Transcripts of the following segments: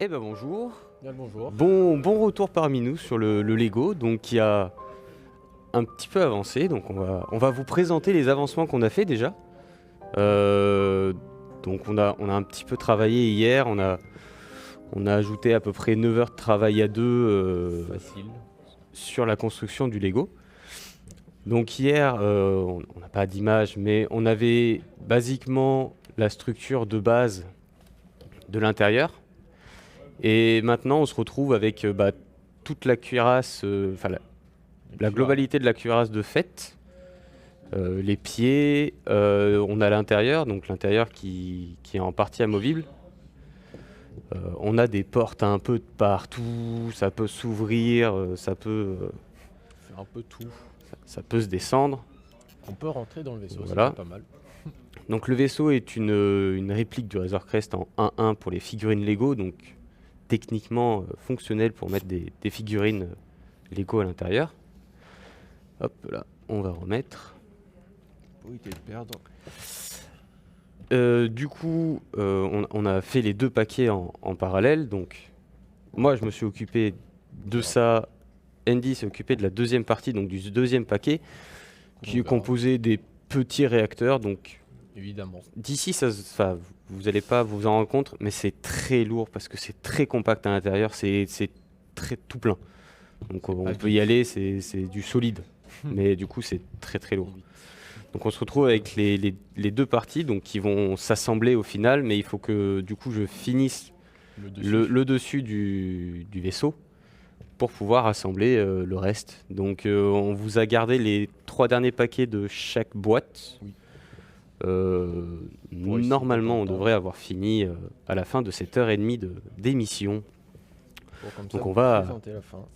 Eh ben bonjour, Bien le bonjour. bon retour parmi nous sur le Lego, donc qui a un petit peu avancé, donc on va vous présenter les avancements qu'on a fait déjà. Euh, donc on a un petit peu travaillé hier, on a ajouté à peu près 9 heures de travail à deux Facile. sur la construction du Lego. Donc hier, on n'a pas d'image, mais on avait basiquement la structure de base de l'intérieur. Et maintenant, on se retrouve avec toute la cuirasse, enfin la globalité de la cuirasse de fait, les pieds, on a l'intérieur, donc l'intérieur qui est en partie amovible. On a des portes un peu de partout, ça peut s'ouvrir, Fait un peu tout. ça peut se descendre. On peut rentrer dans le vaisseau, Voilà. c'est pas mal. Donc le vaisseau est une réplique du Razor Crest en 1-1 pour les figurines Lego, donc techniquement fonctionnel pour mettre des figurines Lego à l'intérieur. Hop là, on va remettre. Possibilité de perdre. Du coup, on a fait les deux paquets en parallèle. Donc, moi, je me suis occupé de ça. Andy s'est occupé de la deuxième partie, donc du deuxième paquet, qui est composé des petits réacteurs. Donc, Évidemment. d'ici, vous n'allez pas vous en rendre compte, mais c'est très lourd parce que c'est très compact à l'intérieur. C'est très tout plein. Donc, on peut y aller, c'est du solide. Mais du coup, c'est très très lourd. Donc on se retrouve avec les deux parties donc, qui vont s'assembler au final, mais il faut que du coup je finisse le dessus du vaisseau pour pouvoir assembler le reste. Donc on vous a gardé les 3 derniers paquets de chaque boîte. Oui. Normalement on devrait avoir fini à la fin de cette heure et demie d'émission. Donc on va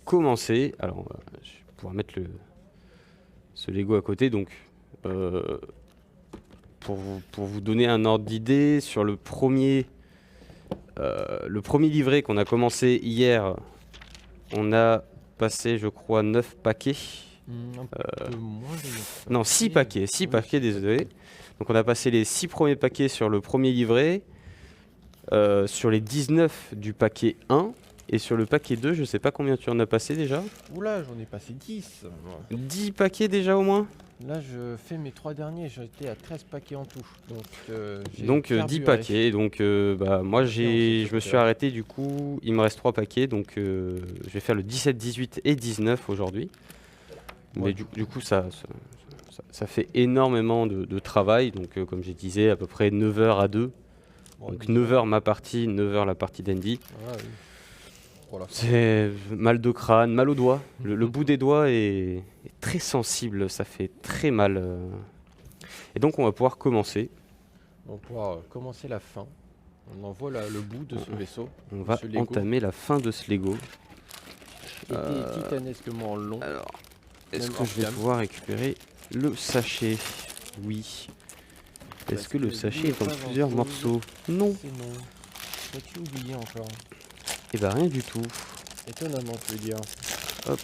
commencer. Alors je vais pouvoir mettre ce Lego à côté. Donc pour vous donner un ordre d'idée, sur le premier livret qu'on a commencé hier, on a passé, je crois, 9 paquets. Un peu moins de Non, 6 paquets, 6 paquets, désolé. Donc on a passé les 6 premiers paquets sur le premier livret, sur les 19 du paquet 1, et sur le paquet 2, je sais pas combien tu en as passé déjà. Oula, j'en ai passé 10. 10 paquets déjà au moins. Là, je fais mes 3 derniers, j'étais à 13 paquets en tout. Donc 10 paquets. Donc moi je me suis arrêté du coup, il me reste 3 paquets, donc je vais faire le 17, 18 et 19 aujourd'hui. Mais du coup ça fait énormément de travail, donc comme je disais, à peu près 9 heures à 2. Donc 9 heures ma partie, 9 heures la partie d'Andy. Ah, oui. Voilà. C'est mal de crâne, mal aux doigts. Le bout des doigts est très sensible, ça fait très mal. Et donc on va pouvoir commencer. On va pouvoir commencer la fin. On envoie le bout de ce vaisseau. On va entamer la fin de ce Lego. Il était titanesquement long. Alors, est-ce que je vais pouvoir récupérer le sachet? Oui. Est-ce que le sachet est en plusieurs morceaux? Non. C'est non. Qu'as-tu oublié encore? Eh ben rien du tout. Étonnamment, je veux dire. Hop.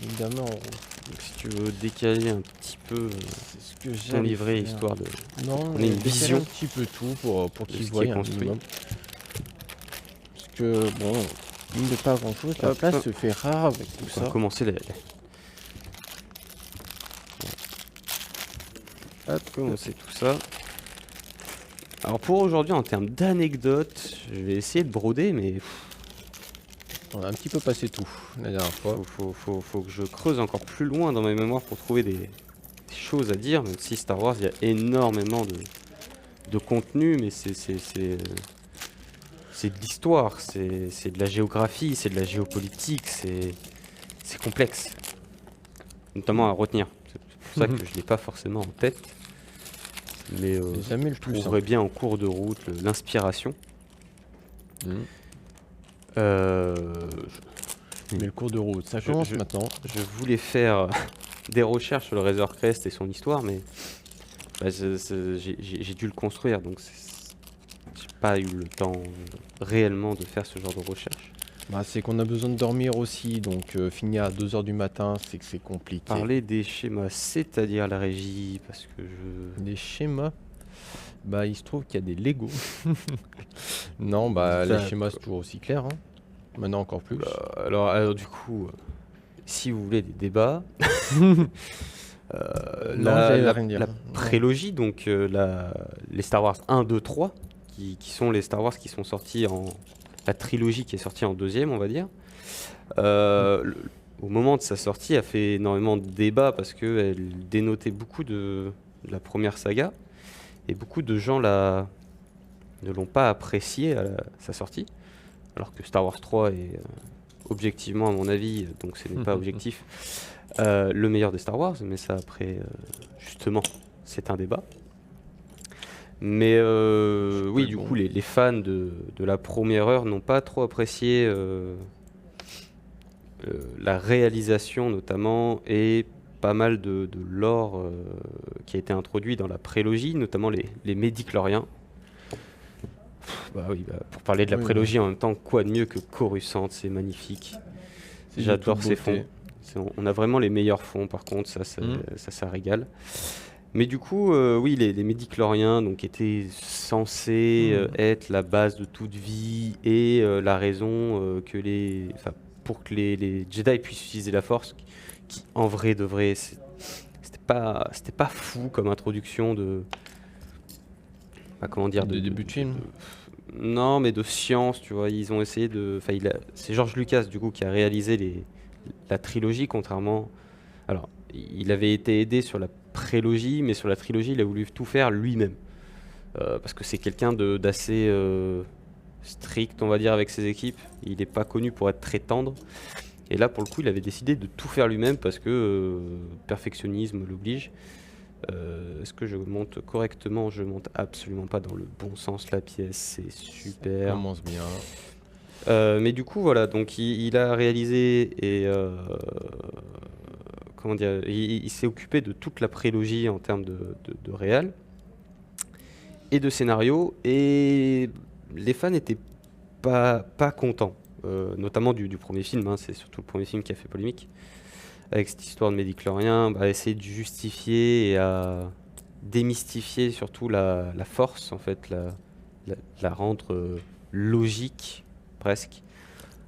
Évidemment. Donc, si tu veux décaler un petit peu c'est ce que ton livret, histoire de on ait une vision un petit peu tout pour qu'il ce voie qui est un construit. minimum. Parce que bon, il n'est pas grand chose. La place se fait rare avec tout ça. On va commencer commencer tout ça. Alors pour aujourd'hui, en termes d'anecdotes, je vais essayer de broder, mais On a un petit peu passé tout la dernière fois. faut que je creuse encore plus loin dans ma mémoire pour trouver des choses à dire. Même si Star Wars, il y a énormément de contenu, mais c'est de l'histoire, c'est de la géographie, c'est de la géopolitique, c'est complexe, notamment à retenir. C'est pour ça que je l'ai pas forcément en tête. Mais jamais le je plus trouverai bien en cours de route l'inspiration. Mais le cours de route, ça commence maintenant. Je voulais faire des recherches sur le Razor Crest et son histoire, mais j'ai dû le construire, donc j'ai pas eu le temps réellement de faire ce genre de recherche. C'est qu'on a besoin de dormir aussi, donc finir à 2h du matin, c'est que c'est compliqué. Parler des schémas, c'est-à-dire la régie, parce que Des schémas, il se trouve qu'il y a des Lego. Non, bah les Ça, schémas c'est toujours aussi clair, hein. Maintenant encore plus. alors, du coup, si vous voulez des débats, Non, j'allais rien dire. la Non. prélogie, donc les Star Wars 1, 2, 3, qui sont les Star Wars qui sont sortis la trilogie qui est sortie en deuxième, on va dire. Euh, le- Au moment de sa sortie, a fait énormément de débats parce qu'elle dénotait beaucoup de la première saga et beaucoup de gens ne l'ont pas apprécié à sa sortie, alors que Star Wars 3 est objectivement, à mon avis, donc ce n'est pas objectif, le meilleur des Star Wars, mais ça après, justement, c'est un débat. Mais Je peux oui, être du bon. coup, les fans de la première heure n'ont pas trop apprécié la réalisation notamment et pas mal de lore qui a été introduit dans la prélogie, notamment les midi-chloriens. Bah oui, bah, pour parler de la Oui, oui. prélogie en même temps, quoi de mieux que Coruscant, c'est magnifique. C'est de J'adore toute ces fonds. beauté. On a vraiment les meilleurs fonds, par contre, Hmm. ça régale. Mais du coup, oui, les midi-chloriens donc, étaient censés Hmm. être la base de toute vie et la raison enfin, pour que les Jedi puissent utiliser la Force, qui en vrai de vrai, c'était pas fou comme introduction comment dire, De début de film. non, mais de science, tu vois. Ils ont essayé de, enfin, c'est George Lucas du coup qui a réalisé la trilogie, contrairement. Alors, il avait été aidé sur la prélogie, mais sur la trilogie, il a voulu tout faire lui-même. Parce que c'est quelqu'un d'assez strict, on va dire, avec ses équipes. Il n'est pas connu pour être très tendre. Et là, pour le coup, il avait décidé de tout faire lui-même parce que perfectionnisme l'oblige. Est-ce que je monte correctement? Je monte absolument pas dans le bon sens la pièce, c'est super. Commence bien. Mais du coup, voilà, donc il a réalisé et comment dire, il s'est occupé de toute la prélogie en termes de réal et de scénario, et les fans n'étaient pas contents, notamment du premier film, hein, c'est surtout le premier film qui a fait polémique, avec cette histoire de midi-chloriens, à essayer de justifier et à démystifier surtout la force, en fait, la rendre logique, presque.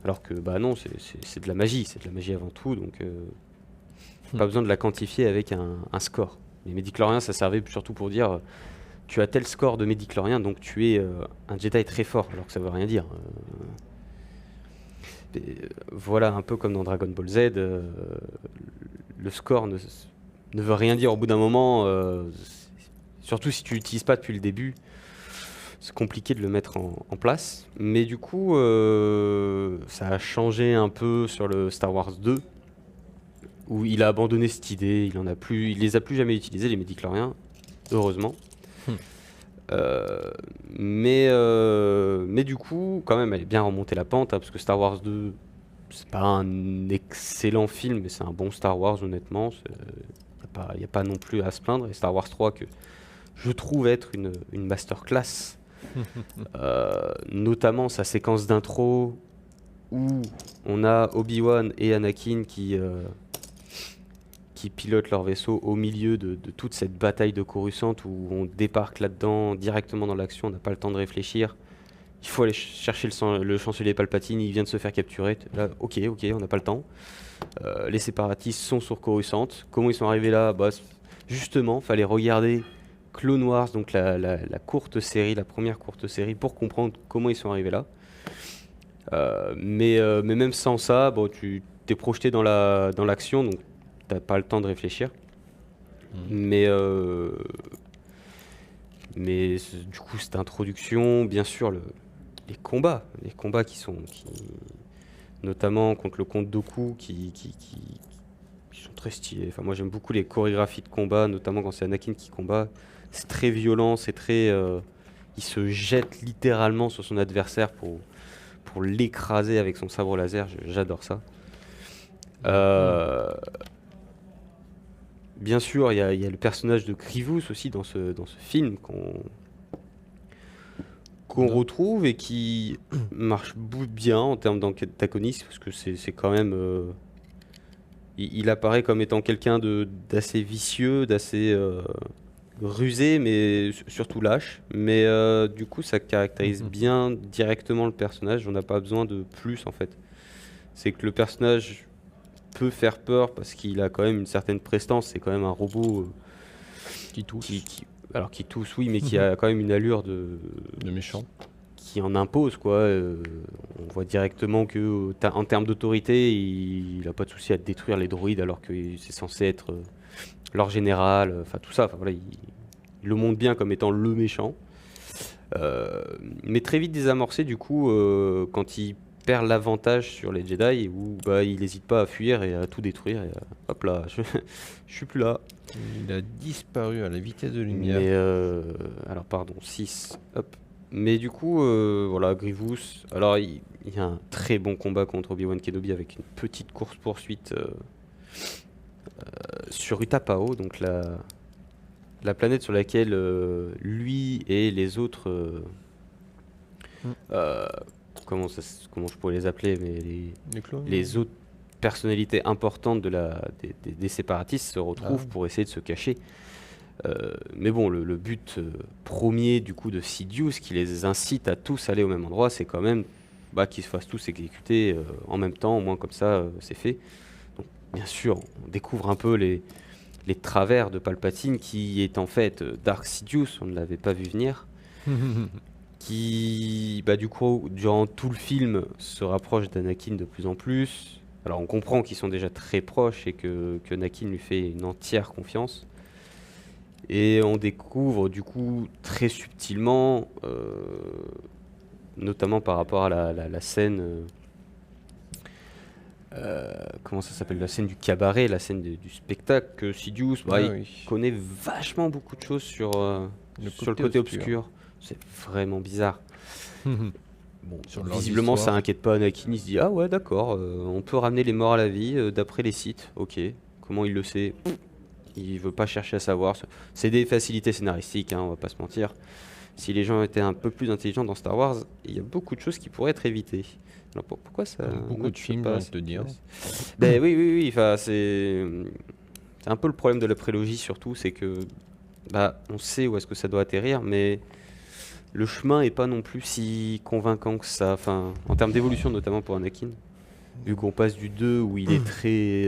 Alors que, bah non, c'est de la magie, c'est de la magie avant tout, donc pas besoin de la quantifier avec un score. Les midi-chloriens, ça servait surtout pour dire tu as tel score de midi-chloriens, donc tu es un Jedi très fort, alors que ça veut rien dire. Voilà, un peu comme dans Dragon Ball Z, le score ne veut rien dire au bout d'un moment, surtout si tu l'utilises pas depuis le début. C'est compliqué de le mettre en place. Mais du coup, ça a changé un peu sur le Star Wars 2, où il a abandonné cette idée, il les a plus jamais utilisés, les midi-chloriens, heureusement. Hmm. Mais du coup, quand même, elle est bien remontée la pente, hein, parce que Star Wars 2, c'est pas un excellent film, mais c'est un bon Star Wars, honnêtement. Il n'y a pas non plus à se plaindre. Et Star Wars 3, que je trouve être une masterclass, notamment sa séquence d'intro, où on a Obi-Wan et Anakin qui pilotent leur vaisseau au milieu de toute cette bataille de Coruscant, où on débarque là-dedans directement dans l'action, on n'a pas le temps de réfléchir. Il faut aller chercher le chancelier Palpatine, il vient de se faire capturer. Là, ok, on n'a pas le temps. Les séparatistes sont sur Coruscant. Comment ils sont arrivés là? Bah, justement, fallait regarder Clone Wars, donc la courte série, la première courte série, pour comprendre comment ils sont arrivés là. Mais même sans ça, bon, tu t'es projeté dans l'action, donc t'as pas le temps de réfléchir. Mais, du coup, cette introduction, bien sûr, les combats notamment contre le comte Dooku, qui sont très stylés. Enfin, moi, j'aime beaucoup les chorégraphies de combat, notamment quand c'est Anakin qui combat. C'est très violent, c'est très, il se jette littéralement sur son adversaire pour l'écraser avec son sabre laser. J'adore ça. Bien sûr, il y a le personnage de Grievous aussi dans ce film qu'on retrouve et qui marche bien en termes d'antagonisme, parce que c'est quand même, il apparaît comme étant quelqu'un d'assez vicieux, d'assez rusé, mais surtout lâche. Mais du coup, ça caractérise Mhm. bien directement le personnage. On n'a pas besoin de plus en fait. C'est que le personnage peut faire peur parce qu'il a quand même une certaine prestance. C'est quand même un robot Qui tousse. alors qui tousse, oui, mais qui a quand même une allure De méchant. qui en impose quoi. On voit directement que en termes d'autorité, il a pas de souci à détruire les droïdes alors que c'est censé être leur général. Enfin tout ça. Enfin voilà, il le montre bien comme étant le méchant. Mais très vite désamorcé du coup quand il perd l'avantage sur les Jedi où bah, il n'hésite pas à fuir et à tout détruire. Et, hop là, je suis plus là. Il a disparu à la vitesse de lumière. Mais alors pardon, 6. Hop. Mais du coup, voilà, Grievous. Alors il y a un très bon combat contre Obi-Wan Kenobi avec une petite course-poursuite sur Utapao, donc la planète sur laquelle lui et les autres, Mm. euh, comment je pourrais les appeler, mais Les clones. les autres personnalités importantes des séparatistes se retrouvent Ah. pour essayer de se cacher. Mais bon, le but premier du coup de Sidious, qui les incite à tous aller au même endroit, c'est quand même bah, qu'ils se fassent tous exécuter en même temps, au moins comme ça c'est fait. Donc, bien sûr, on découvre un peu les travers de Palpatine, qui est en fait Dark Sidious, on ne l'avait pas vu venir, qui bah, du coup, durant tout le film, se rapproche d'Anakin de plus en plus. Alors on comprend qu'ils sont déjà très proches et que Anakin lui fait une entière confiance. Et on découvre du coup très subtilement, notamment par rapport à la scène, comment ça s'appelle, la scène du cabaret, la scène du spectacle, que Sidious, bah, Ah il oui. connaît vachement beaucoup de choses sur le côté obscur. C'est vraiment bizarre. Bon, Sur leur visiblement ça histoire. inquiète pas Anakin, il se dit ah ouais d'accord, on peut ramener les morts à la vie d'après les sites, ok. Comment il le sait? Il veut pas chercher à savoir. C'est des facilités scénaristiques, hein, on va pas se mentir. Si les gens étaient un peu plus intelligents dans Star Wars, il y a beaucoup de choses qui pourraient être évitées. Alors pourquoi ça Comme beaucoup de note films, pas j'ai envie de te dire. Ben oui, oui, oui. Enfin, c'est un peu le problème de la prélogie surtout, c'est que bah on sait où est-ce que ça doit atterrir, mais le chemin est pas non plus si convaincant que ça. Enfin, en termes d'évolution notamment pour Anakin. Vu qu'on passe du 2 où il est très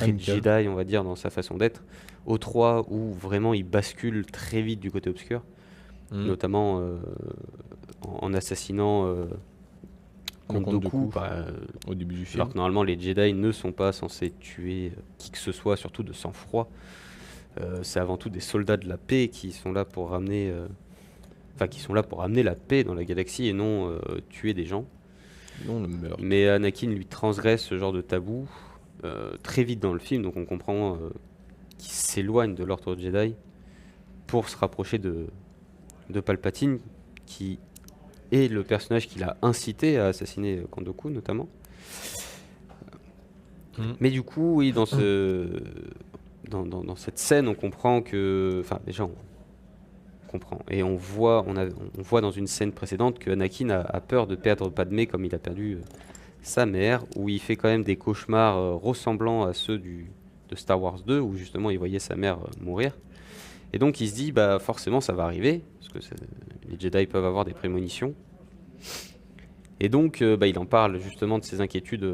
Amical. Jedi, on va dire, dans sa façon d'être, au 3 où vraiment il bascule très vite du côté obscur, notamment en assassinant Le Count Comte Dooku, Dooku, au début du film. alors que normalement les Jedi ne sont pas censés tuer qui que ce soit, surtout de sang-froid. C'est avant tout des soldats de la paix qui sont là pour ramener, qui sont là pour ramener la paix dans la galaxie et non tuer des gens. Non, le meurtre. Mais Anakin lui transgresse ce genre de tabou très vite dans le film, donc on comprend qu'il s'éloigne de l'ordre Jedi pour se rapprocher de Palpatine, qui est le personnage qui l'a incité à assassiner Count Dooku notamment. Mais du coup, oui, dans cette scène, on comprend que, enfin déjà on comprend et on voit dans une scène précédente que Anakin a peur de perdre Padmé comme il a perdu sa mère, où il fait quand même des cauchemars ressemblants à ceux de Star Wars 2, où justement il voyait sa mère mourir. Et donc il se dit, bah forcément ça va arriver, parce que les Jedi peuvent avoir des prémonitions. Et donc bah, il en parle justement de ses inquiétudes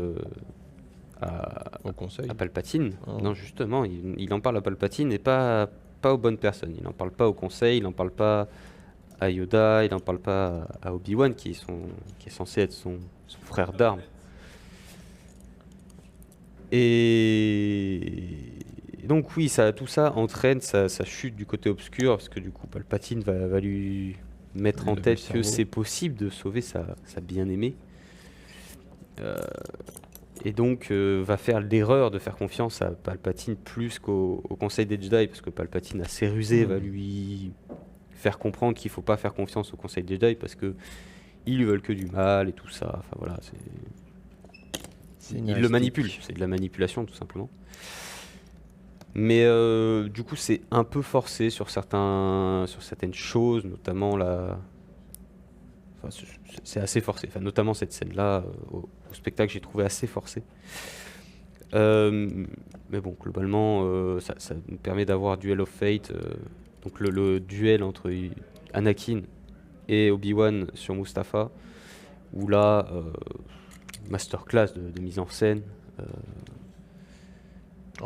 Au conseil. à Palpatine. Oh. Non, justement, il en parle à Palpatine et pas aux bonnes personnes. Il n'en parle pas au conseil, il n'en parle pas à Yoda, il n'en parle pas à Obi-Wan, qui est censé être son frère d'armes. Et donc oui, tout ça entraîne sa chute du côté obscur, parce que du coup Palpatine va lui mettre Lui en laver tête le que cerveau. c'est possible de sauver sa bien-aimée. Et donc va faire l'erreur de faire confiance à Palpatine plus au Conseil des Jedi, parce que Palpatine assez rusé va lui faire comprendre qu'il faut pas faire confiance au Conseil des Jedi, parce que ils lui veulent que du mal et tout ça. Enfin voilà, il le manipule, c'est de la manipulation tout simplement. Mais du coup c'est un peu forcé sur certaines choses, notamment c'est assez forcé. Enfin, notamment cette scène-là au spectacle, j'ai trouvé assez forcé. Mais bon, globalement, ça nous permet d'avoir Duel of Fate, donc le duel entre Anakin et Obi-Wan sur Mustapha, où là, masterclass de mise en scène,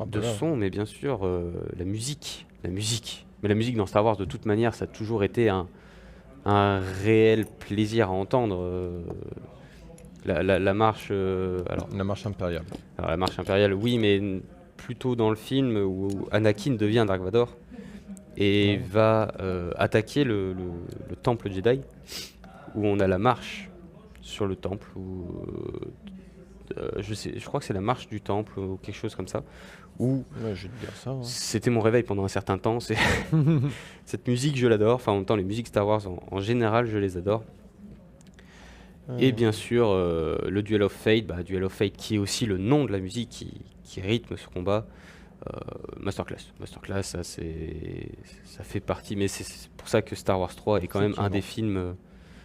de son, mais bien sûr, la musique. Mais la musique dans Star Wars, de toute manière, ça a toujours été un réel plaisir à entendre. La marche, La marche impériale. alors la marche impériale, oui, mais plutôt dans le film où Anakin devient Dark Vador et va attaquer le temple Jedi, où on a la marche sur le temple, je crois que c'est la marche du temple ou quelque chose comme ça, où Ouais, je vais te dire ça. c'était mon réveil pendant un certain temps. Cette musique, je l'adore. Enfin, en même temps, les musiques Star Wars en général, je les adore. Et bien sûr, le Duel of Fate, Duel of Fate qui est aussi le nom de la musique qui rythme ce combat. Masterclass, ça fait partie, mais c'est pour ça que Star Wars 3 est quand même un des films.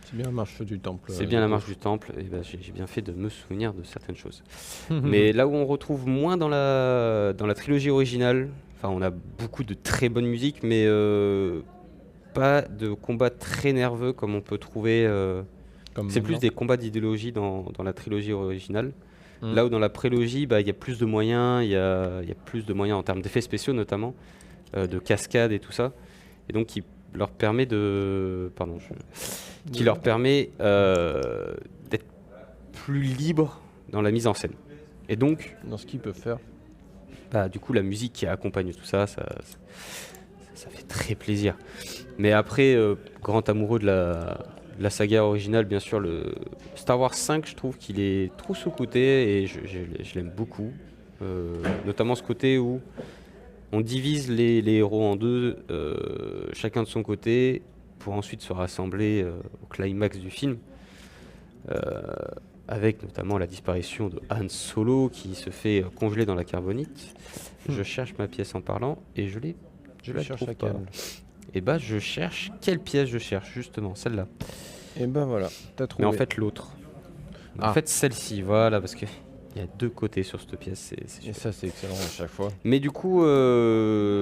C'est bien la marche du temple. C'est bien la marche du temple, et j'ai bien fait de me souvenir de certaines choses. Mais là où on retrouve moins dans la trilogie originale, enfin on a beaucoup de très bonnes musiques, mais pas de combats très nerveux comme on peut trouver. C'est plus des combats d'idéologie dans la trilogie originale. Là où dans la prélogie, il y a plus de moyens, il y a plus de moyens en termes d'effets spéciaux notamment, de cascades et tout ça, et donc qui leur permet d'être plus libre dans la mise en scène. Et donc, dans ce qu'ils peuvent faire. Du coup, la musique qui accompagne tout ça, ça fait très plaisir. Mais après, grand amoureux de la saga originale, bien sûr, le Star Wars 5, je trouve qu'il est trop sous-coté et je l'aime beaucoup. Notamment ce côté où on divise les héros en deux, chacun de son côté, pour ensuite se rassembler au climax du film, avec notamment la disparition de Han Solo qui se fait congeler dans la carbonite. Je cherche ma pièce en parlant et je la trouve pas. Et je cherche quelle pièce je cherche, justement, celle-là. Et voilà, t'as trouvé. Mais en fait l'autre. En fait celle-ci, voilà, parce que il y a deux côtés sur cette pièce. Et ça c'est excellent à chaque fois. Mais du coup,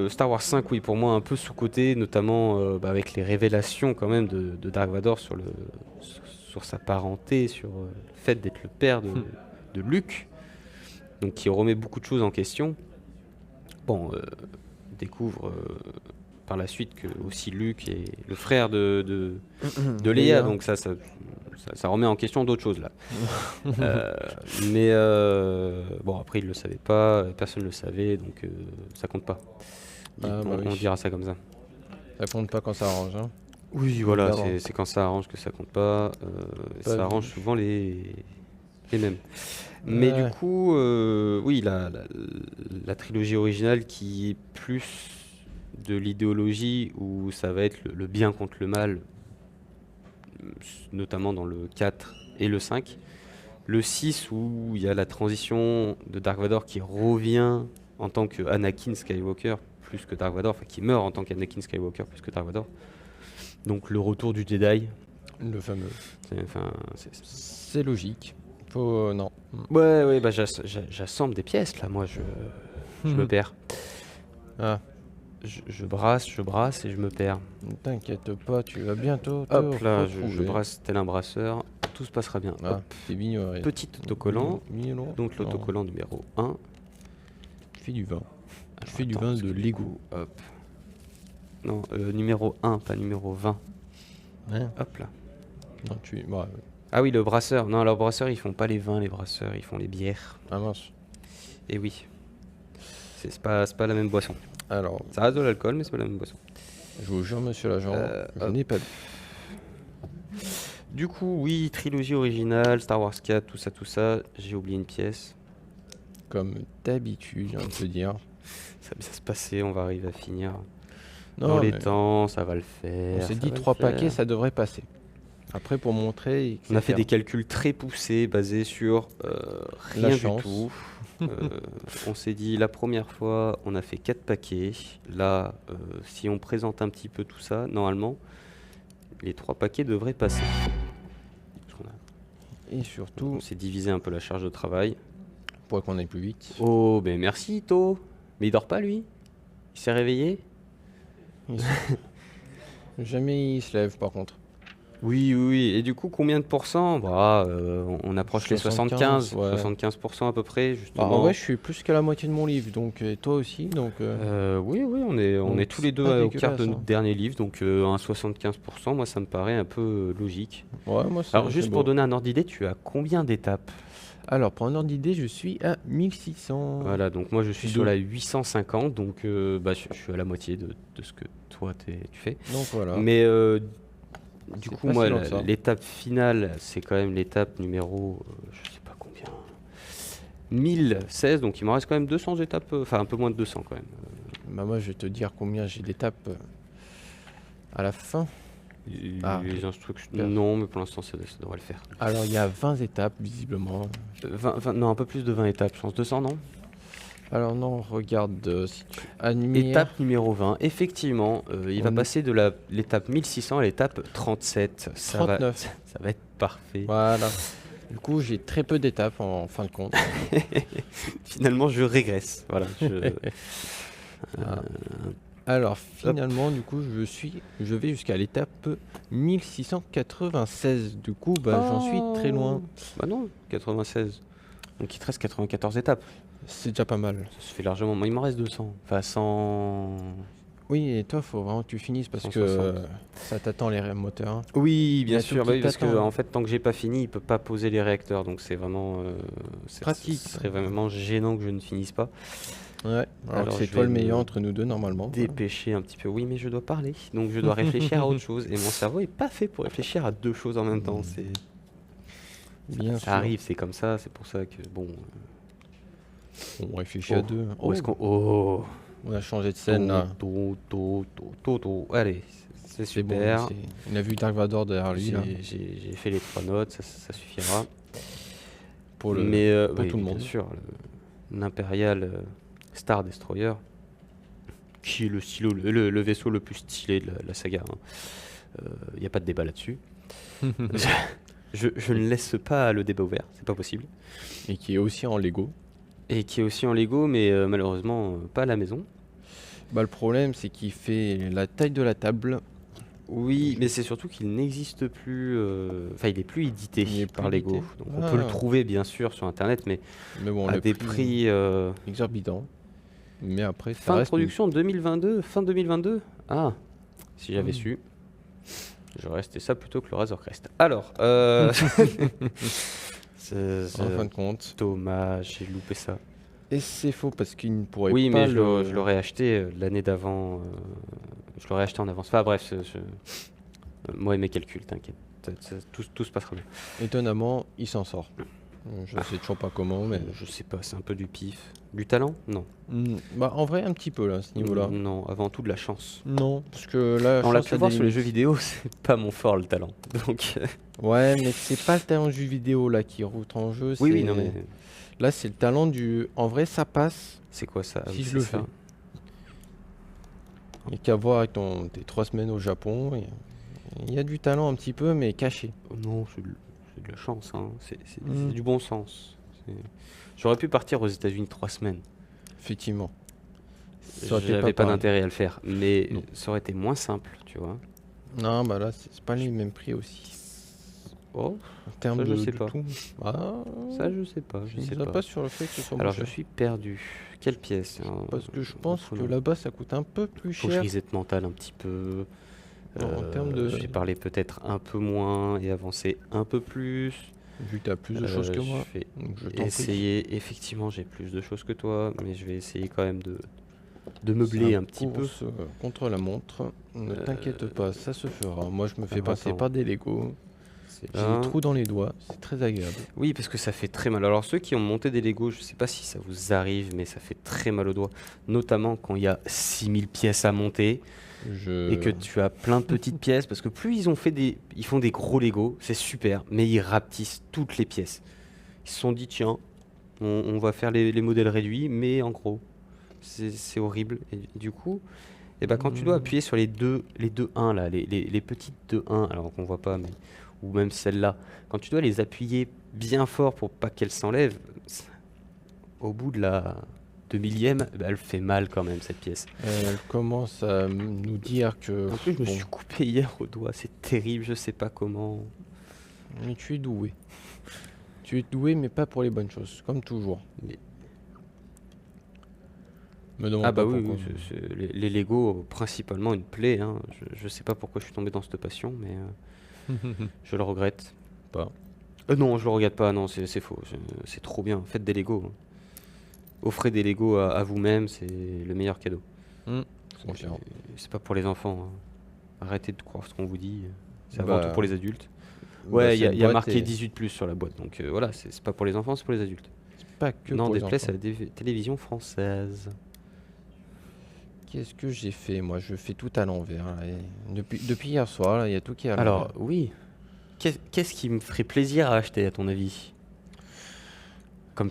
Star Wars 5, oui, pour moi un peu sous-coté, notamment avec les révélations quand même de Dark Vador sur sa parenté, sur le fait d'être le père de Luke, donc qui remet beaucoup de choses en question. Bon, on découvre par la suite que aussi Luke est le frère de Leia, donc ça remet en question d'autres choses là. Mais bon, après il le savait pas, personne le savait, donc ça compte pas. On dira ça comme ça. Ça compte pas quand ça arrange, hein. Oui, voilà, c'est quand ça arrange que ça compte pas. Ça arrange souvent les mêmes. Mais du coup, oui, la trilogie originale qui est plus de l'idéologie où ça va être le bien contre le mal, notamment dans le 4 et le 5. Le 6 où il y a la transition de Dark Vador qui revient en tant que Anakin Skywalker plus que Dark Vador, enfin qui meurt en tant qu'Anakin Skywalker plus que Dark Vador. Donc le retour du Jedi. Le fameux. C'est logique. Non. Ouais, j'assemble des pièces là, moi je me perds. Ah. Je brasse et je me perds. T'inquiète pas, tu vas bientôt Hop là, je brasse tel un brasseur, tout se passera bien. Ah, c'est mignon. Petit autocollant, mignon. donc l'autocollant numéro 1. Je fais du vin. Je fais du vin de Lego. Hop. Non, numéro 1, pas numéro 20. Hein? Hop là. Non, Ah oui, le brasseur. Non, alors brasseur, ils font pas les vins, les brasseurs, ils font les bières. Ah mince. Et oui. C'est pas la même boisson. Alors, ça reste de l'alcool, mais c'est pas la même boisson. Je vous jure, monsieur l'agent, je n'ai pas. Du coup, oui, trilogie originale, Star Wars 4, tout ça. J'ai oublié une pièce. Comme d'habitude, j'ai envie de te dire. Ça va bien se passer, on va arriver à finir. Dans les temps, ça va le faire. On s'est dit 3 paquets, ça devrait passer. Après, pour montrer... On a fait des calculs très poussés, basés sur rien du tout. On s'est dit, la première fois, on a fait 4 paquets. Là, si on présente un petit peu tout ça, normalement, les 3 paquets devraient passer. Et surtout... On s'est divisé un peu la charge de travail. Pour qu'on aille plus vite. Oh, ben merci, To. Mais il dort pas, lui? Il s'est réveillé? Ils se- Jamais ils se lèvent par contre. Oui, oui, oui. Et du coup, combien de pourcents? Bah, on approche les 75, 75, ouais. 75% à peu près, Bah, justement. en vrai, je suis plus qu'à la moitié de mon livre, donc et toi aussi, donc Oui, oui, on donc est tous les c'est deux pas au quart de dégueulasse, notre hein. dernier livre, donc un 75%, moi ça me paraît un peu logique. Ouais, moi Alors, c'est juste pour beau. donner un ordre d'idée, tu as combien d'étapes? Alors, pour un ordre d'idée, je suis à 1600. Voilà, donc moi je suis sur Deux. la 850, donc bah, je suis à la moitié de ce que toi tu fais. Donc voilà. Mais du C'est coup, pas moi, si loin que ça. l'étape finale, c'est quand même l'étape numéro, je sais pas combien, 1016, donc il me reste quand même 200 étapes, enfin un peu moins de 200 quand même. Bah, moi, je vais te dire combien j'ai d'étapes à la fin. Ah, Les instructions, super. non, mais pour l'instant ça devrait le faire. Alors, il y a 20 étapes, visiblement. 20, non, un peu plus de 20 étapes, je pense 200, non? Alors, non, regarde, si tu admires... Étape numéro 20, effectivement, il va On est- passer de l'étape 1600 à l'étape 37. 39. Ça va être parfait. Voilà. Du coup, j'ai très peu d'étapes en fin de compte. Finalement, je régresse. Voilà. Ah. Alors, finalement, du coup, je vais jusqu'à l'étape 1696. Du coup, bah, j'en suis très loin. Bah non, 96. Donc il te reste 94 étapes. C'est déjà pas mal. Ça se fait largement. Moi, il m'en reste 200. Enfin, 100. Oui, et toi, faut vraiment que tu finisses parce que 160. ça t'attend les moteurs, hein. Oui, Il y bien a tout sûr. qui Bah oui, parce que t'attend. en fait, tant que j'ai pas fini, il peut pas poser les réacteurs. Donc c'est vraiment Pratique. Ce serait vraiment gênant que je ne finisse pas. Ouais. Alors Alors, que c'est je toi vais le meilleur me entre nous deux, normalement. Quoi. Dépêcher un petit peu. Oui, mais je dois parler. Donc je dois réfléchir à autre chose. Et mon cerveau est pas fait pour réfléchir à deux choses en même temps. C'est Bien ça sûr. arrive, c'est comme ça. C'est pour ça que bon. On réfléchit à deux. Où Oh, est-ce qu'on. Oh. on a changé de scène là. Allez, c'est C'est bon. super. On a vu Dark Vador derrière lui là. J'ai fait les 3 notes, ça suffira. Pour Mais oui, tout le bien monde. sûr, l'Imperial Star Destroyer, qui est le vaisseau le plus stylé de la saga. Il n'y a pas de débat là-dessus. Je ne laisse pas le débat ouvert, c'est pas possible. Et qui est aussi en Lego. Et qui est aussi en Lego, mais malheureusement pas à la maison. Bah, le problème, c'est qu'il fait la taille de la table. Oui, mais c'est surtout qu'il n'existe plus. Enfin, il est plus édité Il est par plus Lego. édité. Donc on peut le Ah. trouver bien sûr sur internet, mais Mais bon, à le des prix prix. exorbitant. Mais après, ça Fin de reste production 2022, fin 2022. Ah, si j'avais Mm. su, j'aurais resté ça plutôt que le Razor Crest. Alors, c'est en fin de compte. dommage, j'ai loupé ça. Et c'est faux parce qu'il ne pourrait Oui, pas mais je l'aurais acheté l'année d'avant. Je l'aurais acheté en avance. Enfin bref, moi et mes calculs, t'inquiète. Tout se passera bien. Étonnamment, il s'en sort. Je sais toujours pas comment, mais... Je sais pas, c'est un peu du pif. Du talent? Non. Bah, en vrai, un petit peu, là, à ce niveau-là. Non, avant tout de la chance. Non, parce que là, On l'a chance, pu a voir des sur les jeux limites. vidéo, c'est pas mon fort le talent. Donc, Ouais, mais c'est pas le talent du jeu vidéo, là, qui rentre en jeu. oui, c'est- non, mais Là, c'est le talent du... En vrai, ça passe. c'est quoi ça? Ah Si oui, je c'est le ça. fais. Il n'y a qu'à voir avec tes 3 semaines au Japon. Il y a du talent un petit peu, mais caché. Oh non, c'est de la chance, hein. C'est Mm. du bon sens. J'aurais pu partir aux États-Unis 3 semaines. Effectivement. Ça aurait été J'avais pas pareil. d'intérêt à le faire, mais Non. ça aurait été moins simple, tu vois. Non, bah là, c'est pas les mêmes prix aussi. Oh, En termes Ça, je de, sais de pas. tout. Ah, ça je sais pas, je je ne sais dirais pas. pas sur le fait que ce soit moins Alors je cher. suis perdu. Quelle pièce hein, Parce que je pense que prenons- là-bas, ça coûte un peu plus Faut que je cher. reset mental un petit peu. En termes de... Je vais parler peut-être un peu moins et avancer un peu plus. Vu que tu as plus de choses que Je moi. vais Donc je t'en prie. essayer. Effectivement, j'ai plus de choses que toi, mais je vais essayer quand même de C'est meubler un petit peu. course, contre la montre. Ne t'inquiète pas, ça se fera. Moi, je me fais alors, passer attends. par des Lego. C'est J'ai là. des trous dans les doigts. C'est très agréable. Oui, parce que ça fait très mal. Alors ceux qui ont monté des Lego, je sais pas si ça vous arrive, mais ça fait très mal aux doigts. Notamment quand il y a 6000 pièces à monter et que tu as plein de petites pièces. Parce que plus ils font des gros Lego, c'est super, mais ils rapetissent toutes les pièces. Ils se sont dit, tiens, on va faire les modèles réduits, mais en gros, c'est horrible. Et du coup, et ben, quand tu dois appuyer sur les deux 1 là, les petites 2-1, alors qu'on voit pas, mais ou même celle-là, quand tu dois les appuyer bien fort pour pas qu'elles s'enlèvent, au bout de 2 millièmes, bah, elle fait mal quand même cette pièce. Elle commence à nous dire que... En plus, je me bon, suis coupé hier au doigt, c'est terrible, je sais pas comment. mais tu es doué. Tu es doué, mais pas pour les bonnes choses, comme toujours. Mais- Me demande Ah bah pas oui, pourquoi. les Lego, principalement une plaie, hein. Je sais pas pourquoi je suis tombé dans cette passion, mais je le regrette. Pas. Non, je le regrette pas, non, c'est faux. C'est trop bien, faites des Lego, hein. Offrez des Lego à vous-même, c'est le meilleur cadeau. Confirme. C'est pas pour les enfants, hein. Arrêtez de croire ce qu'on vous dit, c'est Bah, avant tout pour les adultes. bah, Ouais, il y a, cette y a boîte marqué est- 18+ sur la boîte, donc voilà, c'est pas pour les enfants, c'est pour les adultes. C'est pas que Non, pour les déplaise enfants. à la télévision française. Qu'est-ce que j'ai fait? Moi, je fais tout à l'envers, là, et depuis hier soir, là, il y a tout qui est à Alors, l'envers. oui, qu'est-ce qui me ferait plaisir à acheter, à ton avis? Comme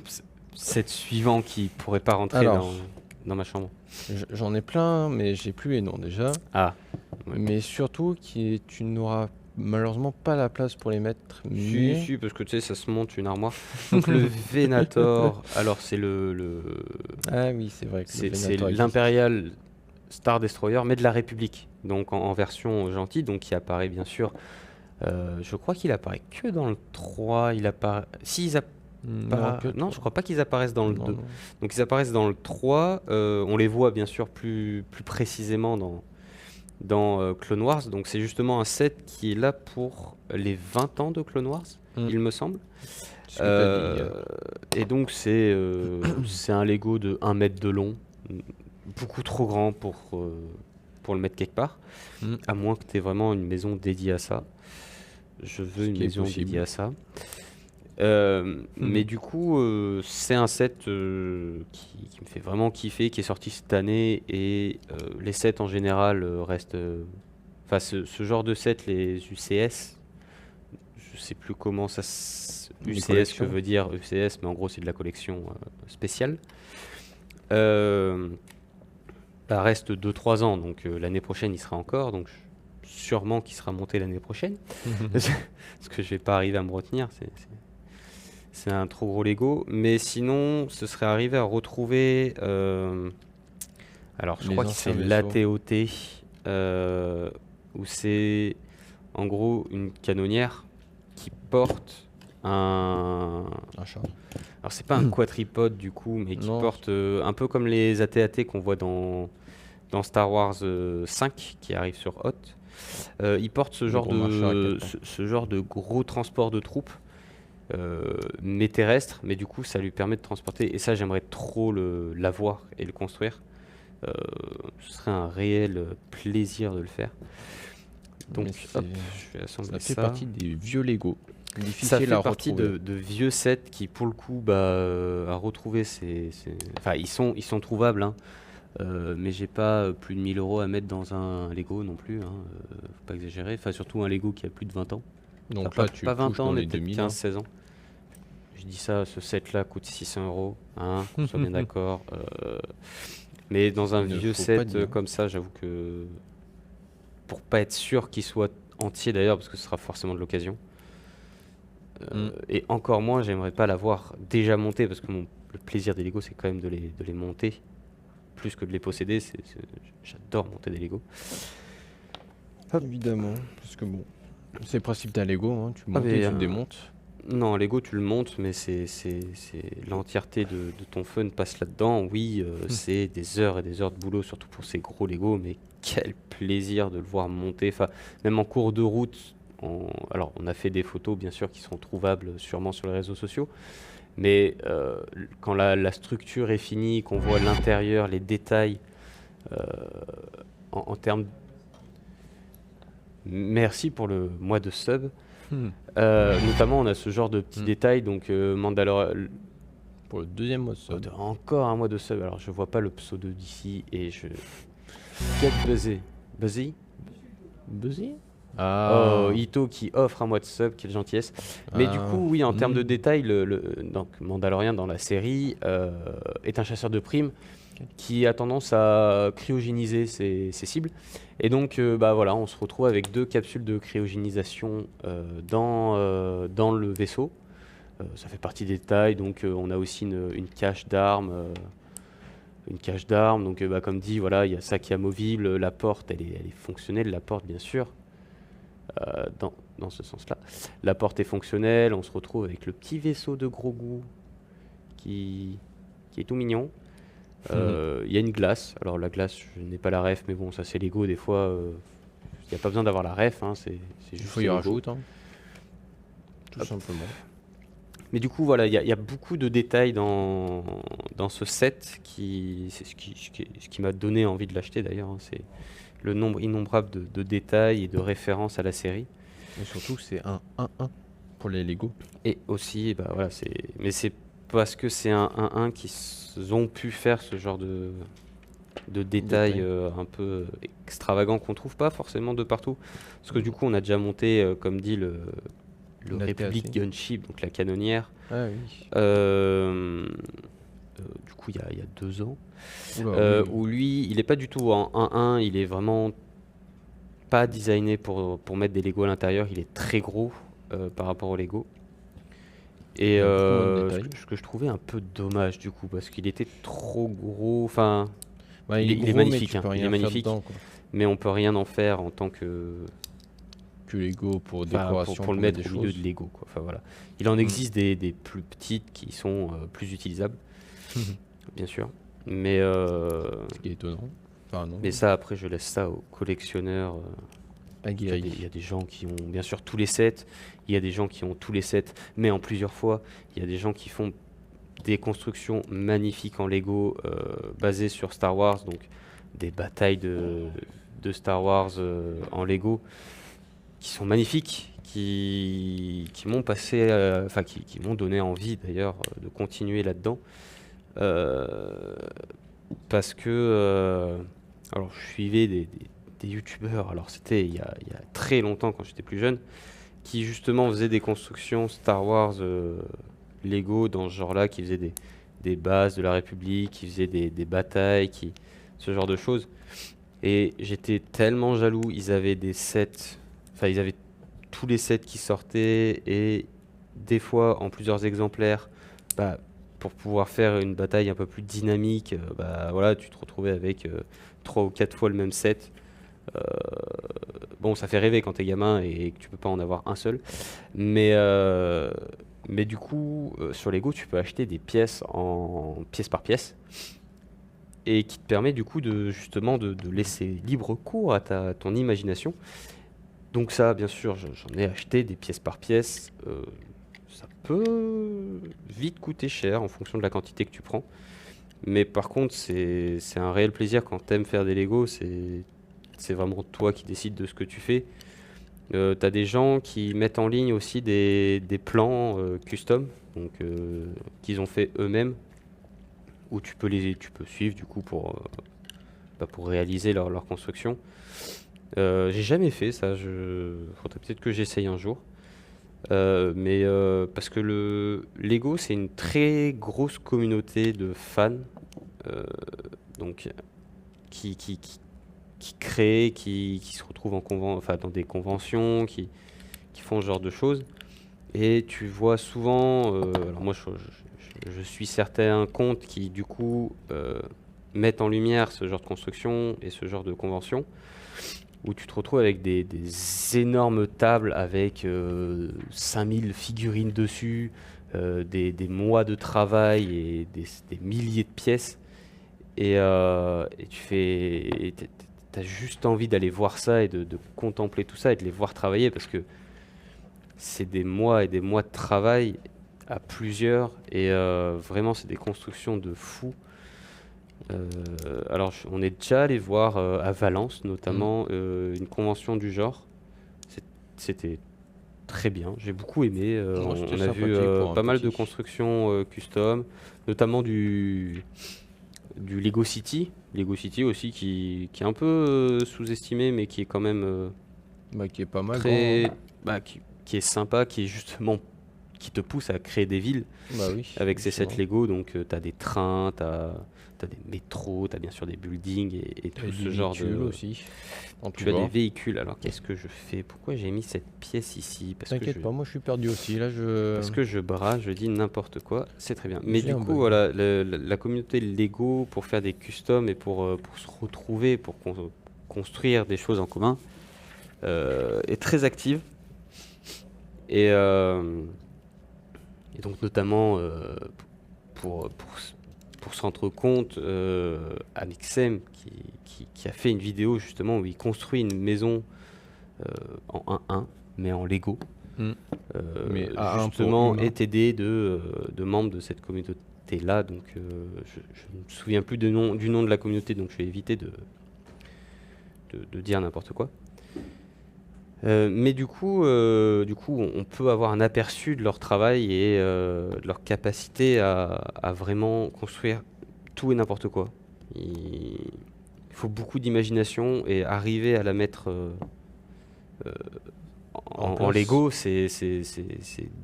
cette suivant qui pourrait pas rentrer Alors. dans ma chambre. J'en ai plein, mais j'ai plus les noms déjà. Ah, ouais. Mais surtout, tu n'auras malheureusement pas la place pour les mettre. Si, Mais si, parce que tu sais, ça se monte une armoire. Donc le Venator, alors c'est ah oui, c'est vrai que le c'est Venator existe. l'Imperial Star Destroyer, mais de la République. Donc en version gentille, donc qui apparaît bien sûr. Je crois qu'il apparaît que dans le 3. Il apparaît. Si, Non, que non, je crois pas qu'ils apparaissent dans le non, 2. non. Donc ils apparaissent dans le 3. On les voit bien sûr plus précisément dans Clone Wars. Donc c'est justement un set qui est là pour les 20 ans de Clone Wars, Mm. il me semble. Ce que t'as dit, Et donc c'est un Lego de 1 mètre de long, beaucoup trop grand pour le mettre quelque part, Mm. à moins que tu aies vraiment une maison dédiée à ça. Je veux Ce une qui est maison possible. dédiée à ça. Mais du coup, c'est un set qui me fait vraiment kiffer, qui est sorti cette année, et les sets en général restent... Enfin, ce genre de set, les UCS, je sais plus comment ça... Les UCS, que collections. veut dire UCS, mais en gros, c'est de la collection spéciale. Euh, Ça reste 2-3 ans, donc l'année prochaine, il sera encore, donc sûrement qu'il sera monté l'année prochaine. Parce que je vais pas arriver à me retenir, c'est un trop gros Lego. Mais sinon, ce serait arrivé à retrouver. Alors, je Les crois que anciens c'est vaisseaux. l'ATOT, où c'est en gros une canonnière qui porte un. Un chat. Alors, c'est pas un quadripode du coup, mais qui Non. porte un peu comme les AT-AT qu'on voit dans Star Wars 5 qui arrive sur Hoth. Il porte ce Le genre gros marcheur à de, quatre ce genre de gros transport de troupes, mais terrestre, mais du coup ça lui permet de transporter, et ça j'aimerais trop l'avoir et le construire. Ce serait un réel plaisir de le faire. Donc Mais hop, je vais assembler ça fait ça. partie des vieux Lego. Ça Difficile fait à partie retrouver. de vieux sets qui, pour le coup, à retrouver, enfin, ils sont trouvables, hein. Mais j'ai pas plus de 1000 euros à mettre dans un Lego non plus, hein. Faut pas exagérer. Enfin, surtout un Lego qui a plus de 20 ans. Donc Enfin, là, pas, tu pas 20 touches ans, dans mais les peut-être 2000. 15-16 ans. Je dis ça, ce set-là coûte 600 euros, hein, qu'on soit bien d'accord. Mais dans un Il ne vieux faut pas set dire. comme ça, j'avoue que pour pas être sûr qu'il soit entier d'ailleurs, parce que ce sera forcément de l'occasion. Et encore moins, j'aimerais pas l'avoir déjà monté, parce que le plaisir des Lego, c'est quand même de les monter, plus que de les posséder. J'adore monter des Lego. Évidemment, parce que bon, c'est le principe d'un Lego, hein, tu montes mais, et tu le démontes. Non, Lego, tu le montes, mais c'est l'entièreté de ton fun passe là-dedans. Oui, c'est des heures et des heures de boulot, surtout pour ces gros Lego, mais quel plaisir de le voir monter. Enfin, même en cours de route, alors on a fait des photos, bien sûr, qui sont trouvables sûrement sur les réseaux sociaux, mais quand la structure est finie, qu'on voit l'intérieur, les détails, en termes... Merci pour le mois de sub. Notamment, on a ce genre de petits détails, donc Mandalorian. Pour le deuxième mode sub. Encore un mois de sub. Alors, je vois pas le pseudo d'ici et je. Quel buzzy. Buzzy Buzzy Oh, Ito qui offre un mois de sub, quelle gentillesse. Mais du Ah. coup, oui, en termes de détails, donc Mandalorian dans la série est un chasseur de primes qui a tendance à cryogéniser ses cibles. Et donc, voilà, on se retrouve avec 2 capsules de cryogénisation dans le vaisseau. Ça fait partie des détails, donc on a aussi une cache d'armes une cache d'armes. Donc, comme dit, voilà, il y a ça qui est amovible. La porte, elle est fonctionnelle, la porte, bien sûr, dans ce sens-là. La porte est fonctionnelle. On se retrouve avec le petit vaisseau de gros goût qui est tout mignon. Il y a une glace. Alors, la glace, je n'ai pas la ref, mais bon, ça, c'est Lego. Des fois, il n'y a pas besoin d'avoir la ref. Hein, c'est Il juste faut y Lego. rajouter, hein, tout Hop. simplement. Mais du coup, voilà, il y a beaucoup de détails dans ce set c'est ce qui m'a donné envie de l'acheter d'ailleurs. Hein. C'est le nombre innombrable de détails et de références à la série. Et surtout, c'est un 1-1 pour les Lego. Et aussi, bah voilà, mais c'est parce que c'est un 1-1 ont pu faire ce genre de détails Détails. un peu extravagants qu'on trouve pas forcément de partout. Parce que du coup, on a déjà monté, comme dit, le La Republic TAC. Gunship, donc la canonnière. Ah oui. Du coup, il y a 2 ans. Oula, oui. Où lui, il n'est pas du tout en 1-1, il est vraiment pas designé pour mettre des Lego à l'intérieur, il est très gros par rapport aux Lego. Et Il y a beaucoup moins de détails. ce que je trouvais un peu dommage du coup, parce qu'il était trop gros, enfin, Bah, il est gros, mais magnifique, tu hein, peux il est rien faire magnifique, dedans, quoi. mais on peut rien en faire en tant que, Que Lego pour enfin, décoration, pour pour le mettre mettre des au milieu choses. de Lego, quoi. Enfin voilà, il en existe des plus petites qui sont plus utilisables, bien sûr, mais Ce qui est étonnant. Enfin, non. mais ça après je laisse ça aux collectionneurs. Aguerri. Il y a des gens qui ont bien sûr tous les sets, il y a des gens qui ont tous les sets, mais en plusieurs fois. Il y a des gens qui font des constructions magnifiques en Lego basées sur Star Wars, donc des batailles de Star Wars en Lego qui sont magnifiques, qui m'ont passé, enfin qui m'ont donné envie d'ailleurs de continuer là-dedans. Euh, Parce que alors je suivais des youtubeurs, alors c'était il y a très longtemps quand j'étais plus jeune, qui justement faisaient des constructions Star Wars Lego dans ce genre-là, qui faisaient des bases de la République, qui faisaient des batailles, ce genre de choses. Et j'étais tellement jaloux, ils avaient des sets, enfin ils avaient tous les sets qui sortaient et des fois en plusieurs exemplaires, bah, pour pouvoir faire une bataille un peu plus dynamique, bah voilà, tu te retrouvais avec 3 ou 4 fois le même set. Euh, bon, ça fait rêver quand t'es gamin et que tu peux pas en avoir un seul. Mais, euh, mais du coup, sur Lego, tu peux acheter des pièces en pièce par pièce et qui te permet du coup de justement de laisser libre cours à ton imagination. Donc ça, bien sûr, j'en ai acheté des pièces par pièce. Ça peut vite coûter cher en fonction de la quantité que tu prends. Mais par contre, c'est un réel plaisir quand t'aimes faire des Lego. C'est vraiment toi qui décides de ce que tu fais. T'as des gens qui mettent en ligne aussi des plans custom, donc qu'ils ont fait eux-mêmes, où tu peux suivre du coup pour réaliser leur construction. J'ai jamais fait ça. Faudrait peut-être que j'essaye un jour. Mais parce que le Lego, c'est une très grosse communauté de fans, euh, donc qui créent, qui se retrouvent enfin, dans des conventions, qui font ce genre de choses. Et tu vois souvent, alors moi je suis certains comptes qui du coup mettent en lumière ce genre de construction et ce genre de convention où tu te retrouves avec des énormes tables avec 5000 figurines dessus, des mois de travail et des milliers de pièces. Et t'as juste envie d'aller voir ça et de contempler tout ça et de les voir travailler parce que c'est des mois et des mois de travail à plusieurs et vraiment c'est des constructions de fous. Alors, on est déjà allé voir à Valence, notamment, une convention du genre. C'est- C'était très bien, j'ai beaucoup aimé. Ouais, c'était On a vu sympathique pour un pas mal de petit. constructions custom, notamment du Lego City aussi, qui est un peu sous-estimé, mais qui est quand même Bah, qui est pas mal grand, très, hein. qui est sympa, qui est justement qui te pousse à créer des villes Bah oui. avec ces sets effectivement. Lego. Donc tu as des trains, tu as des métros, tu as bien sûr des buildings et tout Et ce des genre véhicules de... aussi. En tout Tu as des genre. véhicules. Alors qu'est-ce que je fais? Pourquoi j'ai mis cette pièce ici? T'inquiète pas, moi je suis perdu aussi. Là, je. Parce que je brade, je dis n'importe quoi, c'est très bien. Mais J'ai du un coup, bug. voilà, la communauté Lego pour faire des customs et pour se retrouver, pour construire des choses en commun, est très active. Et, euh, et donc notamment pour, pour, s- pour se rendre compte, Amixem qui a fait une vidéo justement où il construit une maison en 1-1, mais en Lego. Hmm. Mais à un pour Justement humain. est aidé de membres de cette communauté-là. Donc je ne me souviens plus du nom de la communauté, donc je vais éviter de dire n'importe quoi. Mais du coup, on peut avoir un aperçu de leur travail et de leur capacité à vraiment construire tout et n'importe quoi. Il faut beaucoup d'imagination et arriver à la mettre euh, En en place. Lego, c'est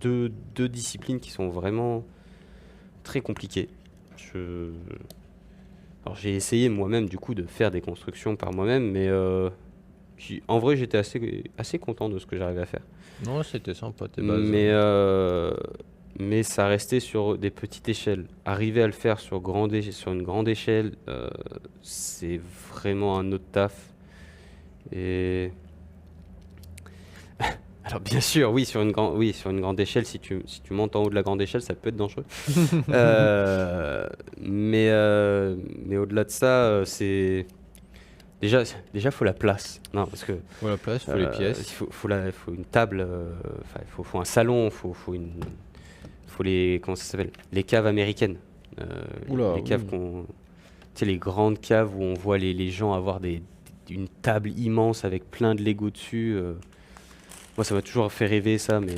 deux disciplines qui sont vraiment très compliquées. Je... Alors j'ai essayé moi-même du coup de faire des constructions par moi-même, mais en vrai j'étais assez content de ce que j'arrivais à faire. Non, c'était sympa tes bases. Mais ça restait sur des petites échelles. Arriver à le faire sur sur une grande échelle, c'est vraiment un autre taf. Et alors bien sûr, oui, sur une grande échelle, si tu montes en haut de la grande échelle, ça peut être dangereux. Euh, mais au-delà de ça, c'est déjà faut la place. Non, parce que Faut la place, faut les il pièces. faut une table, enfin, faut un salon, faut les comment ça s'appelle? Les caves américaines. Euh, Oula, les caves oui. tu sais, les grandes caves où on voit les gens avoir une table immense avec plein de Lego dessus. Moi, ça m'a toujours fait rêver ça, mais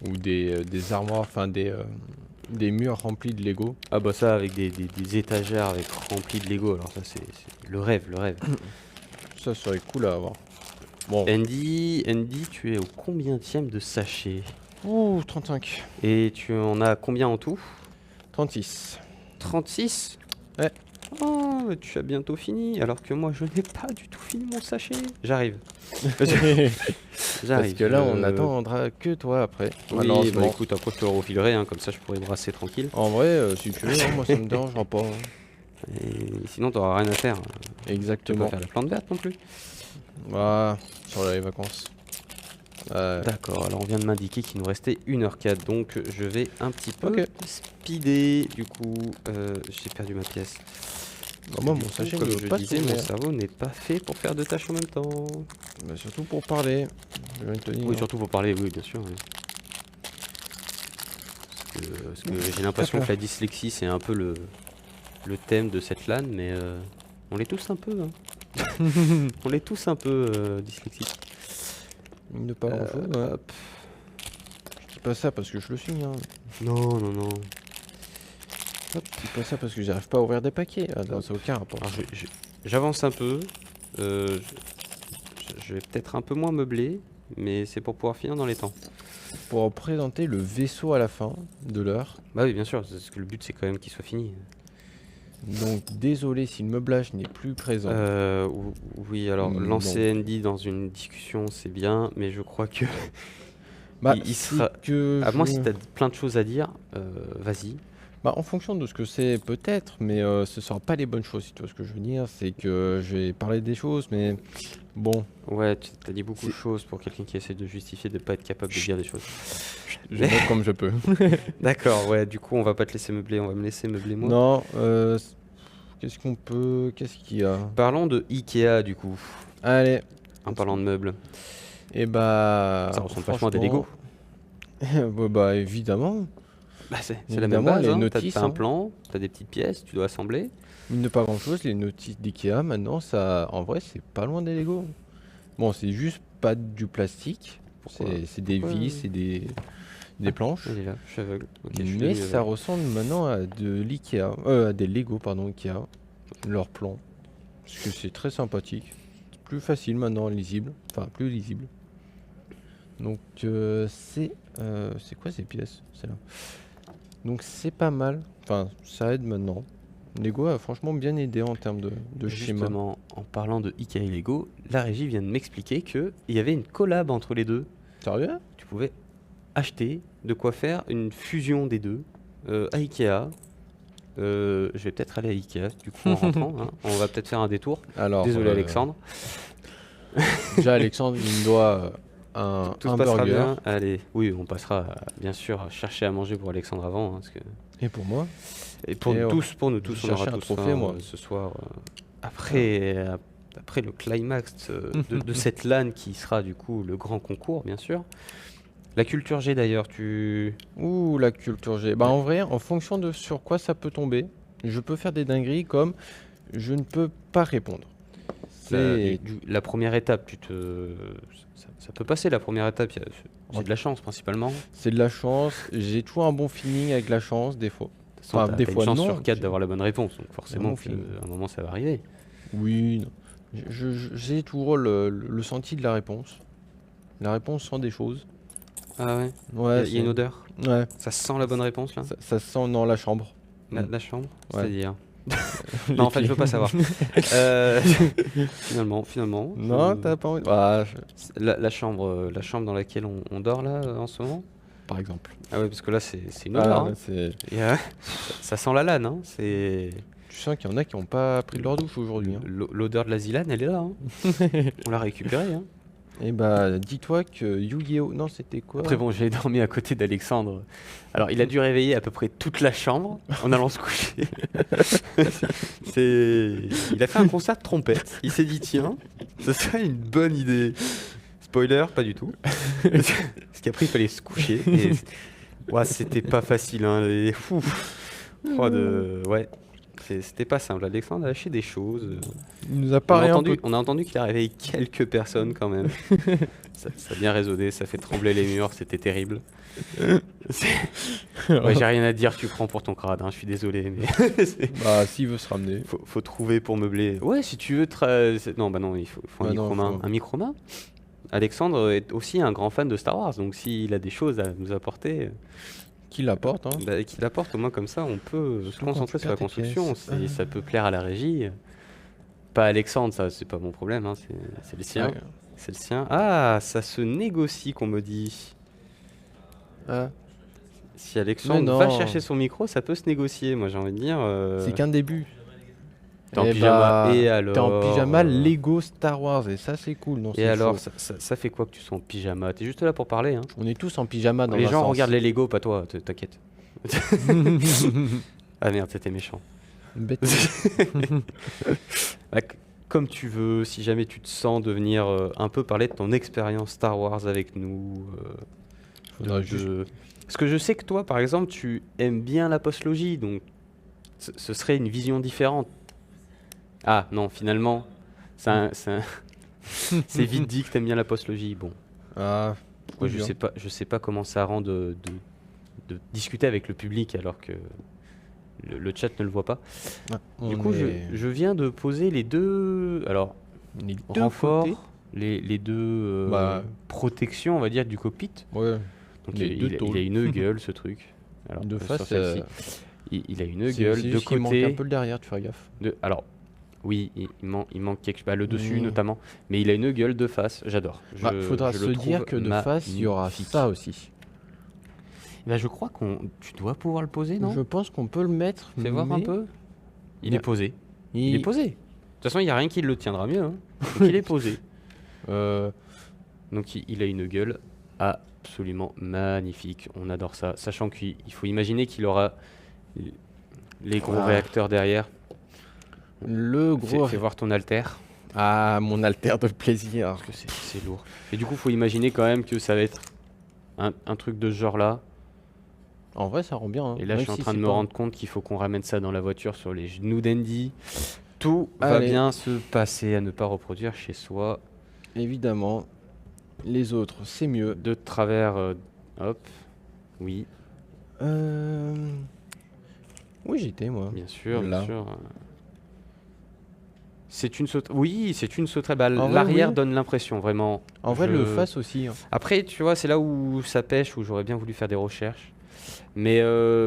Ou des armoires, enfin des murs remplis de Lego. ah bah ça avec des étagères avec remplis de Lego. Alors ça c'est le rêve, le rêve. Ça serait cool à avoir. Bon. Andy, tu es au combientième de sachet? Ouh, 35. Et tu en as combien en tout? 36. 36? Ouais. Oh, mais tu as bientôt fini, alors que moi je n'ai pas du tout fini mon sachet. J'arrive. Parce J'arrive. que là, on n'attendra que toi après. Oui, Malheureusement. bah écoute, après je te le refilerai, hein, comme ça je pourrai brasser tranquille. En vrai, si tu veux, hein, moi ça me dérangera pas. Et sinon t'auras rien à faire. Tu peux pas Exactement. faire la plante verte non plus. Voilà, sur les vacances. D'accord, alors on vient de m'indiquer qu'il nous restait 1h04, donc je vais un petit peu Ok. speeder. Du coup, j'ai perdu ma pièce. Bah, moi, Du mon coup, sachet comme ne je veut pas disais, tourner, mon hein. cerveau n'est pas fait pour faire deux tâches en même temps. Bah, surtout pour parler. Je viens de te dire. Oui, surtout pour parler, oui, bien sûr. Oui. Parce que j'ai l'impression que la dyslexie, c'est un peu le thème de cette LAN, mais on l'est tous un peu. Hein. On l'est tous un peu dyslexiques. Ne pas grand chose. Ouais. Hop. Je dis pas ça parce que je le suis. Hein. Non, non, non. Je dis pas ça parce que j'arrive pas à ouvrir des paquets. Ah, non, ça n'a aucun rapport. Alors, j'avance un peu. Je vais peut-être un peu moins meubler, mais c'est pour pouvoir finir dans les temps. Pour présenter le vaisseau à la fin de l'heure. Bah oui, bien sûr, parce que le but c'est quand même qu'il soit fini. Donc désolé si le meublage n'est plus présent. Oui, alors Non. lancer Andy dans une discussion c'est bien, mais je crois que Bah, il c'est sera. que À moins je- si t'as plein de choses à dire, vas-y. Bah, en fonction de ce que c'est, peut-être, mais ce sera pas les bonnes choses, si tu vois ce que je veux dire. C'est que je vais parler des choses, mais bon, Ouais, tu as dit beaucoup de C'est- choses pour quelqu'un qui essaie de justifier de pas être capable de dire des choses. je note comme je peux. D'accord, ouais, du coup on va pas te laisser meubler, on va me laisser meubler moi. Non, qu'est-ce qu'on peut. Qu'est-ce qu'il y a? Parlons de Ikea du coup, Allez, en parlant de meubles. et bah. Ça ressemble vachement à des Lego. franchement, bah, évidemment. Bah, c'est la même Évidemment, base, les hein. notices, T'as un hein. plan, t'as des petites pièces, tu dois assembler. Il ne pas grand chose, les notices d'IKEA maintenant, ça. En vrai, c'est pas loin des Lego. Bon, c'est juste pas du plastique. Pourquoi C'est des Pourquoi vis, c'est des planches. Il est là, je suis aveugle. Ok, je suis Mais devenu ça aveugle. ressemble maintenant à de l'IKEA, à des Lego pardon IKEA, leur plan. Parce que c'est très sympathique. C'est plus facile maintenant, lisible. Enfin, plus lisible. Donc c'est quoi ces pièces? C'est là. Donc c'est pas mal. Enfin, ça aide maintenant. Lego a franchement bien aidé en termes de schéma. Justement, en parlant de Ikea et Lego, la régie vient de m'expliquer qu'il y avait une collab entre les deux. Sérieux? Tu pouvais acheter de quoi faire une fusion des deux à Ikea. Je vais peut-être aller à Ikea du coup en rentrant. Hein. On va peut-être faire un détour. Alors, Désolé Alexandre. déjà Alexandre, il me doit un Tout se passera burger. bien. Allez, oui, on passera bien sûr à chercher à manger pour Alexandre avant. Hein, parce que... Et pour moi? Et pour Et nous ouais. tous, on aura Chercher un tous trophée, faim, moi. ce soir. Après le climax de cette LAN qui sera du coup le grand concours, bien sûr. La culture G d'ailleurs, Ouh, la culture G. Bah en vrai, en fonction de sur quoi ça peut tomber, je peux faire des dingueries comme je ne peux pas répondre. C'est la première étape, ça peut passer la première étape. C'est de la chance principalement. c'est de la chance. J'ai toujours un bon feeling avec la chance, des fois. De toute façon, Enfin, des t'as fois, une chance non, sur 4 c'est- d'avoir la bonne réponse, donc forcément, bon feeling. à un moment ça va arriver. Oui, non. J'ai toujours le senti de la réponse. La réponse sent des choses. Ah ouais. Ouais, Il y a une odeur. Ouais, Ça sent la bonne réponse là. ça sent dans la chambre. La chambre, Ouais. c'est-à-dire. Non, en fait, je veux pas savoir. Euh, finalement. Non, t'as pas envie. Ah, La chambre dans laquelle on dort là en ce moment. par exemple. Ah ouais, parce que là c'est une Ah, odeur. là, Hein. c'est... Ça sent la lane. Hein. C'est Tu sens qu'il y en a qui n'ont pas pris leur douche aujourd'hui. Hein. l'odeur de la zilane, elle est là. Hein. On l'a récupérée. Hein. Et bah, dis-toi que Yu-Gi-Oh! Non, c'était quoi? Après bon, j'ai dormi à côté d'Alexandre. Alors il a dû réveiller à peu près toute la chambre en allant se coucher. Il a fait un concert de trompette. Il s'est dit tiens, ce serait une bonne idée. Spoiler, pas du tout. Parce qu'après il fallait se coucher. Et... Ouais, c'était pas facile. Hein. Ouais, c'était pas simple. Alexandre a lâché des choses. Il nous a parlé un peu. On a entendu qu'il a réveillé quelques personnes quand même. Ça a bien résonné, ça fait trembler les murs, c'était terrible. Ouais, j'ai rien à dire, tu prends pour ton crade, hein, je suis désolé, mais Bah, s'il veut se ramener. faut trouver pour meubler. Ouais, si tu veux. Non, bah non, il faut un Bah non, micro-main. faut- Un micro-main. Alexandre est aussi un grand fan de Star Wars, donc s'il a des choses à nous apporter, Qui l'apporte, hein. bah, qu'il apporte, au moins comme ça, on peut se Surtout concentrer quand tu sur la perds tes construction. pièces. Si ça peut plaire à la régie. Pas Alexandre, ça, c'est pas mon problème, hein, c'est le sien. Ouais. C'est le sien. Ah, ça se négocie, qu'on me dit. Ah, Si Alexandre Mais non. va chercher son micro, ça peut se négocier. Moi, j'ai envie de dire. c'est qu'un début. T'es en Eh pyjama. bah, Et T'es alors en pyjama Lego Star Wars et ça c'est cool. Non, Et c'est alors, chaud. ça fait quoi que tu sois en pyjama? T'es juste là pour parler, hein. On est tous en pyjama dans Les un gens sens. regardent les Lego, pas toi, t'inquiète. Ah merde, c'était méchant. Bête. Bah, comme tu veux, si jamais tu te sens de venir un peu parler de ton expérience Star Wars avec nous. Faudra de- juste- Parce que je sais que toi, par exemple, tu aimes bien la postlogie, donc ce serait une vision différente. Ah non, finalement, c'est c'est vite dit que t'aimes bien la postlogie. Bon, Ah, moi, bien. je sais pas comment ça rend de discuter avec le public alors que le chat ne le voit pas. Du On coup, est- je viens de poser les deux. Alors, les deux renfort, côtés. les deux Bah. protections, on va dire, du cockpit. Ouais. Donc Les deux il tôles. a une gueule, ce truc. Alors, De sur face, celle-ci, il a une c'est- gueule c'est de juste qu'il manque côté. un peu le derrière, tu fais gaffe. Alors, oui, il manque quelque chose. Bah, le dessus, Oui. notamment. Mais il a une gueule de face. J'adore. Bah, Je- faudra je se le dire trouve que de face, il y aura magnifique. ça aussi. Bah, je crois tu dois pouvoir le poser, non? Je pense qu'on peut le mettre. Fais voir un mais peu. Il Ouais. est posé. Il est posé. De toute façon, il n'y a rien qui le tiendra mieux. Hein. Donc, il est posé. Euh, Donc il a une gueule absolument magnifique. On adore ça. Sachant qu'il faut imaginer qu'il aura les gros Ah. réacteurs derrière. le gros. Fais voir ton alter. Ah, mon alter de plaisir. Parce que c'est lourd. Et du coup, faut imaginer quand même que ça va être un truc de ce genre-là. En vrai, ça rend bien. Hein. Et là, je Même suis en si train de c'est me pas- rendre compte qu'il faut qu'on ramène ça dans la voiture sur les genoux d'Andy. Tout va Allez. bien se passer à ne pas reproduire chez soi. Évidemment, les autres, c'est mieux. De travers, hop. Oui, Oui, j'étais moi. bien sûr, Là. bien sûr. Oui, c'est une sauterelle. Bah, En vrai, l'arrière oui. donne l'impression, vraiment. En vrai, Je- le face aussi, hein. Après, tu vois, c'est là où ça pêche, où j'aurais bien voulu faire des recherches. Mais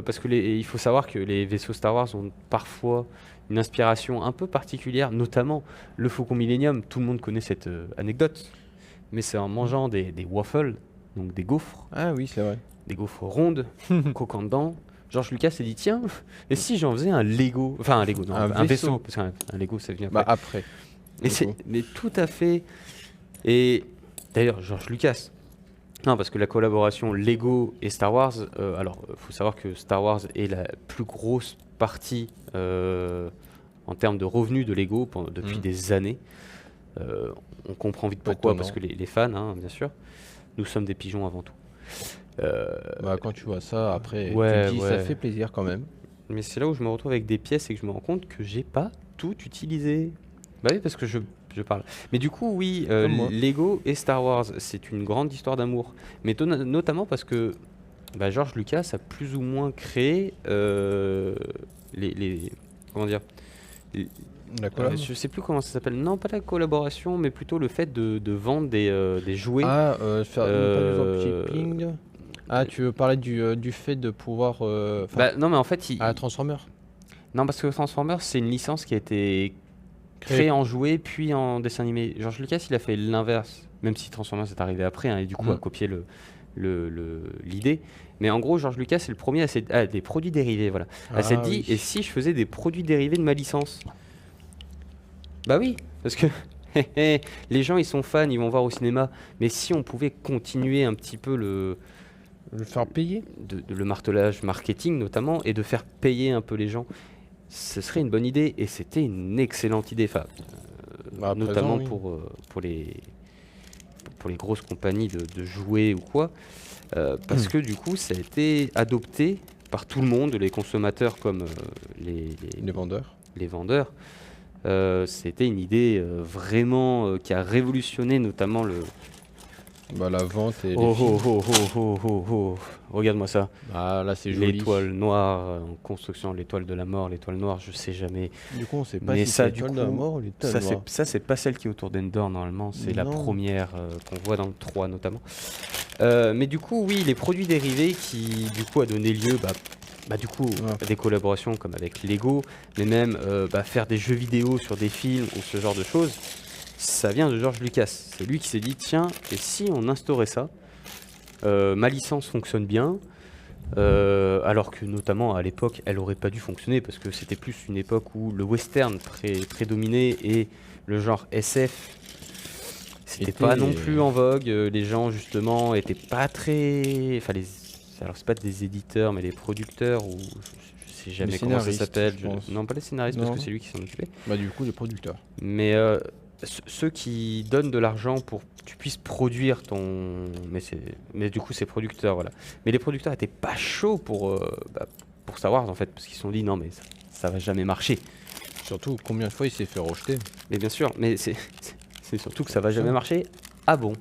parce que il faut savoir que les vaisseaux Star Wars ont parfois une inspiration un peu particulière, notamment le Faucon Millenium. Tout le monde connaît cette anecdote. Mais c'est en mangeant des waffles, donc Ah oui, c'est vrai. des gaufres rondes, croquant dedans. George Lucas s'est dit, tiens, et si j'en faisais un Lego, enfin un Lego, non, Un un vaisseau. vaisseau, parce qu'un Lego ça vient Bah après. après. Et du c'est, coup. mais tout à fait. Et d'ailleurs, George Lucas. Non, parce que la collaboration Lego et Star Wars, alors, faut savoir que Star Wars est la plus grosse partie en termes de revenus de Lego depuis des années. On comprend vite Pas pourquoi, étonnant. parce que les fans, hein, bien sûr, nous sommes des pigeons avant tout. Bah quand tu vois ça, après, ouais, tu te dis ça ouais. fait plaisir quand même. Mais c'est là où je me retrouve avec des pièces et que je me rends compte que j'ai pas tout utilisé. Bah oui, parce que je parle. Mais du coup, oui, Comme moi. Lego et Star Wars, c'est une grande histoire d'amour. Mais notamment parce que bah, George Lucas a plus ou moins créé comment dire D'accord. je sais plus comment ça s'appelle. Non, pas la collaboration, mais plutôt le fait de vendre des jouets. Ah, faire pas du Euh, dropshipping. Ah, tu veux parler du fait de pouvoir. Enfin, Bah, non, mais en fait, Transformers. non, parce que Transformers, c'est une licence qui a été créé en jouet puis en dessin animé. George Lucas, il a fait l'inverse, même si Transformers est arrivé après, hein, et du coup a copié l'idée. Mais en gros, George Lucas, c'est le premier à des produits dérivés, voilà. Elle s'est dit, et si je faisais des produits dérivés de ma licence? Bah oui, parce que les gens, ils sont fans, ils vont voir au cinéma. Mais si on pouvait continuer un petit peu Le faire payer. le martelage marketing notamment, et de faire payer un peu les gens, ce serait une bonne idée, et c'était une excellente idée. Enfin, Bah, à notamment présent, oui. pour les grosses compagnies de jouets ou quoi, parce que du coup ça a été adopté par tout le monde, les consommateurs comme Les vendeurs. les vendeurs. C'était une idée vraiment qui a révolutionné notamment le... Bah, la vente et les Oh, films. oh, oh, oh, oh, oh, oh. Regarde-moi ça. Ah, là, c'est joli. L'étoile noire en construction, l'étoile de la mort, l'étoile noire, je sais jamais. Du coup, on sait pas Mais si ça, c'est du l'étoile de la coup, mort ou l'étoile Ça, noire. c'est pas celle qui est autour d'Endor normalement, c'est la Non. première qu'on voit dans le 3 notamment. Mais du coup, oui, les produits dérivés qui du coup a donné lieu du coup à des collaborations comme avec Lego, mais même faire des jeux vidéo sur des films ou ce genre de choses, ça vient de George Lucas. C'est lui qui s'est dit tiens, et si on instaurait ça, ma licence fonctionne bien. Alors que notamment à l'époque elle aurait pas dû fonctionner parce que c'était plus une époque où le western prédominait et le genre SF c'était pas non plus en vogue, les gens justement étaient pas très, enfin alors c'est pas des éditeurs mais les producteurs ou je sais jamais Les comment ça scénaristes, s'appelle, je pense. non pas les scénaristes parce Non. que c'est lui qui s'en occupait, Bah, du coup, les producteurs. mais ceux qui donnent de l'argent pour que tu puisses produire ton... Mais du coup, c'est producteurs, voilà. Mais les producteurs étaient pas chauds pour Star Wars, en fait, parce qu'ils se sont dit, non, mais ça va jamais marcher. Surtout, combien de fois il s'est fait rejeter. Mais bien sûr, mais c'est surtout que ça va jamais marcher. Ah bon?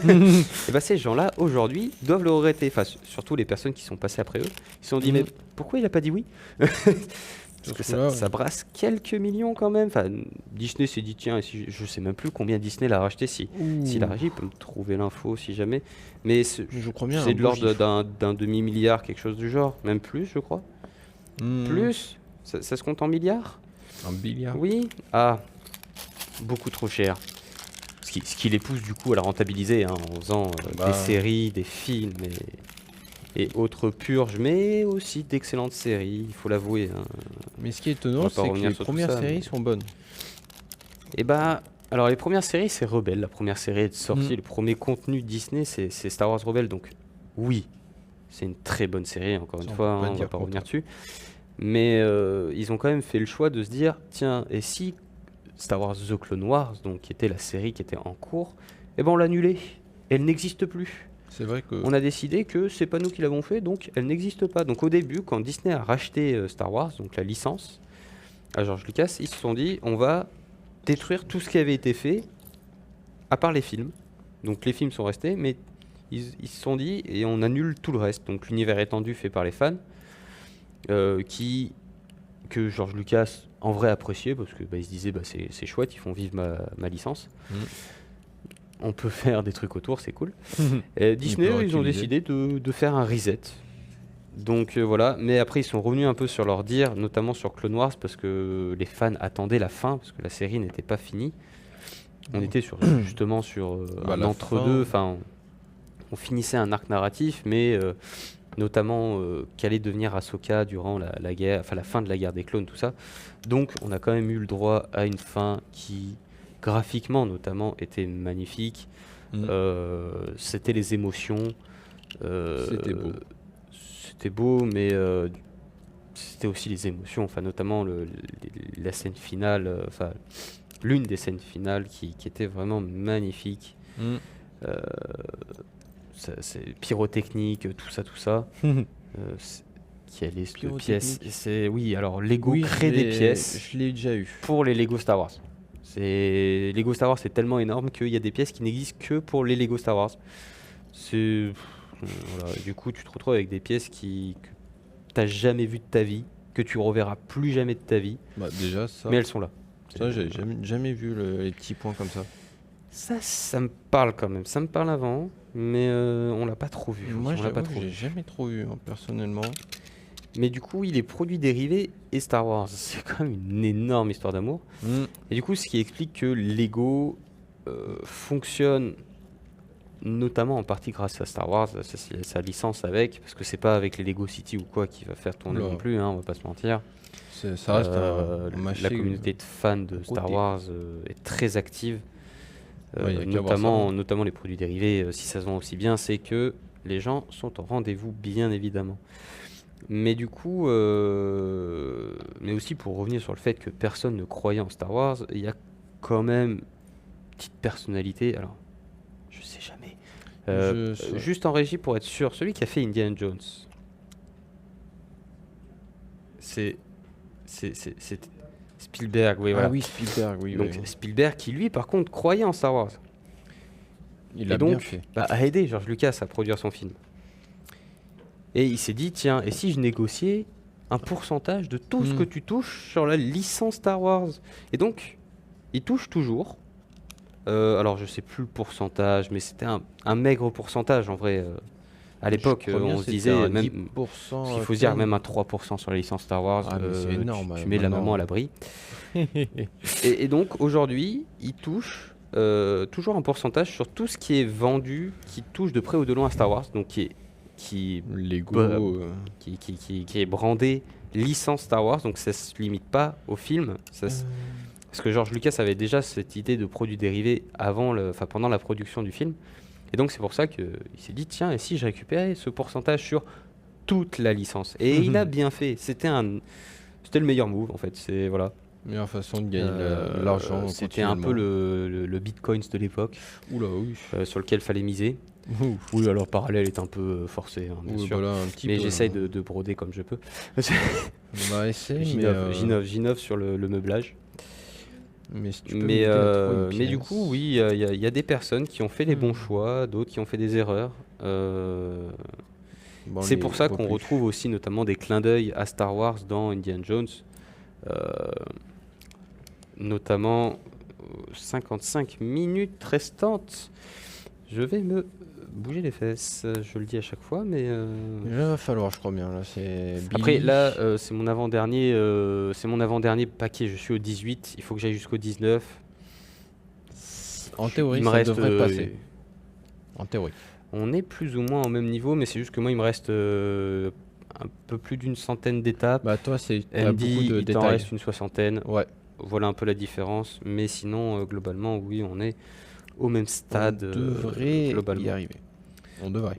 Et bah ces gens-là, aujourd'hui, doivent le regretter. Enfin, surtout les personnes qui sont passées après eux. Ils se sont dit, mais pourquoi il a pas dit oui? Parce que ça brasse quelques millions quand même. Enfin, Disney s'est dit, tiens, et si je sais même plus combien Disney l'a racheté. S'il a racheté, il peut me trouver l'info si jamais. Mais Je crois bien. c'est de l'ordre d'un demi-milliard, quelque chose du genre. Même plus, je crois. Plus? Ça se compte en milliards? Un billard. Oui. Ah, beaucoup trop cher. Ce qui les pousse du coup à la rentabiliser hein, en faisant des séries, des films et autres purges, mais aussi d'excellentes séries, il faut l'avouer. Hein. Mais ce qui est étonnant, c'est que les premières séries sont bonnes. Et alors les premières séries, c'est Rebelle. La première série est sortie, le premier contenu Disney, c'est Star Wars Rebelle. Donc oui, c'est une très bonne série, encore une fois, on va pas revenir dessus. Mais ils ont quand même fait le choix de se dire, tiens, et si Star Wars The Clone Wars, donc qui était la série qui était en cours, eh ben on l'a annulée. Elle n'existe plus. C'est vrai que... On a décidé que c'est pas nous qui l'avons fait, donc elle n'existe pas. Donc au début, quand Disney a racheté Star Wars, donc la licence, à George Lucas, ils se sont dit, on va détruire tout ce qui avait été fait, à part les films. Donc les films sont restés, mais ils se sont dit, et on annule tout le reste. Donc l'univers étendu fait par les fans, que George Lucas en vrai apprécié parce que ils se disaient c'est chouette, ils font vivre ma licence. On peut faire des trucs autour, c'est cool. Et Disney, peut ils ont réutiliser. décidé de faire un reset. Donc voilà, mais après ils sont revenus un peu sur leur dire, notamment sur Clone Wars, parce que les fans attendaient la fin, parce que la série n'était pas finie. On était justement sur Bah, un la entre-deux, fin- enfin on finissait un arc narratif, mais notamment qu'allait devenir Ahsoka durant la guerre, enfin la fin de la guerre des clones, tout ça. Donc on a quand même eu le droit à une fin qui, graphiquement notamment, était magnifique. Mm. C'était les émotions. C'était beau. C'était beau, mais c'était aussi les émotions, enfin notamment la scène finale, enfin l'une des scènes finales qui était vraiment magnifique. Mm. C'est pyrotechnique, tout ça. Qui a les pièces. Pyrotechnique. Oui, alors Lego Oui, crée des pièces Je l'ai déjà eu. pour les Lego Star Wars. Lego Star Wars, c'est tellement énorme qu'il y a des pièces qui n'existent que pour les Lego Star Wars. Voilà. Du coup, tu te retrouves avec des pièces que t'as jamais vues de ta vie, que tu reverras plus jamais de ta vie, Bah, déjà, ça. mais elles sont là. Ça, j'ai jamais vu les petits points comme ça. Ça me parle quand même. Ça me parle avant, mais on l'a pas trop vu. Moi, on l'a j'avoue pas que trop j'ai vu. jamais trop eu, hein, personnellement. Mais du coup, il est produit dérivés et Star Wars. C'est quand même une énorme histoire d'amour. Mm. Et du coup, ce qui explique que Lego fonctionne notamment en partie grâce à Star Wars, sa licence avec, parce que c'est pas avec les Lego City ou quoi qui va faire tourner Oula. non plus, hein, on va pas se mentir. Ça reste un La marché, communauté de fans de côté. Star Wars est très active. Ouais, y a qu'à voir ça, hein. Notamment les produits dérivés, si ça se vend aussi bien, c'est que les gens sont au rendez-vous, bien évidemment. Mais du coup, mais aussi pour revenir sur le fait que personne ne croyait en Star Wars, il y a quand même une petite personnalité, alors je sais jamais. Juste en régie pour être sûr, celui qui a fait Indiana Jones, c'est Spielberg, oui, voilà. Ah oui, Spielberg, oui. Donc oui. Spielberg qui lui par contre croyait en Star Wars. Il Et l'a bien donc fait. a aidé George Lucas à produire son film. Et il s'est dit tiens, et si je négociais un pourcentage de tout ce que tu touches sur la licence Star Wars? Et donc il touche toujours. Alors je sais plus le pourcentage, mais c'était un maigre pourcentage en vrai. À l'époque, on se disait même, 10%, il faut se dire même un 3% sur la licence Star Wars. Ah, mais c'est énorme, Tu mets la maintenant. maman à l'abri. Et donc aujourd'hui, il touche toujours un pourcentage sur tout ce qui est vendu, qui touche de près ou de loin à Star Wars, donc qui Lego. Bah, qui est brandé licence Star Wars, donc ça se limite pas au film. Parce que George Lucas avait déjà cette idée de produits dérivés pendant la production du film. Et donc c'est pour ça qu'il s'est dit, tiens, et si je récupérais ce pourcentage sur toute la licence? Et il a bien fait. C'était le meilleur move, en fait. Voilà. Meilleure façon de gagner de l'argent. C'était un peu le Bitcoin de l'époque, Oula, oui. sur lequel fallait miser. Ouh. Oui, alors parallèle est un peu forcé, hein, bien Oui, sûr. voilà, un petit Mais peu, j'essaye hein. de broder comme je peux. On va essayer, mais J'innove sur le meublage. mais si tu peux Mais, m'aider à trouver une mais du pièce. coup, oui, il y a des personnes qui ont fait les bons choix, d'autres qui ont fait des erreurs. Bon, C'est les pour ça voit qu'on plus. retrouve aussi notamment des clins d'œil à Star Wars dans Indiana Jones. Notamment 55 minutes restantes. Je vais me bouger les fesses, je le dis à chaque fois, mais Là, va falloir, je crois bien. Là, c'est après Billy. là c'est mon avant-dernier paquet, je suis au 18, il faut que j'aille jusqu'au 19. En théorie, il me ça reste devrait passer. En théorie. on est plus ou moins au même niveau, mais c'est juste que moi il me reste un peu plus d'une centaine d'étapes. Bah, toi, t'as beaucoup Andy, de il t'en détails. reste une soixantaine. Ouais. Voilà un peu la différence, mais sinon globalement oui, on est au même stade On devrait globalement. y arriver. On devrait.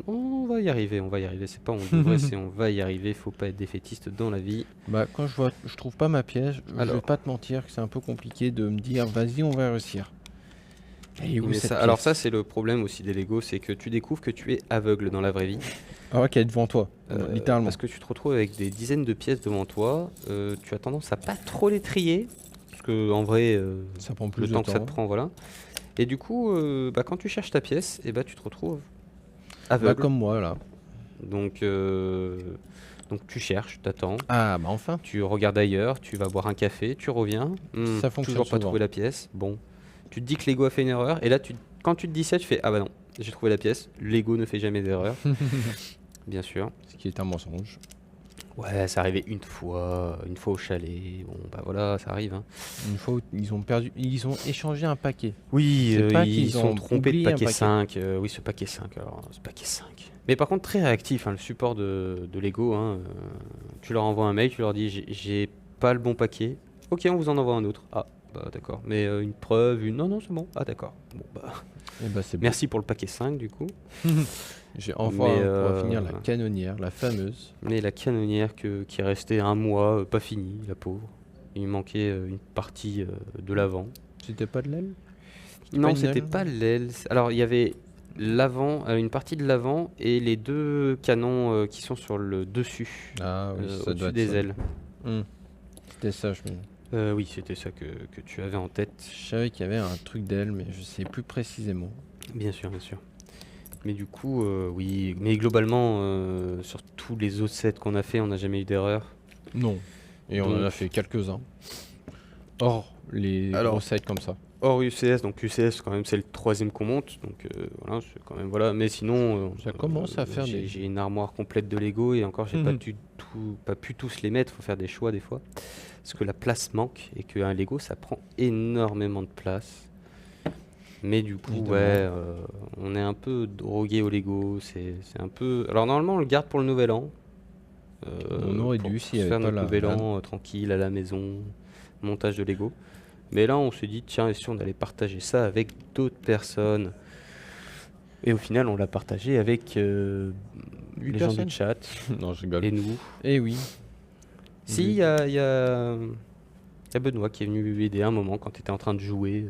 On va y arriver. C'est pas on devrait, c'est on va y arriver. Faut pas être défaitiste dans la vie. Bah, quand je trouve pas ma pièce, je Alors. vais pas te mentir que c'est un peu compliqué de me dire, vas-y, on va réussir. Elle est où, Mais cette alors pièce ça c'est le problème aussi des Lego, c'est que tu découvres que tu es aveugle dans la vraie vie. Ah ouais, qu'elle est devant toi, littéralement. Parce que tu te retrouves avec des dizaines de pièces devant toi. Tu as tendance à pas trop les trier, parce que en vrai, Ça prend plus le de temps que ça temps. te prend, voilà. Et du coup, quand tu cherches ta pièce, tu te retrouves Bah, aveugle. comme moi, là. Donc Donc tu cherches, t'attends, Ah, bah enfin. tu regardes ailleurs, tu vas boire un café, tu reviens. Ça fonctionne Toujours pas souvent. trouvé la pièce. Bon, tu te dis que Lego a fait une erreur. Et là, quand tu te dis ça, tu fais ah bah non, j'ai trouvé la pièce. Lego ne fait jamais d'erreur, bien sûr. Ce qui est un mensonge. Ouais, ça arrivait une fois au chalet. Bon, bah voilà, ça arrive, hein. Une fois où ils ont échangé un paquet. Oui, C'est pas ils qu'ils sont ont trompés de oublié un paquet paquet. 5. Oui, ce paquet 5. Alors, ce paquet 5. Mais par contre, très réactif, hein, le support de Lego. Hein, tu leur envoies un mail, tu leur dis j'ai pas le bon paquet. Ok, on vous en envoie un autre. Ah, bah d'accord. Mais une preuve, une. Non, non, c'est bon. Ah, d'accord. Bon, bah. Et bah c'est bon. Merci pour le paquet 5, du coup. J'ai enfin Mais, pour finir la canonnière, la fameuse. Mais la canonnière qui est restée un mois, pas finie, la pauvre. Il manquait une partie de l'avant. C'était pas de l'aile? Non, une c'était aile pas l'aile. Alors, il y avait l'avant, une partie de l'avant et les deux canons qui sont sur le dessus, Ah oui, ça doit au-dessus être des ça. ailes. C'était ça, Oui, c'était ça que tu avais en tête. je savais qu'il y avait un truc d'aile, mais je sais plus précisément. Bien sûr, bien sûr. Mais du coup, oui. Mais globalement, sur tous les autres sets qu'on a fait, on n'a jamais eu d'erreur. Non. Et on en a Donc- fait quelques-uns. Or, les Alors- gros sites comme ça. Hors UCS, donc UCS quand même c'est le troisième qu'on monte, donc voilà, c'est quand même voilà. Mais sinon, Ça commence à faire des- j'ai une armoire complète de Lego et encore j'ai pas Mhm. pas pu tous les mettre. Faut faire des choix des fois, parce que la place manque et qu'un Lego ça prend énormément de place. Mais du coup, Évidemment. ouais, on est un peu drogué au Lego. C'est un peu. Alors normalement on le garde pour le nouvel an. On aurait pour dû se s'il y avait faire pas notre la- nouvel la- an tranquille à la maison, montage de Lego. Mais là, on s'est dit, tiens, et si on allait partager ça avec d'autres personnes? Et au final, on l'a partagé avec Huit les gens personnes du chat Non, je rigole. et nous. Eh oui. Si, il y a Benoît qui est venu aider un moment quand tu étais en train de jouer.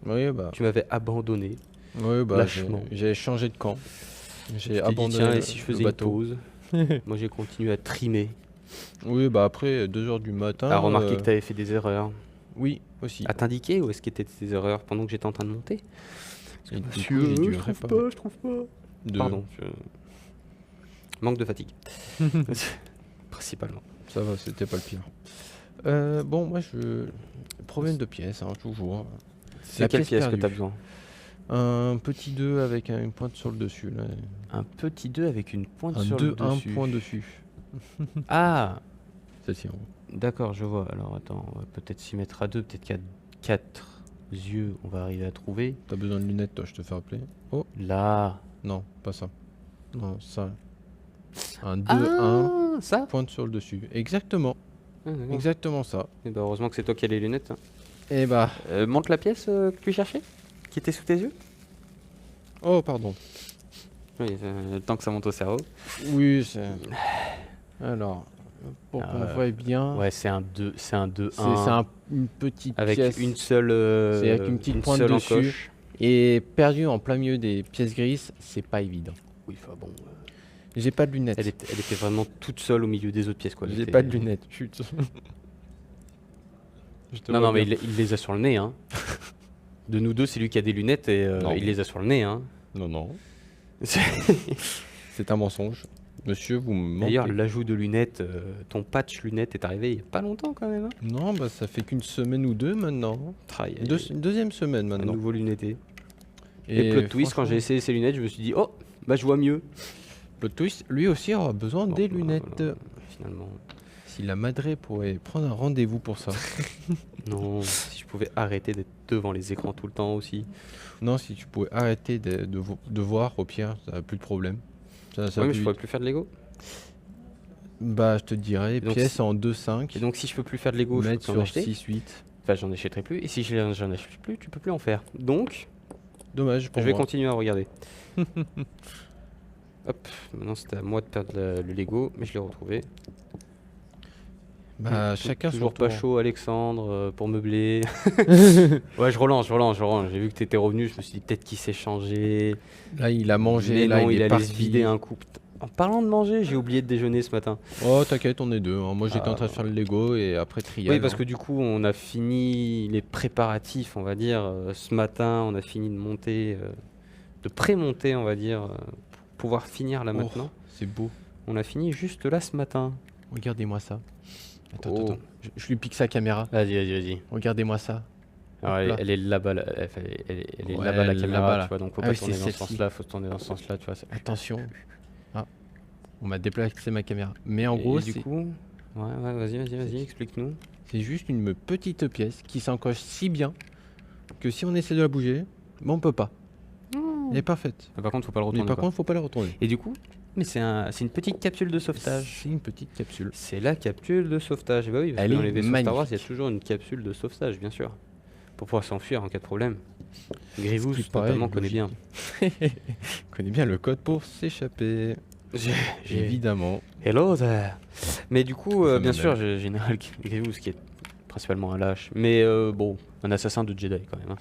Oui, bah, Tu m'avais abandonné. oui, bah lâchement. j'ai changé de camp. Je J'ai t'ai dit, abandonné tiens, le- et si je le faisais une bateau. pause? Moi, j'ai continué à trimer, Oui, bah après 2h du matin. à remarquer que tu avais fait des erreurs. Oui, aussi. À t'indiquer où est-ce qu'étaient tes erreurs pendant que j'étais en train de monter? Et du coup, Monsieur, j'ai dû je trouve réparer. pas, je trouve pas. De- Pardon, manque de fatigue. Principalement. Ça va, c'était pas le pire. Bon, moi, problème de pièce, hein, toujours. C'est La quelle pièce pièce que perdue. tu as besoin? Un petit 2 avec une pointe sur le dessus. Là. Un petit 2 avec une pointe Un sur 2, le un dessus. point dessus. Ah, Celle-ci en haut. d'accord, je vois. Alors attends, on va peut-être s'y mettre à deux, peut-être qu'à 4 yeux, on va arriver à trouver. T'as besoin de lunettes, toi, je te fais rappeler. Oh, Là. non, pas ça. Non, ça. Un 2, 1, Ah, ça? pointe sur le dessus. Exactement, Ah, d'accord. exactement ça. Eh ben, heureusement que c'est toi qui as les lunettes, hein. Et bah. Montre la pièce que tu cherchais? Qui était sous tes yeux? Oh, pardon. Oui, le temps que ça monte au cerveau. Oui, c'est. Alors, pour qu'on voie bien. Ouais, c'est un 2, c'est un 2, C'est 1. une petite Avec pièce une seule. C'est avec une petite pointe seule dessus. encoche. et perdue en plein milieu des pièces grises, c'est pas évident. Oui, enfin bon. J'ai pas de lunettes. Elle était vraiment toute seule au milieu des autres pièces, quoi. Elle J'ai était- pas de lunettes. Chut. Je te Non, vois non, mais bien. il les a sur le nez, hein. De nous deux, c'est lui qui a des lunettes et Non. il les a sur le nez, hein. Non, non. C'est un mensonge. Monsieur, vous me mentez. D'ailleurs, l'ajout de lunettes, ton patch lunettes est arrivé il y a pas longtemps quand même, hein. Non, bah ça fait qu'une semaine ou deux maintenant. Traille, Deuxième semaine un maintenant. nouveau lunetté. Et plot twist, quand j'ai essayé ces lunettes, je me suis dit, oh, bah je vois mieux. Plot twist, lui aussi aura besoin Bon, des bah, lunettes. voilà, finalement, Si la madré pourrait prendre un rendez-vous pour ça. non. Si je pouvais arrêter d'être devant les écrans tout le temps aussi. Non, si tu pouvais arrêter de voir, au pire, ça n'a plus de problème. Ça Ouais, va mais plus je pourrais vite. plus faire de Lego. Bah, je te dirais, donc, pièce si- en 2,5. Et donc, si je peux plus faire de Lego, je mettre peux en sur acheter. 6-8. Enfin, j'en achèterai plus. Et si j'en achète plus, tu peux plus en faire. Donc, Dommage pour je vais moi. continuer à regarder. Hop, maintenant c'était à moi de perdre le Lego, mais je l'ai retrouvé. Bah, chacun son Toujours pas tour. chaud, Alexandre, pour meubler. Ouais, je relance. J'ai vu que t'étais revenu, je me suis dit peut-être qu'il s'est changé. Là, il a mangé, Mais là, non, il est allait se parti. vider un coup. Putain, en parlant de manger, j'ai oublié de déjeuner ce matin. Oh, t'inquiète, on est deux. Hein. Moi, j'étais en Ah. train de faire le Lego et après trial. Oui, parce hein. que du coup, on a fini les préparatifs, on va dire. Ce matin, on a fini de monter, de pré-monter, on va dire, pour pouvoir finir là Oh, maintenant. c'est beau. On a fini juste là ce matin. Regardez-moi ça. Attends, Oh. attends. Je lui pique sa caméra. Vas-y. Regardez-moi ça. Alors, Hop là. elle est là-bas, elle est Ouais, là-bas la elle est caméra, là-bas, là. tu vois, donc faut Ah pas oui, tourner c'est dans ce celle-ci. sens-là, faut se tourner dans ce sens-là, tu vois. Attention. Ah, on m'a déplacé ma caméra. Mais en Et gros, du coup, ouais, vas-y, explique-nous. c'est juste une petite pièce qui s'encoche si bien que si on essaie de la bouger, ben on peut pas. Elle est parfaite. Par contre, faut pas le Mais retourner. par quoi. contre, faut pas la retourner. Et du coup, mais c'est une petite capsule de sauvetage. C'est une petite capsule. C'est la capsule de sauvetage. Et bah oui, parce Elle que dans est les vaisseaux Star Wars, il y a magnifique. toujours une capsule de sauvetage, bien sûr, pour pouvoir s'enfuir en cas de problème. Grievous, Ce qui paraît notamment, connaît bien. On connaît bien le code pour s'échapper. Évidemment. Hello there. Mais du coup, Ça bien me sûr, j'ai Général Grievous qui est principalement un lâche, mais bon, un assassin de Jedi quand même. Hein.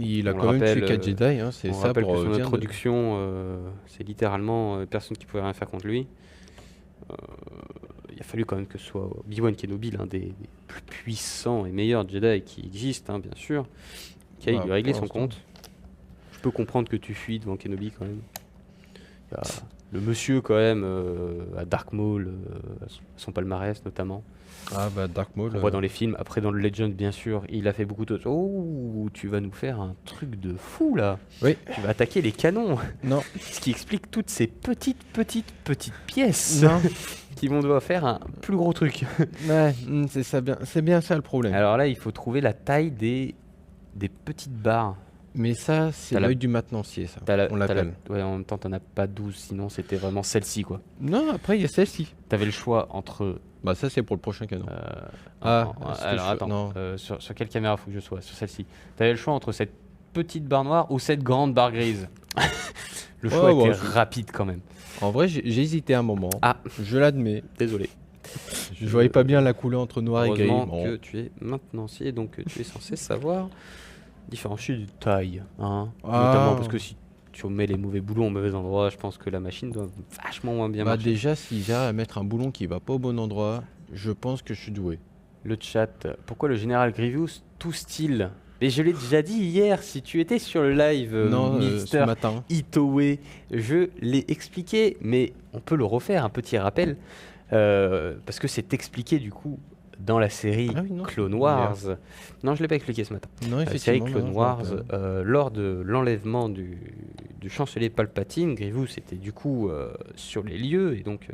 Il a On le quand même rappelle, tué 4 Jedi, hein, c'est On ça rappelle pour que son dire de- introduction, c'est littéralement personne qui pouvait rien faire contre lui. Il a fallu quand même que ce soit Obi-Wan Kenobi, l'un des plus puissants et meilleurs Jedi qui existent, hein, bien sûr, qui aille Bah, lui régler pour son l'instant. compte. Je peux comprendre que tu fuis devant Kenobi quand même. Il y a le monsieur quand même à Dark Maul, à son palmarès notamment. Ah bah Dark Maul. On voit dans les films. Après dans le Legend bien sûr, il a fait beaucoup d'autres. Oh, tu vas nous faire un truc de fou là. Oui. Tu vas attaquer les canons. Non. Ce qui explique toutes ces petites pièces Non. qui vont devoir faire un plus gros truc. Ouais, c'est ça bien. C'est bien ça le problème. Alors là, il faut trouver la taille des petites barres. Mais ça, c'est T'as la- l'œil du maintenancier, ça. T'as la- On t'as la- l'appelle. Ouais, en même temps, t'en as pas 12, sinon c'était vraiment celle-ci quoi. Non, après il y a celle-ci. T'avais le choix entre. Bah ça c'est pour le prochain canon. Ah, est-ce que alors je- attends, non. sur quelle caméra faut que je sois? Sur celle-ci. T'avais le choix entre cette petite barre noire ou cette grande barre grise. Le choix Ouais, était ouais, rapide quand même. En vrai, j'ai hésité un moment. Ah. Je l'admets. Désolé. Je voyais pas bien la couleur entre noir et gris. Heureusement Bon. que tu es maintenancier, donc tu es censé savoir différencier de taille. Hein, Ah. notamment parce que si tu mets les mauvais boulons au mauvais endroit, je pense que la machine doit vachement moins bien Bah marcher. déjà, si j'arrive à mettre un boulon qui va pas au bon endroit, je pense que je suis doué. Le chat, pourquoi le général Grievous tout style? Mais je l'ai déjà dit hier, si tu étais sur le live, Non, ce Mister matin. Itoue, je l'ai expliqué, mais on peut le refaire, un petit rappel, parce que c'est expliqué du coup dans la série Ah oui, non, Clone c'est Wars. Non, je l'ai pas expliqué ce matin. Non, La série effectivement. Clone non, je Wars, me rappelle. lors de l'enlèvement du chancelier Palpatine, Grievous était du coup sur les lieux et donc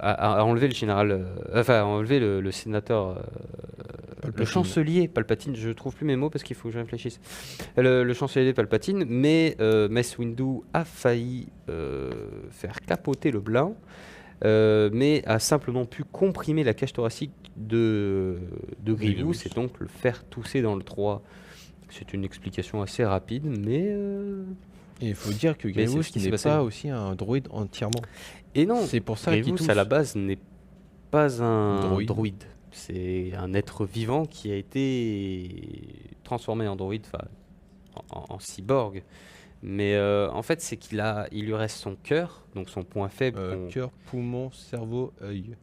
a enlevé le général, a enlevé le sénateur, le Palpatine. chancelier Palpatine. Je trouve plus mes mots parce qu'il faut que je réfléchisse. Le chancelier Palpatine, mais Mace Windu a failli faire capoter le blanc. Mais a simplement pu comprimer la cage thoracique de Grievous Grievous. et donc le faire tousser dans le 3. C'est une explication assez rapide, mais... Et il faut dire que Mais c'est Grievous ce qui s'est n'est passé. pas aussi un droïde entièrement. Et non, C'est pour ça qu'il Grievous tousse. à la base n'est pas un Droïde. droïde. C'est un être vivant qui a été transformé en droïde, enfin en cyborg. Mais en fait, c'est il lui reste son cœur, donc son point faible. Cœur, poumon, cerveau, œil.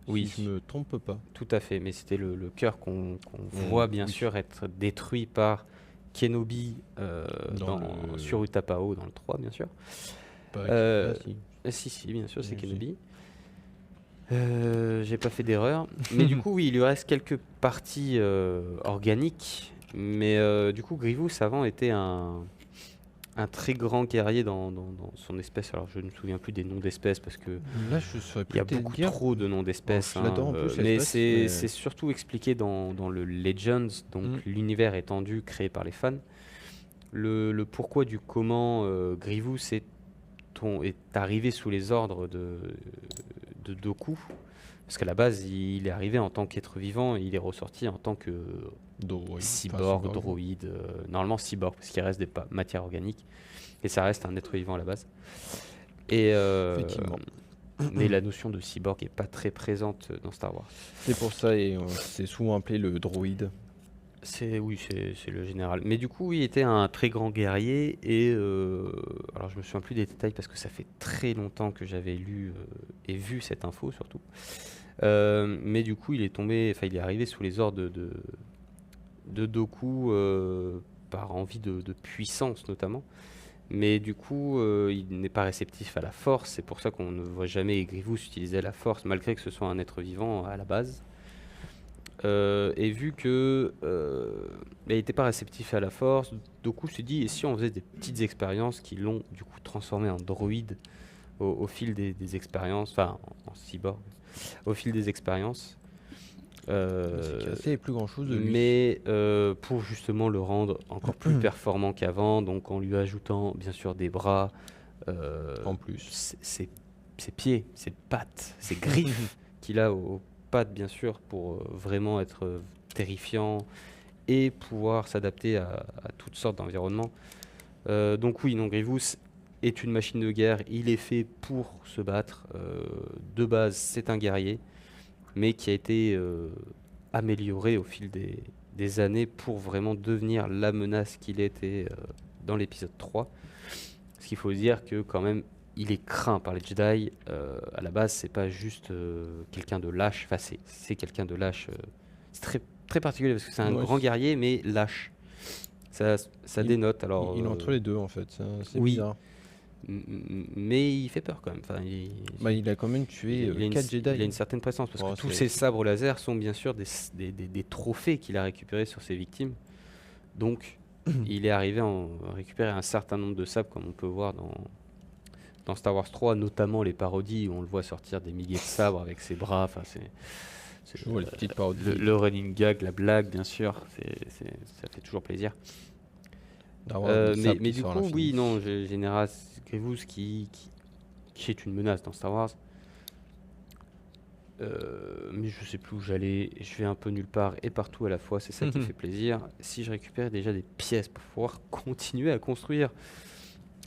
Oui. Si je me trompe pas. Tout à fait, mais c'était le cœur qu'on voit bien oui. sûr être détruit par Kenobi Dans sur Utapao dans le 3, bien sûr. Pas Euh, si. Si, bien sûr, c'est Oui, Kenobi. J'ai pas fait d'erreur. Mais du coup, oui, il lui reste quelques parties organiques. Mais du coup, Grievous avant était un très grand guerrier dans son espèce. Alors, je ne me souviens plus des noms d'espèces parce que Là, je saurais il y a peut-être beaucoup dire. trop de noms d'espèces. Bon, je l'adore en plus, mais l'espèce, c'est mais- c'est surtout expliqué dans le Legends, donc Mm. l'univers étendu créé par les fans. Le pourquoi du comment Grievous est arrivé sous les ordres de Dooku. Parce qu'à la base, il est arrivé en tant qu'être vivant et il est ressorti en tant que cyborg, droïde. Normalement cyborg, parce qu'il reste des matières organiques. Et ça reste un être vivant à la base. Et, Effectivement. mais la notion de cyborg n'est pas très présente dans Star Wars. C'est pour ça, et c'est souvent appelé le droïde. Oui, c'est le général. Mais du coup, il était un très grand guerrier et alors je me souviens plus des détails parce que ça fait très longtemps que j'avais lu et vu cette info surtout. Mais du coup, il est arrivé sous les ordres de Dooku par envie de puissance notamment. Mais du coup, il n'est pas réceptif à la force. C'est pour ça qu'on ne voit jamais Grievous utiliser la force, malgré que ce soit un être vivant à la base. Et vu que il n'était pas réceptif à la force, Doku s'est dit, et si on faisait des petites expériences qui l'ont du coup transformé en droïde au fil des expériences, enfin en cyborg, au fil des expériences. C'est cassé plus grand chose de lui. Mais pour justement le rendre encore plus performant qu'avant, donc en lui ajoutant bien sûr des bras, En plus. ses pieds, ses pattes, ses griffes qu'il a aux pattes bien sûr pour vraiment être terrifiant et pouvoir s'adapter à toutes sortes d'environnements. Donc oui, non, Grievous est une machine de guerre, il est fait pour se battre. De base, c'est un guerrier, mais qui a été amélioré au fil des années pour vraiment devenir la menace qu'il était dans l'épisode 3. Ce qu'il faut dire que quand même, il est craint par les Jedi. À la base, c'est pas juste quelqu'un de lâche. Enfin, c'est quelqu'un de lâche. C'est très, très particulier parce que c'est un Ouais, grand guerrier, mais lâche. Ça Il- dénote. Alors, il est entre les deux en fait, c'est oui. bizarre. Mais il fait peur quand même. Enfin, Bah, il a quand même tué il a 4 Jedi. il a une certaine présence parce Oh, que tous c'est- ces sabres laser sont bien sûr des trophées qu'il a récupérés sur ses victimes. Donc, il est arrivé à récupérer un certain nombre de sabres, comme on peut voir dans Star Wars 3, notamment les parodies où on le voit sortir des milliers de sabres avec ses bras. Enfin, Je vois les petites parodies. le running gag, la blague, bien sûr. Ça fait toujours plaisir. d'avoir des sabres Mais qui du sortent à coup, l'infini. oui, non, General Grievous qui est une menace dans Star Wars. Mais je sais plus où j'allais, je vais un peu nulle part et partout à la fois, c'est ça qui fait plaisir. Si je récupère déjà des pièces pour pouvoir continuer à construire,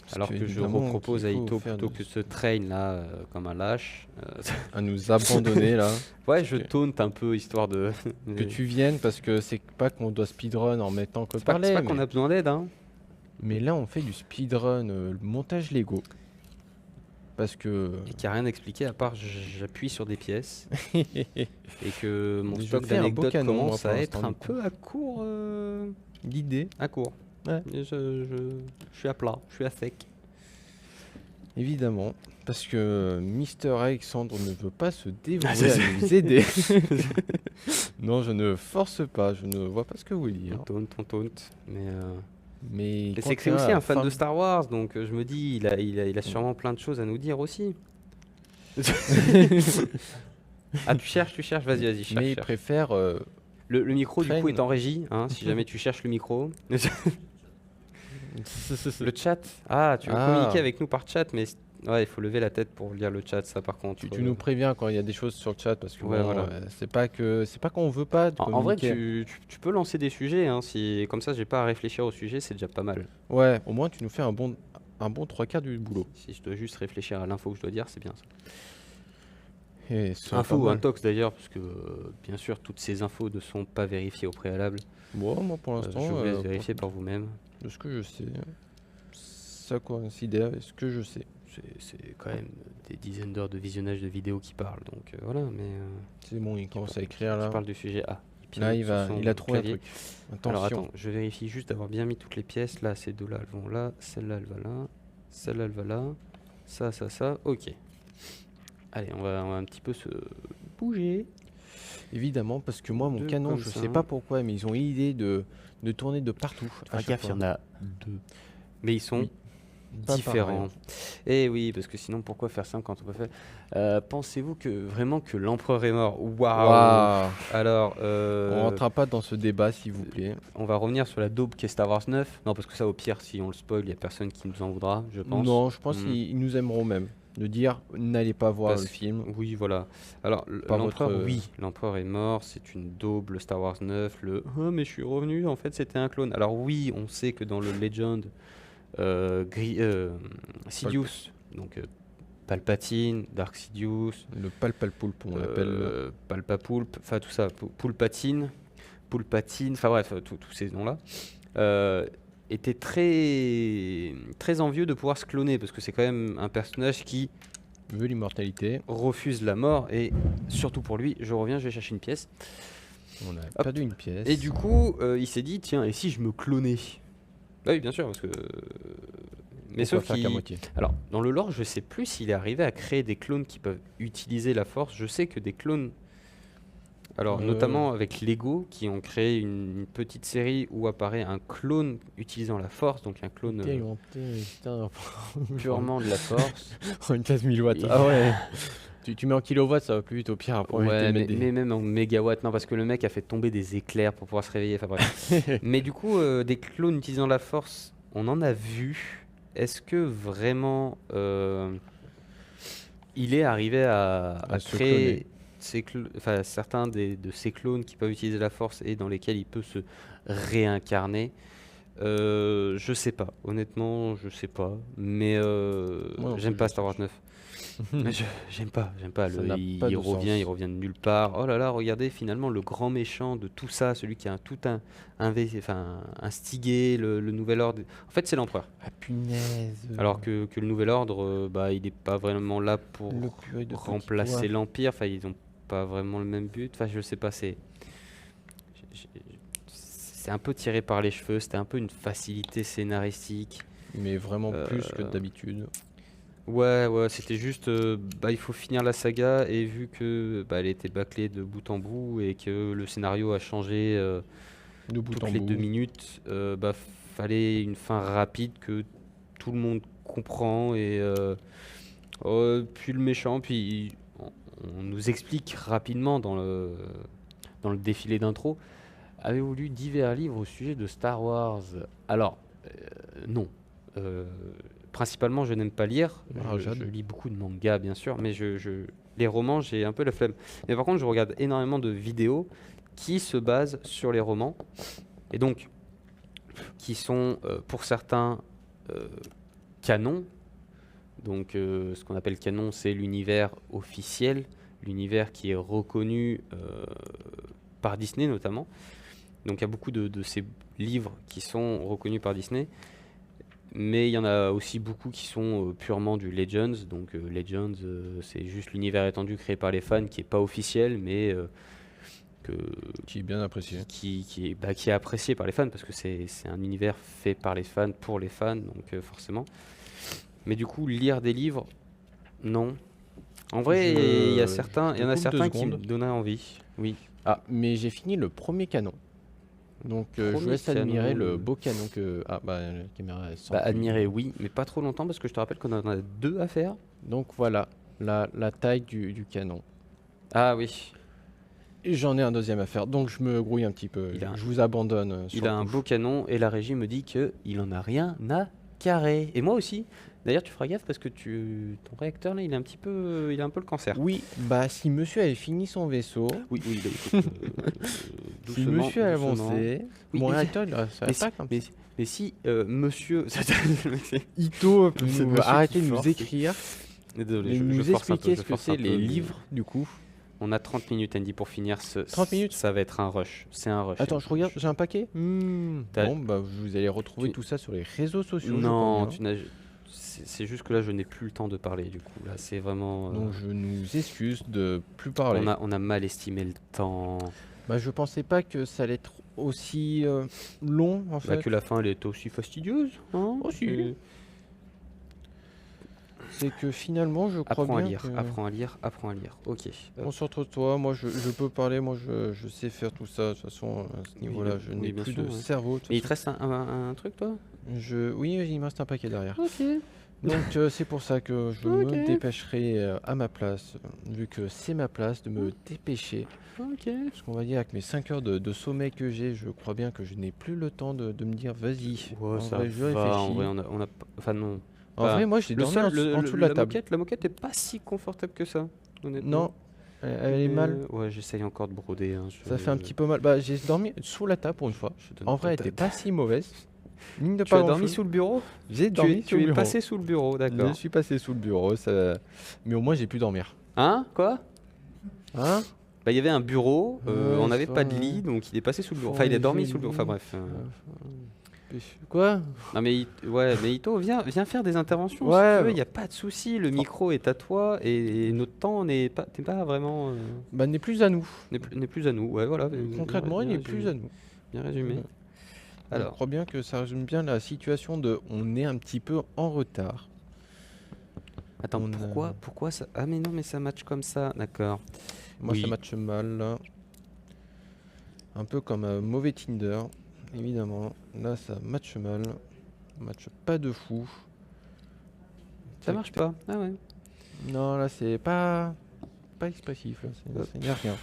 Parce alors que je évidemment propose à qu'il faut Ito faire plutôt de- que ce train là comme un lâche. à nous abandonner là. Ouais, je que- taunte un peu histoire de. Que tu viennes parce que c'est pas qu'on doit speedrun en mettant que C'est pas, parler. c'est pas qu'on a besoin d'aide, hein. Mais là on fait du speedrun, le montage Lego. Parce que Et qui a rien expliqué à part j'appuie sur des pièces et que mon Je stock fais un beau d'anecdotes canon, moi, commence pour à être l'instant, un du coup. peu à court. l'idée, À court. Ouais. Et je suis à plat, je suis à sec. évidemment, parce que Mister Alexandre ne veut pas se dévouer c'est à nous aider. Non, je ne force pas, je ne vois pas ce que vous voulez dire. On taunte. Mais Mais quand c'est que c'est il y a aussi un fan femme- de Star Wars, donc je me dis, il a sûrement plein de choses à nous dire aussi. Ah, tu cherches, vas-y, cherche. Mais il cherche. préfère Le micro, du coup, Train. est en régie, hein, si jamais tu cherches le micro. Le chat. Ah, tu veux Ah. communiquer avec nous par chat, mais ouais, il faut lever la tête pour lire le chat, ça par contre. tu nous préviens quand il y a des choses sur le chat parce que Ouais, bon, voilà. c'est pas qu'on veut pas de En vrai, communiquer. tu peux lancer des sujets, hein, comme ça, j'ai pas à réfléchir au sujet, c'est déjà pas mal. Ouais, au moins tu nous fais un bon 3/4 du boulot. Si je dois juste réfléchir à l'info que je dois dire, c'est bien ça. Et ce serait Info pas ou mal. intox d'ailleurs, parce que bien sûr, toutes ces infos ne sont pas vérifiées au préalable. Bon, moi pour l'instant, Je vous laisse vérifier par vous-même. de ce que je sais, ça coïncidait avec ce que je sais. C'est quand même des dizaines d'heures de visionnage de vidéos qui parlent, donc voilà, mais C'est bon, il commence à écrire je là. parle du sujet A. Là, il a trouvé un truc. Attention. Alors attends, je vérifie juste d'avoir bien mis toutes les pièces. Là, ces deux-là, elles vont là, celle-là, elle va là, celle-là, elle va là, ça, ok. Allez, on va un petit peu se bouger. Évidemment, parce que moi, mon Deux canon, comme je ça. sais pas pourquoi, mais ils ont eu l'idée de tourner de partout. à chaque fois. a deux. Mais ils sont Oui. Pas différents. Et oui, parce que sinon, pourquoi faire simple quand on peut faire pensez-vous que vraiment que l'empereur est mort? Waouh. Waouh. Alors, On rentrera pas dans ce débat, s'il vous plaît. on va revenir sur la daube qu'est Star Wars 9. Non, parce que ça, au pire, si on le spoil, il n'y a personne qui nous en voudra, je pense. Non, je pense Hmm. qu'ils nous aimeront même. De dire, n'allez pas voir Parce le film. Oui, voilà. Alors, Par l'empereur, votre- oui, l'empereur est mort, c'est une daube, le Star Wars 9, oh, mais je suis revenu, en fait, c'était un clone. Alors, oui, on sait que dans le Legend, Sidious, donc Palpatine, Dark Sidious, Le palpalpoulpe, on l'appelle. Palpapoulpe, enfin tout ça, Poulpatine, enfin bref, tous ces noms-là, était très envieux de pouvoir se cloner, parce que c'est quand même un personnage qui Veut l'immortalité. refuse la mort, et surtout pour lui, je reviens, je vais chercher une pièce. On a Hop. perdu une pièce. Et du coup, il s'est dit, tiens, et si je me clonais? Bah oui, bien sûr, parce que Mais Pourquoi sauf faire qu'à qu'il... moitié? Alors, dans le lore, je sais plus s'il est arrivé à créer des clones qui peuvent utiliser la force. Je sais que des clones... Alors, Euh, notamment avec Lego, qui ont créé une petite série où apparaît un clone utilisant la force, donc un clone Putain, purement de la force. une 15000 watts. Et- Ah ouais. Tu mets en kilowatts, ça va plus vite au pire. Pour éviter Ouais, de mais, mettre des- mais même en mégawatts, non, parce que le mec a fait tomber des éclairs pour pouvoir se réveiller. Enfin bref. Mais du coup, des clones utilisant la force, on en a vu. Est-ce que vraiment il est arrivé à se créer enfin, certains de ces clones qui peuvent utiliser la force et dans lesquels il peut se réincarner? Je sais pas, honnêtement, je sais pas. Mais Moi non j'aime plus, pas je Star Wars sais. 9. Mais j'aime pas. Ça n'a pas Il de revient, sens. il revient de nulle part. Oh là là, regardez finalement le grand méchant de tout ça, celui qui a enfin, instigé le nouvel ordre. En fait, c'est l'empereur. Ah punaise. Alors que le nouvel ordre, bah, il n'est pas vraiment là pour Le purée de petit remplacer doigt. l'empire. Enfin, ils ont pas vraiment le même but. Enfin, je sais pas. C'est un peu tiré par les cheveux. C'était un peu une facilité scénaristique. Mais vraiment plus que Euh, d'habitude. Ouais, ouais, c'était juste, bah, il faut finir la saga et vu que bah, elle était bâclée de bout en bout et que le scénario a changé De bout toutes en les bout. 2 minutes, bah, fallait une fin rapide que tout le monde comprend et puis le méchant, puis on nous explique rapidement dans le défilé d'intro, avez-vous lu divers livres au sujet de Star Wars? Alors, non. Euh, Principalement, je n'aime pas lire. Ah, Je Jade. lis beaucoup de mangas, bien sûr, mais les romans, j'ai un peu la flemme. Mais par contre, je regarde énormément de vidéos qui se basent sur les romans, et donc qui sont, pour certains, canons. Donc, ce qu'on appelle canon, c'est l'univers officiel, l'univers qui est reconnu par Disney notamment. Donc, il y a beaucoup de ces livres qui sont reconnus par Disney. Mais il y en a aussi beaucoup qui sont purement du Legends. Donc Legends, c'est juste l'univers étendu créé par les fans qui est pas officiel, mais que, Qui est bien apprécié. qui est apprécié par les fans parce que c'est un univers fait par les fans pour les fans, donc forcément. Mais du coup, lire des livres, non. En vrai, il y en a Je certains te coupe 2 qui me secondes. donnaient envie. Oui. Ah, mais j'ai fini le premier canon. Donc je Premier laisse admirer canon. le beau canon que... Ah bah la caméra elle sent Bah, plus. admirer, oui, mais pas trop longtemps parce que je te rappelle qu'on en a 2 à faire. Donc voilà, la taille du canon. Ah oui. Et j'en ai un deuxième à faire, donc je me grouille un petit peu. Il a un- Je vous abandonne. Sur Il a le un coup. beau canon et la régie me dit qu'il en a rien à carrer. Et moi aussi. D'ailleurs, tu feras gaffe parce que ton réacteur là, il a un peu le cancer. Oui, bah si monsieur avait fini son vaisseau, Oui, oui, bah, écoute, si doucement, monsieur a doucement. avancé, Oui, mon mais- réacteur il resterait Mais pas si, comme mais, ça. mais si monsieur, Ito peut C'est nous monsieur arrêter qui de nous force. écrire, désolé, et je nous force un peu, expliquer je ce que force un c'est les peu, mais livres du coup. On a 30 minutes, Andy, pour finir 30 minutes. Ça va être un rush. C'est un rush. Attends, je regarde, j'ai un paquet. T'as- Bon, bah vous allez retrouver Tu- tout ça sur les réseaux sociaux. je Non, crois bien. c'est juste que là, je n'ai plus le temps de parler. Du coup, là, c'est vraiment. Donc je nous excuse de plus parler. on a mal estimé le temps. Bah je pensais pas que ça allait être aussi long en Bah, fait. que la fin, elle est aussi fastidieuse. Hein. Oh, si. C'est que finalement je crois Apprends à bien lire, que... apprends à lire. Ok. Concentre-toi, moi je peux parler, moi je sais faire tout ça. De toute façon, à ce Oui, niveau-là, oui, je oui, n'ai bien plus sûr, de ouais. cerveau. de toute Et il te façon. reste un truc, toi? Oui, il me reste un paquet derrière. Ok. Donc c'est pour ça que je Ok. me dépêcherai à ma place, vu que c'est ma place de me dépêcher. Ok. Parce qu'on va dire avec mes 5 heures de sommeil que j'ai, je crois bien que je n'ai plus le temps de me dire vas-y. Ouais, En ça vrai, je va. réfléchis. En vrai, on a enfin non. En Enfin, vrai, moi j'ai Le dormi sol, en dessous de la table. la moquette est pas si confortable que ça, honnêtement. Non, elle est mal. Ouais, j'essaye encore de broder. Hein, Ça fait un petit peu mal. Bah, j'ai dormi sous la table pour une fois. je donne En vrai, elle ta- était pas si mauvaise. Mine de Tu pas as dormi grand-chose. sous le bureau? J'ai dormi sous Tu le es bureau. passé sous le bureau, d'accord. Je suis passé sous le bureau, ça... mais au moins j'ai pu dormir. Hein? Quoi? Hein? Bah, il y avait un bureau, Ouais, on n'avait ça, pas de ouais. lit, donc il est passé sous le bureau. Oh, Enfin, il a les dormi jeux sous le bureau. Enfin, de bref. Quoi? Non, mais, mais Ito, viens faire des interventions. Ouais, si tu veux, il n'y a pas de souci. Le micro est à toi et notre temps t'es pas vraiment. Bah, n'est plus à nous. N'est plus à nous. Ouais, voilà. Concrètement, il bien n'est plus résumé. à nous. Bien résumé. Ouais. Je Alors, crois bien que ça résume bien la situation de on est un petit peu en retard. attends, on a- pourquoi ça... Ah mais non, mais ça match comme ça, d'accord. Moi ça Oui. matche mal là. Un peu comme un mauvais Tinder, évidemment. Là ça matche mal. Match pas de fou. Ça Tac, marche tac. pas. Ah ouais. Non là c'est pas expressif là. Hop. Y a rien.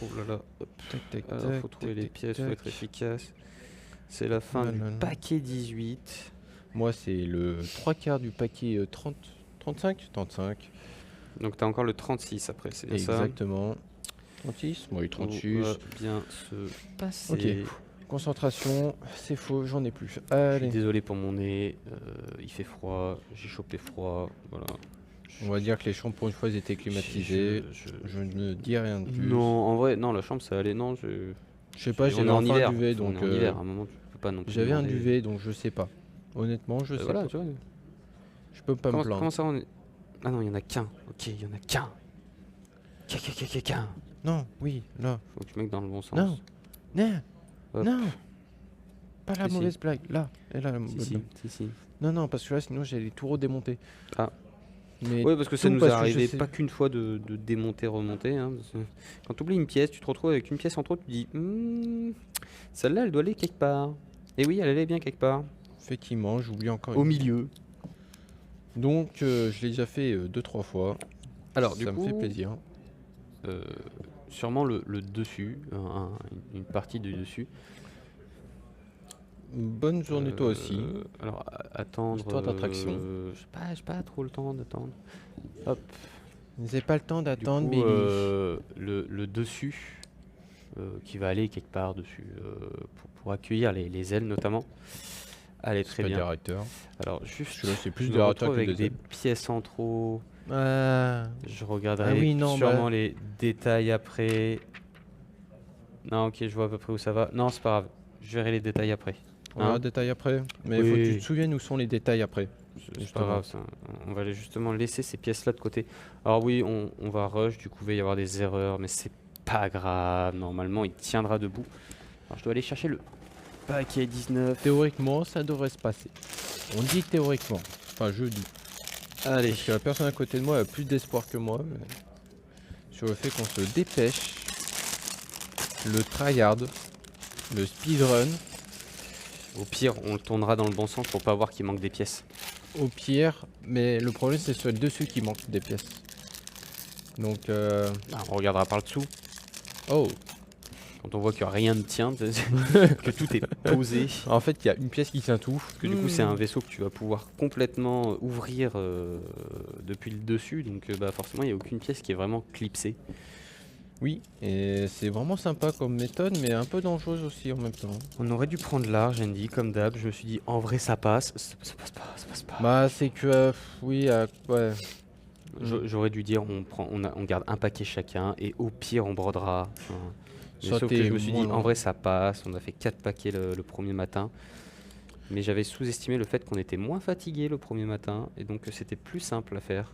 Oh là là. Hop. Tac tac Alors, tac. faut trouver tac, les tac, pièces, faut tac. être efficace. C'est la fin du Voilà. paquet 18. Moi c'est le 3/4 du paquet 30, 35. Donc t'as encore le 36 après, c'est bien ça. Exactement. 36. Oui, Tout 36. va bien se passer. Ok. Concentration, c'est faux, j'en ai plus. Je suis Allez, désolé pour mon nez, il fait froid, j'ai chopé froid, voilà. on va dire que les chambres pour une fois ils étaient climatisées. Je ne dis rien de plus. Non, en vrai, non, la chambre ça allait, non. Je sais pas, On j'avais est en enfin hiver, un duvet, on donc est en hiver, à un moment tu peux pas non plus j'avais un demander- duvet, donc je sais pas. Honnêtement, je sais Voilà, pas. tu vois. Je peux pas me plaindre. Comment ça on est... Ah non, il y en a qu'un, ok, il y en a qu'un. Qu'un. Non, oui, là. Faut que tu mettes dans le bon sens. Non, non, Hop. non. Pas la Si, si. mauvaise blague, là. Et là, la Si, mauvaise si, blague. si. Non, non, parce que là, sinon j'allais tout redémonter. Ah. Mais Oui, parce que ça tout nous parce est que je arrivé sais- pas qu'une fois de démonter, remonter. Hein, parce que quand tu oublies une pièce, tu te retrouves avec une pièce en trop, tu te dis celle-là, elle doit aller quelque part. Et oui, elle allait bien quelque part. effectivement, j'oublie encore Au une. milieu. Donc, je l'ai déjà fait 2-3 fois. Alors, ça du me coup, fait plaisir. sûrement le dessus, une partie du dessus. Bonne journée toi aussi. Alors, attendre. Histoire d'attraction. J'ai pas trop le temps d'attendre. Hop. Vous n'avez pas le temps Du d'attendre, coup, Billy. le dessus qui va aller quelque part dessus pour accueillir les ailes notamment. Allez, C'est très pas bien. directeur. Alors juste, Celui-là, c'est plus je me directeur retrouve que avec des des pièces en trop. Ah, Je regarderai oui, non, sûrement bah. les détails après. Non, ok, je vois à peu près où ça va. Non, c'est pas grave. Je verrai les détails après. On verra Hein le détail après. Mais il faut que tu Oui. te souviennes où sont les détails après. C'est pas Justement. grave, ça. On va justement laisser ces pièces-là de côté. Alors oui, on va rush, du coup, il va y avoir des erreurs, mais c'est pas grave. Normalement, il tiendra debout. Alors, je dois aller chercher le paquet 19. Théoriquement, ça devrait se passer. On dit théoriquement. Enfin, je dis. Allez. Parce que la personne à côté de moi a plus d'espoir que moi. Mais sur le fait qu'on se dépêche. Le tryhard. Le speedrun. Au pire, on le tournera dans le bon sens pour pas voir qu'il manque des pièces. Au pire. Mais le problème, c'est sur le dessus qui manque des pièces. Donc, Ah, on regardera par le dessous. oh. Quand on voit que rien ne tient, que tout est posé. En fait, il y a une pièce qui tient tout. Parce que du coup, c'est un vaisseau que tu vas pouvoir complètement ouvrir depuis le dessus. Donc, bah, forcément, il n'y a aucune pièce qui est vraiment clipsée. Oui, et c'est vraiment sympa comme méthode, mais un peu dangereuse aussi en même temps. On aurait dû prendre large, Andy, comme d'hab. Je me suis dit, en vrai, ça passe. Ça passe pas, ça passe pas. Bah, c'est que, oui, ouais. J'aurais dû dire, on garde un paquet chacun et au pire, on brodera. Enfin, mais Ça sauf que t'est je me suis dit, moins en vrai, ça passe. On a fait 4 paquets le premier matin. Mais j'avais sous-estimé le fait qu'on était moins fatigué le premier matin et donc que c'était plus simple à faire.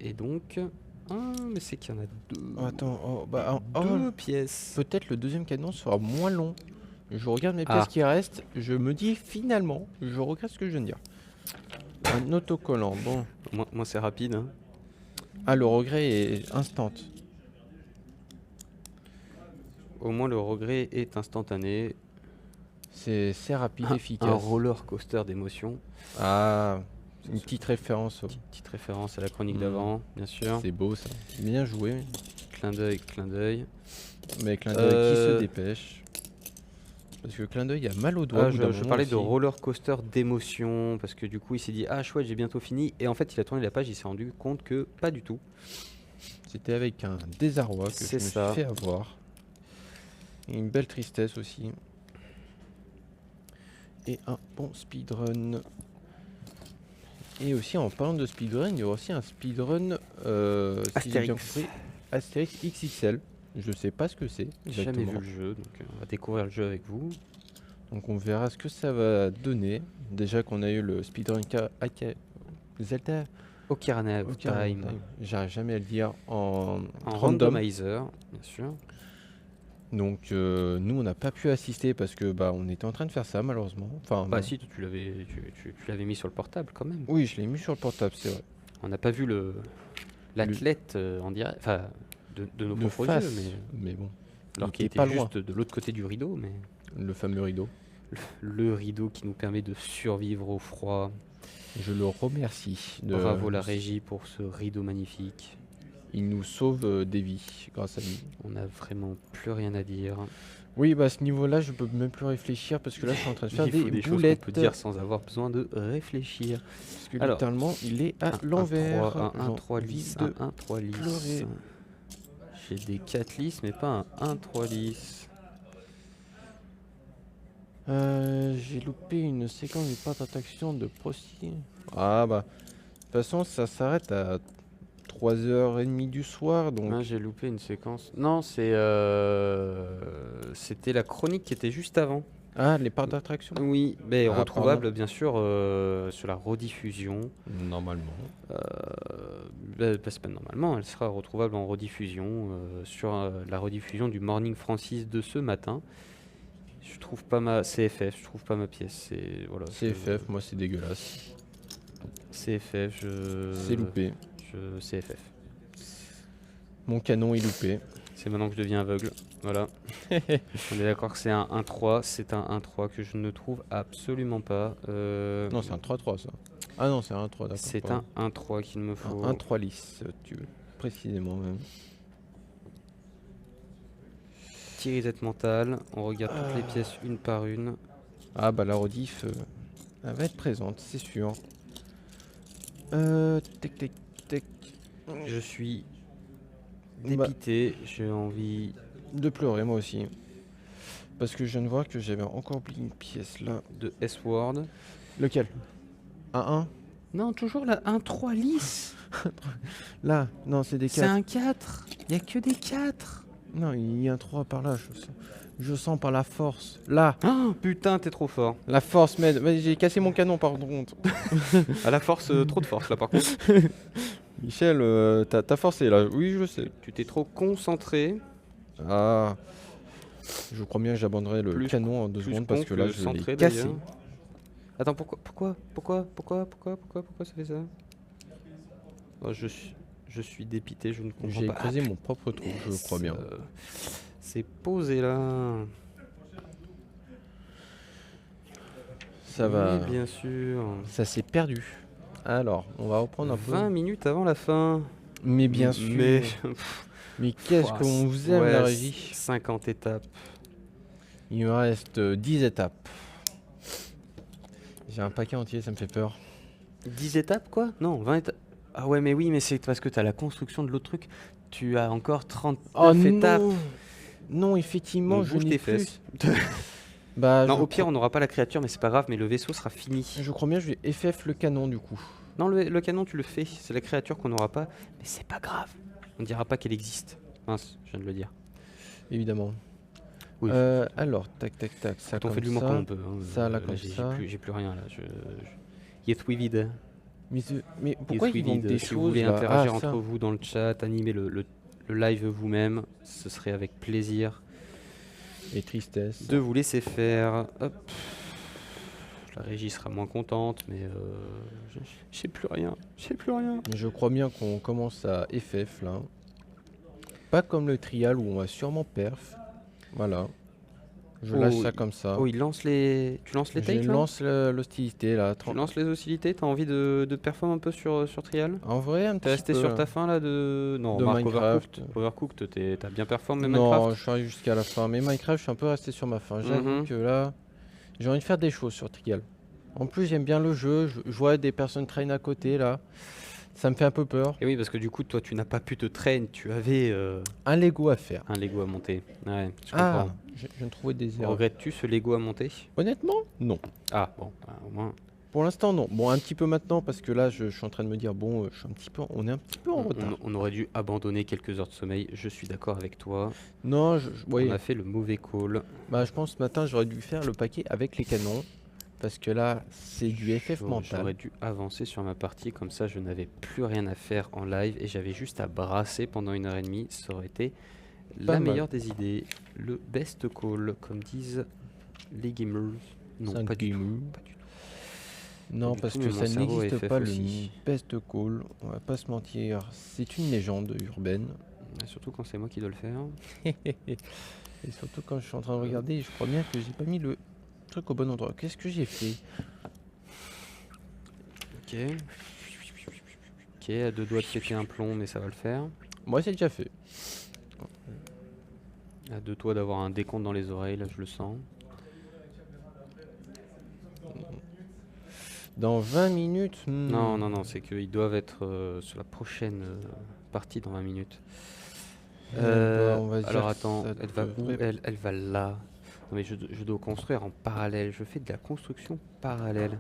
Et donc... Ah, mais c'est qu'il y en a deux. Attends, oh, bah, Deux pièces. peut-être le deuxième cadenon sera moins long. Je regarde mes Ah. pièces qui restent, je me dis finalement, je regrette ce que je viens de dire. Un autocollant, bon. Moi c'est rapide. Hein. Ah, le regret est instant. Au moins le regret est instantané. C'est rapide, Un efficace. roller coaster d'émotions. Ah, une petite référence. Petite référence à la chronique Mm. d'avant, bien sûr. C'est beau ça. Bien joué. Clin d'œil, clin d'œil. Mais clin d'œil qui se Euh. dépêche. Parce que clin d'œil a mal au doigt. Ah, je parlais de roller coaster d'émotions parce que du coup il s'est dit ah chouette j'ai bientôt fini et en fait il a tourné la page, il s'est rendu compte que pas du tout. C'était avec un désarroi que je C'est me ça. suis fait avoir. Et une belle tristesse aussi. Et un bon speedrun. Et aussi en parlant de speedrun, il y aura aussi un speedrun si j'ai bien Astérix. compris, Astérix XXL. Je sais pas ce que c'est J'ai jamais exactement. vu le jeu donc on va découvrir le jeu avec vous. Donc on verra ce que ça va donner. Déjà qu'on a eu le speedrun Zelda Ocarina of Ocarina Time of Time. J'arrive jamais à le dire en en random. randomizer bien sûr. Donc nous, on n'a pas pu assister parce que bah, on était en train de faire ça malheureusement. Enfin, Bah non. si, tu l'avais mis sur le portable quand même. Oui, je l'ai mis sur le portable, c'est vrai. On n'a pas vu l'athlète en direct, enfin de nos De propres face, yeux, mais mais bon, alors il qu'il était était pas loin, juste de l'autre côté du rideau, mais le fameux rideau. le rideau qui nous permet de survivre au froid. Je le remercie. Bravo la régie pour ce rideau magnifique. Il nous sauve des vies grâce à lui. On n'a vraiment plus rien à dire. Oui, bah à ce niveau-là, je peux même plus réfléchir parce que là, je suis en train de faire Il faut des des choses qu'on boulettes. peut dire sans avoir besoin de réfléchir. Parce que Alors, littéralement, il est à Un l'envers. 1-3 J'ai lisse, envie de un 1-3 lisse. pleurer. J'ai des 4 lisses, mais pas un 1-3 lisse. J'ai loupé une séquence du parc d'attraction de Procy. Ah bah, de toute façon, ça s'arrête à 3h30 du soir, donc... Ah, j'ai loupé une séquence. Non, c'était la chronique qui était juste avant. Ah, les parcs d'attraction Oui, mais Ah, retrouvable bien sûr sur la rediffusion. Normalement. C'est pas normalement, elle sera retrouvable en rediffusion sur la rediffusion du Morning Francis de ce matin. Je trouve pas ma CFF, je trouve pas ma pièce. Voilà, CFF, moi c'est dégueulasse. CFF, C'est loupé. CFF. Mon canon est loupé. C'est maintenant que je deviens aveugle. Voilà. On est d'accord que c'est un 1-3. C'est un 1-3 que je ne trouve absolument pas. Non, c'est un 3-3 ça. Ah non, c'est un 1-3, d'accord. C'est pardon. un 1-3 qu'il me faut. Un 1-3 lisse, tu veux. Précisément même. Tirisette mentale. On regarde toutes les pièces une par une. Ah bah la rediff, elle va être présente, c'est sûr. Tac tac tac. Je suis Bah, dépité. J'ai envie. de pleurer moi aussi. Parce que je viens de voir que j'avais encore oublié une pièce là. De S-Word. Lequel? Un 1? Non, toujours la 1-3 lisse. Là, non, c'est des C'est 4. un 4. Il n'y a que des 4. Non, il y a un 3 par là, je sens. Je sens par la force. Là, Oh putain, t'es trop fort. la force m'aide. Vas-y, j'ai cassé mon canon par contre. À la force, trop de force là par contre. Michel, t'as forcé là. Oui, je sais. Tu t'es trop concentré. Ah. Je crois bien que j'abandonnerai le Plus- canon en 2 Plus secondes parce con que là, le je centré, l'ai cassé. d'ailleurs. Attends, pourquoi ça fait ça? Oh, je suis dépité, je ne comprends J'ai pas. creusé mon propre trou, je crois bien. C'est posé là. Ça va. Oui, bien sûr. Ça s'est perdu. Alors, on va reprendre un 20 peu. minutes avant la fin. Mais bien sûr. Mais Mais qu'est-ce Ouah, qu'on vous aime, ouais, la régie. 50 étapes. Il me reste 10 étapes. J'ai un paquet entier, ça me fait peur. 10 étapes quoi? Non, 20 étapes. Ah ouais, mais oui, mais c'est parce que tu as la construction de l'autre truc. Tu as encore 39 étapes. Non, effectivement, Donc, je bouge n'ai tes plus. fesses. Bah, Non, je au pire, crois- on n'aura pas la créature, mais c'est pas grave, mais le vaisseau sera fini. je crois bien, je vais FF le canon du coup. Non, le canon, tu le fais. C'est la créature qu'on n'aura pas, mais c'est pas grave. On dira pas qu'elle existe. Mince, je viens de le dire. Évidemment. Oui. Alors, tac, tac, tac. Ça Quand on fait de comme l'humour ça. comme on peut. hein. ça, là, comme j'ai ça. j'ai plus rien là. Yet we vide. Mais pourquoi Yes, ils we vendent did. des Si choses vous voulez là interagir Ah, ça. entre vous dans le chat, animer le live vous-même, ce serait avec plaisir Et tristesse. de vous laisser faire. Hop. La régie sera moins contente, mais j'ai plus rien. J'ai plus rien. Je crois bien qu'on commence à FF là. Pas comme le trial où on va sûrement perf. Voilà. Je lâche Oh, ça comme ça. Oh, il lance les. Tu lances les Je takes là lance l'hostilité là. Tu lances les hostilités, t'as envie de performer un peu sur Trial? En vrai, un T'es petit resté peu, sur là. ta fin là de. Non, De remarque, Minecraft. Overcooked, t'as bien performé Non, Minecraft? je suis arrivé jusqu'à la fin. Mais Minecraft, je suis un peu resté sur ma fin. J'avoue Mhm. que là, j'ai envie de faire des choses sur Trial. En plus, j'aime bien le jeu. Je vois des personnes traîner à côté là. Ça me fait un peu peur. Et oui, parce que du coup, toi, tu n'as pas pu te traîner, tu avais Un Lego à faire. un Lego à monter. Ouais, je Ah, comprends. je viens de trouver des erreurs. Regrettes-tu ce Lego à monter? Honnêtement, non. Ah, bon, bah, au moins. Pour l'instant, non. Bon, un petit peu maintenant parce que là, je suis en train de me dire, bon, je suis un petit peu, on est un petit peu en retard. On aurait dû abandonner quelques heures de sommeil, je suis d'accord avec toi. Non, oui. On a fait le mauvais call. Bah, je pense ce matin, j'aurais dû faire le paquet avec les canons. Parce que là, c'est du FF J'aurais mental. dû avancer sur ma partie, comme ça je n'avais plus rien à faire en live et j'avais juste à brasser pendant 1h30, ça aurait été La mal. meilleure des idées, le best call, comme disent les gamers. Non, C'est un pas du tout. game. Pas du tout. Non, du parce tout, que mais mon ça cerveau est n'existe FF pas le aussi. best call. On va pas se mentir. C'est une légende urbaine. Surtout quand c'est moi qui dois le faire. Et surtout quand je suis en train de regarder, je crois bien que j'ai pas mis le truc au bon endroit. Qu'est-ce que j'ai fait? Ok. Ok, à deux doigts de péter un plomb, mais ça va le faire. Moi, c'est déjà fait. À deux doigts d'avoir un décompte dans les oreilles, là je le sens. Dans 20 minutes. Non, non, non, c'est qu'ils doivent être sur la prochaine partie dans 20 minutes. On va dire Alors que attends, ça elle va où devrait- elle va là. Non mais je dois construire en parallèle. Je fais de la construction parallèle.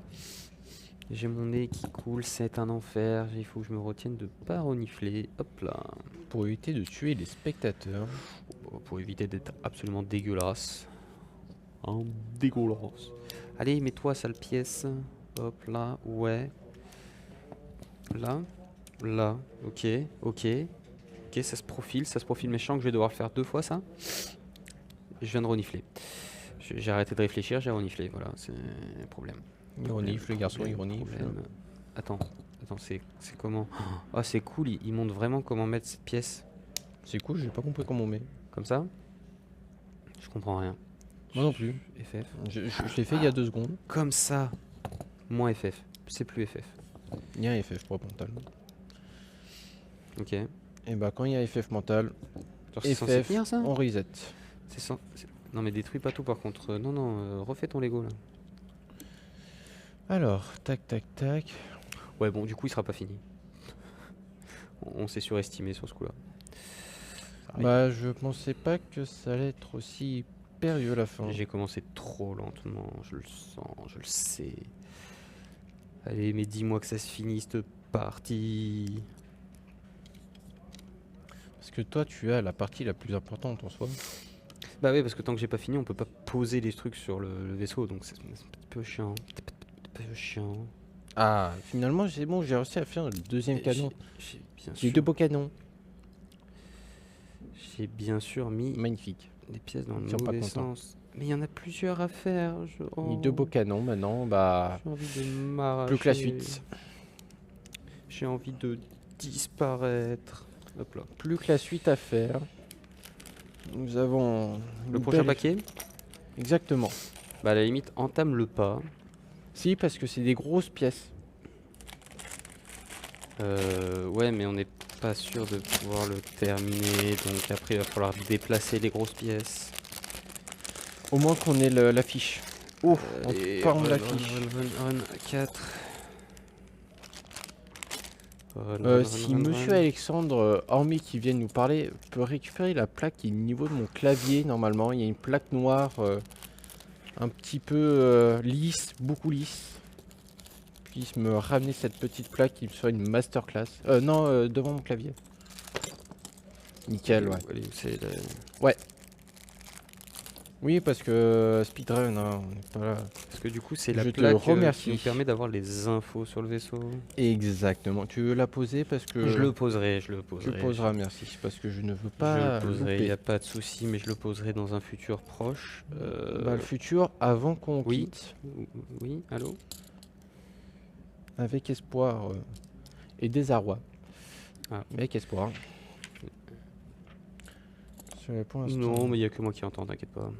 J'ai mon nez qui coule, c'est un enfer. Il faut que je me retienne de pas renifler. Hop là. Pour éviter de tuer les spectateurs. Pour éviter d'être absolument dégueulasse. Un dégueulasse. Allez, mets-toi, sale pièce. Hop là, ouais. Là. Là. Ok, ok. Ok, ça se profile méchant que je vais devoir le faire 2 fois ça. Je viens de renifler. J'ai arrêté de réfléchir, j'ai reniflé, voilà, c'est un problème. Il renifle, le garçon, il Problème, renifle. problème. Attends, c'est comment? Ah, c'est cool, il montre vraiment comment mettre cette pièce. C'est cool, j'ai pas compris comment on met. Comme ça? Je comprends rien. Moi non plus. FF. Je l'ai fait il y a 2 secondes. Comme ça. Moins FF. C'est plus FF. Il y a un FF propre mental. Ok. Et bah quand il y a FF mental, Genre, c'est censé FF, tenir ça? on reset. Non mais détruis pas tout par contre. Non, non, refais ton Lego là. Alors, tac tac tac. Ouais bon du coup il sera pas fini. On s'est surestimé sur ce coup là. Bah je pensais pas que ça allait être aussi périlleux la fin. J'ai commencé trop lentement, je le sens, je le sais. Allez mais dis-moi que ça se finisse cette partie. Parce que toi tu as la partie la plus importante en soi. Bah ouais parce que tant que j'ai pas fini on peut pas poser les trucs sur le vaisseau donc c'est un petit peu chiant. Un peu chiant. Ah, finalement c'est bon, j'ai réussi à faire le deuxième canon. J'ai bien J'ai eu sûr- 2 beaux canons. J'ai bien sûr mis Magnifique. des pièces dans le Ils sont pas mauvais contents. sens. Mais il y en a plusieurs à faire. J'ai Oh, mis 2 beaux canons maintenant, bah j'ai envie de m'arracher. plus que la suite. J'ai envie de disparaître. Hop là. Plus que la suite à faire. Nous avons Le une prochain belle- paquet, Exactement. bah à la limite, entame le pas. Si, parce que c'est des grosses pièces. Ouais, mais on n'est pas sûr de pouvoir le terminer. Donc après, il va falloir déplacer les grosses pièces. Au moins qu'on ait l'affiche. Oh, on Et forme run, l'affiche. run, 4. Si monsieur Alexandre, hormis qui vienne nous parler, peut récupérer la plaque qui est au niveau de mon clavier, normalement, il y a une plaque noire un petit peu lisse, beaucoup lisse. Puisse me ramener cette petite plaque qui me soit une masterclass. Non, devant mon clavier. Nickel, ouais. Allez, c'est la- Oui, parce que speedrun, hein, on n'est pas là. Parce que du coup, c'est la Je te plaque remercie. qui nous permet d'avoir les infos sur le vaisseau. Exactement. Tu veux la poser parce que Je le poserai, je le tu poserai. le poseras, merci, parce que je ne veux Je pas le poserai, il louper. n'y a pas de souci, mais je le poserai dans un futur proche. Bah, le futur, avant qu'on oui. quitte, Oui, allô? avec espoir et désarroi. Ah. Mais avec espoir. Pour l'instant. Non, mais il n'y a que moi qui entends, t'inquiète pas.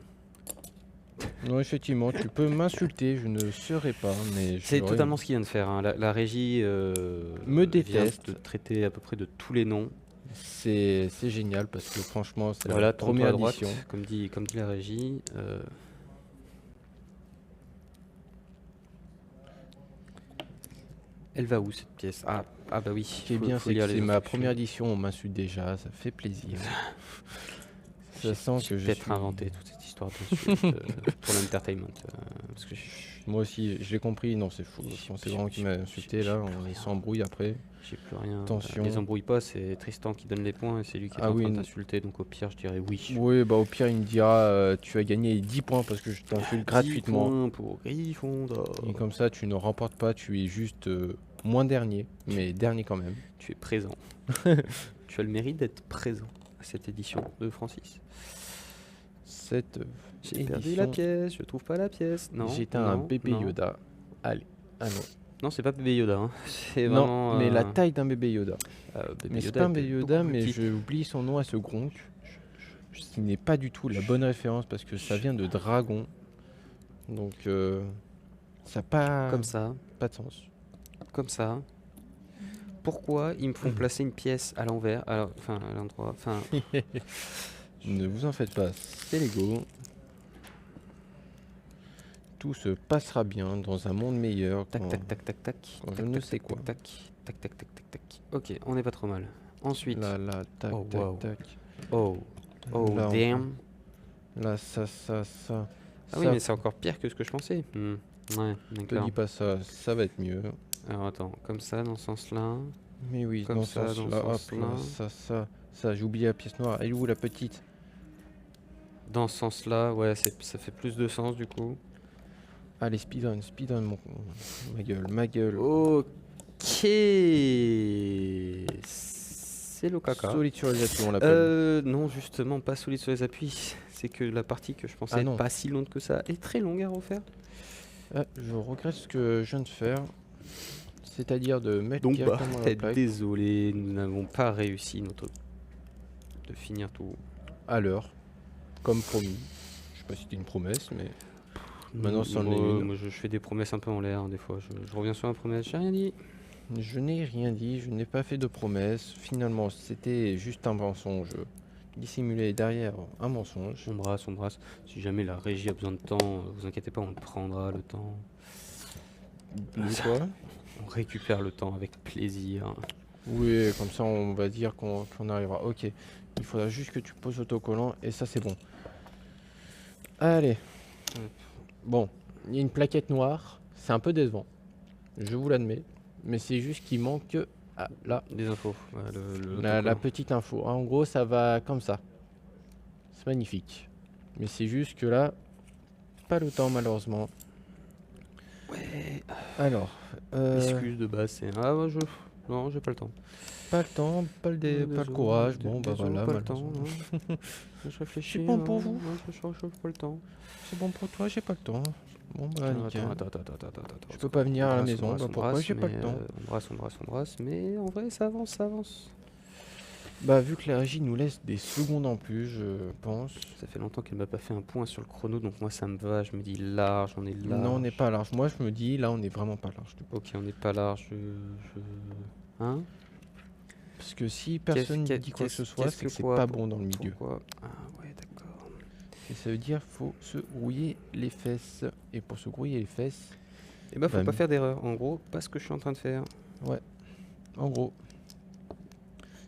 Non, effectivement, tu peux m'insulter, je ne serai pas, mais je C'est serai- totalement ce qu'il vient de faire. Hein. La régie Me vient déteste. de traiter à peu près de tous les noms. C'est génial parce que franchement, c'est Voilà, la tourne-toi première à droite, édition. comme dit la régie. Elle va où cette pièce? Ah bah oui. Ce qui est faut- bien, faut c'est que lire les c'est ma instructions. première édition, on m'insulte déjà, ça fait plaisir. Ça sent J'ai que je peut-être suis... inventé toute cette histoire d'insulte pour l'entertainment. Parce que Moi aussi, je l'ai compris, non c'est faux. C'est vraiment qui m'a insulté là, on s'embrouille après. j'ai plus rien. Attention. Les embrouille pas, c'est Tristan qui donne les points et c'est lui qui est Ah en oui, train de non. t'insulter. Donc au pire, je dirais oui. Oui, bah au pire il me dira tu as gagné 10 points parce que je t'insulte 10 gratuitement. points pour Gryffondor. Et comme ça tu ne remportes pas, tu es juste moins dernier, mais dernier quand même. Tu es présent. Tu as le mérite d'être présent. cette édition de Francis. Cette J'ai perdu la pièce, je trouve pas la pièce. Non. J'étais un non, bébé non. Yoda. Allez. Ah non. Non, c'est pas bébé Yoda. Hein. C'est Non, vraiment. mais la taille d'un bébé Yoda. Bébé Mais c'est Yoda pas un était bébé Yoda, beaucoup plus mais petit. j'ai oublié son nom à ce Gronk. Ce qui n'est pas du tout la bonne référence parce que ça vient de dragon. Donc ça n'a pas, Comme ça, pas de sens. comme ça. Pourquoi ils me font placer une pièce à l'envers, enfin à l'endroit, enfin Ne vous en faites pas, c'est Lego. Tout se passera bien dans un monde meilleur. tac quand- tac tac tac tac. quand je tac, ne tac, sais tac, quoi. Tac tac tac tac tac tac. Ok, on n'est pas trop mal. Ensuite, Là, tac, Oh, tac, wow. tac. oh Là, damn. Là, ça. Ah oui, mais c'est encore pire que ce que je pensais. Ouais, te d'accord. dis pas ça, ça va être mieux. Alors attends, comme ça, dans ce sens-là. Mais oui, Comme dans ça, ce dans sens-là, ce hop, sens-là. là, ça, j'ai oublié la pièce noire. Elle est où la petite? Dans ce sens-là, ouais, ça fait plus de sens du coup. Allez, speedrun, ma gueule. Ok. C'est le caca. Solide sur les appuis, on l'appelle. Non, justement, pas solide sur les appuis. C'est que la partie que je pensais Ah être non. pas si longue que ça est très longue à refaire. Ah, je regrette ce que je viens de faire. C'est-à-dire de mettre Donc, directement la plaque désolé, nous n'avons pas réussi de finir tout. à l'heure, comme promis. Je sais pas si c'était une promesse, mais Maintenant, c'en est une. Moi, je fais des promesses un peu en l'air, hein, des fois. Je reviens sur ma promesse, j'ai rien dit. je n'ai rien dit, je n'ai pas fait de promesse. Finalement, c'était juste un mensonge dissimulé derrière un mensonge. On brasse. Si jamais la régie a besoin de temps, vous inquiétez pas, on prendra le temps. De quoi? On récupère le temps avec plaisir. Oui, comme ça, on va dire qu'on arrivera. Ok, il faudra juste que tu poses l'autocollant et ça, c'est bon. Allez. Bon, il y a une plaquette noire. C'est un peu décevant. Je vous l'admets. Mais c'est juste qu'il manque là, Des infos. Ouais, la petite info. En gros, ça va comme ça. C'est magnifique. Mais c'est juste que là, pas le temps malheureusement. Ouais. Alors, L'excuse de base, c'est non, j'ai pas le temps. pas le temps, pas le courage. Bon, bah voilà. Pas le temps. malheureusement. Non. Je réfléchis. C'est bon pour hein, vous ouais, je pas le temps. C'est bon pour toi, j'ai pas le temps. Bon, bah nickel. Attends. Je peux pas venir à la On maison. brasse, Bah on pourquoi brasse, j'ai pas mais, le temps? on brasse, mais en vrai, ça avance. Bah vu que la régie nous laisse des secondes en plus, je pense. Ça fait longtemps qu'elle m'a pas fait un point sur le chrono, donc moi ça me va. Je me dis large, on est large. Non, on n'est pas large. Moi, je me dis, là, on est vraiment pas large. Du coup. Ok, on n'est pas large. Hein? Parce que si personne ne dit quoi que ce soit, c'est que c'est pas bon dans le milieu. Pourquoi? Ah ouais, d'accord. Et ça veut dire faut se grouiller les fesses. Et pour se grouiller les fesses, Et bah faut Bah, pas faire d'erreur. En gros, pas ce que je suis en train de faire. en gros,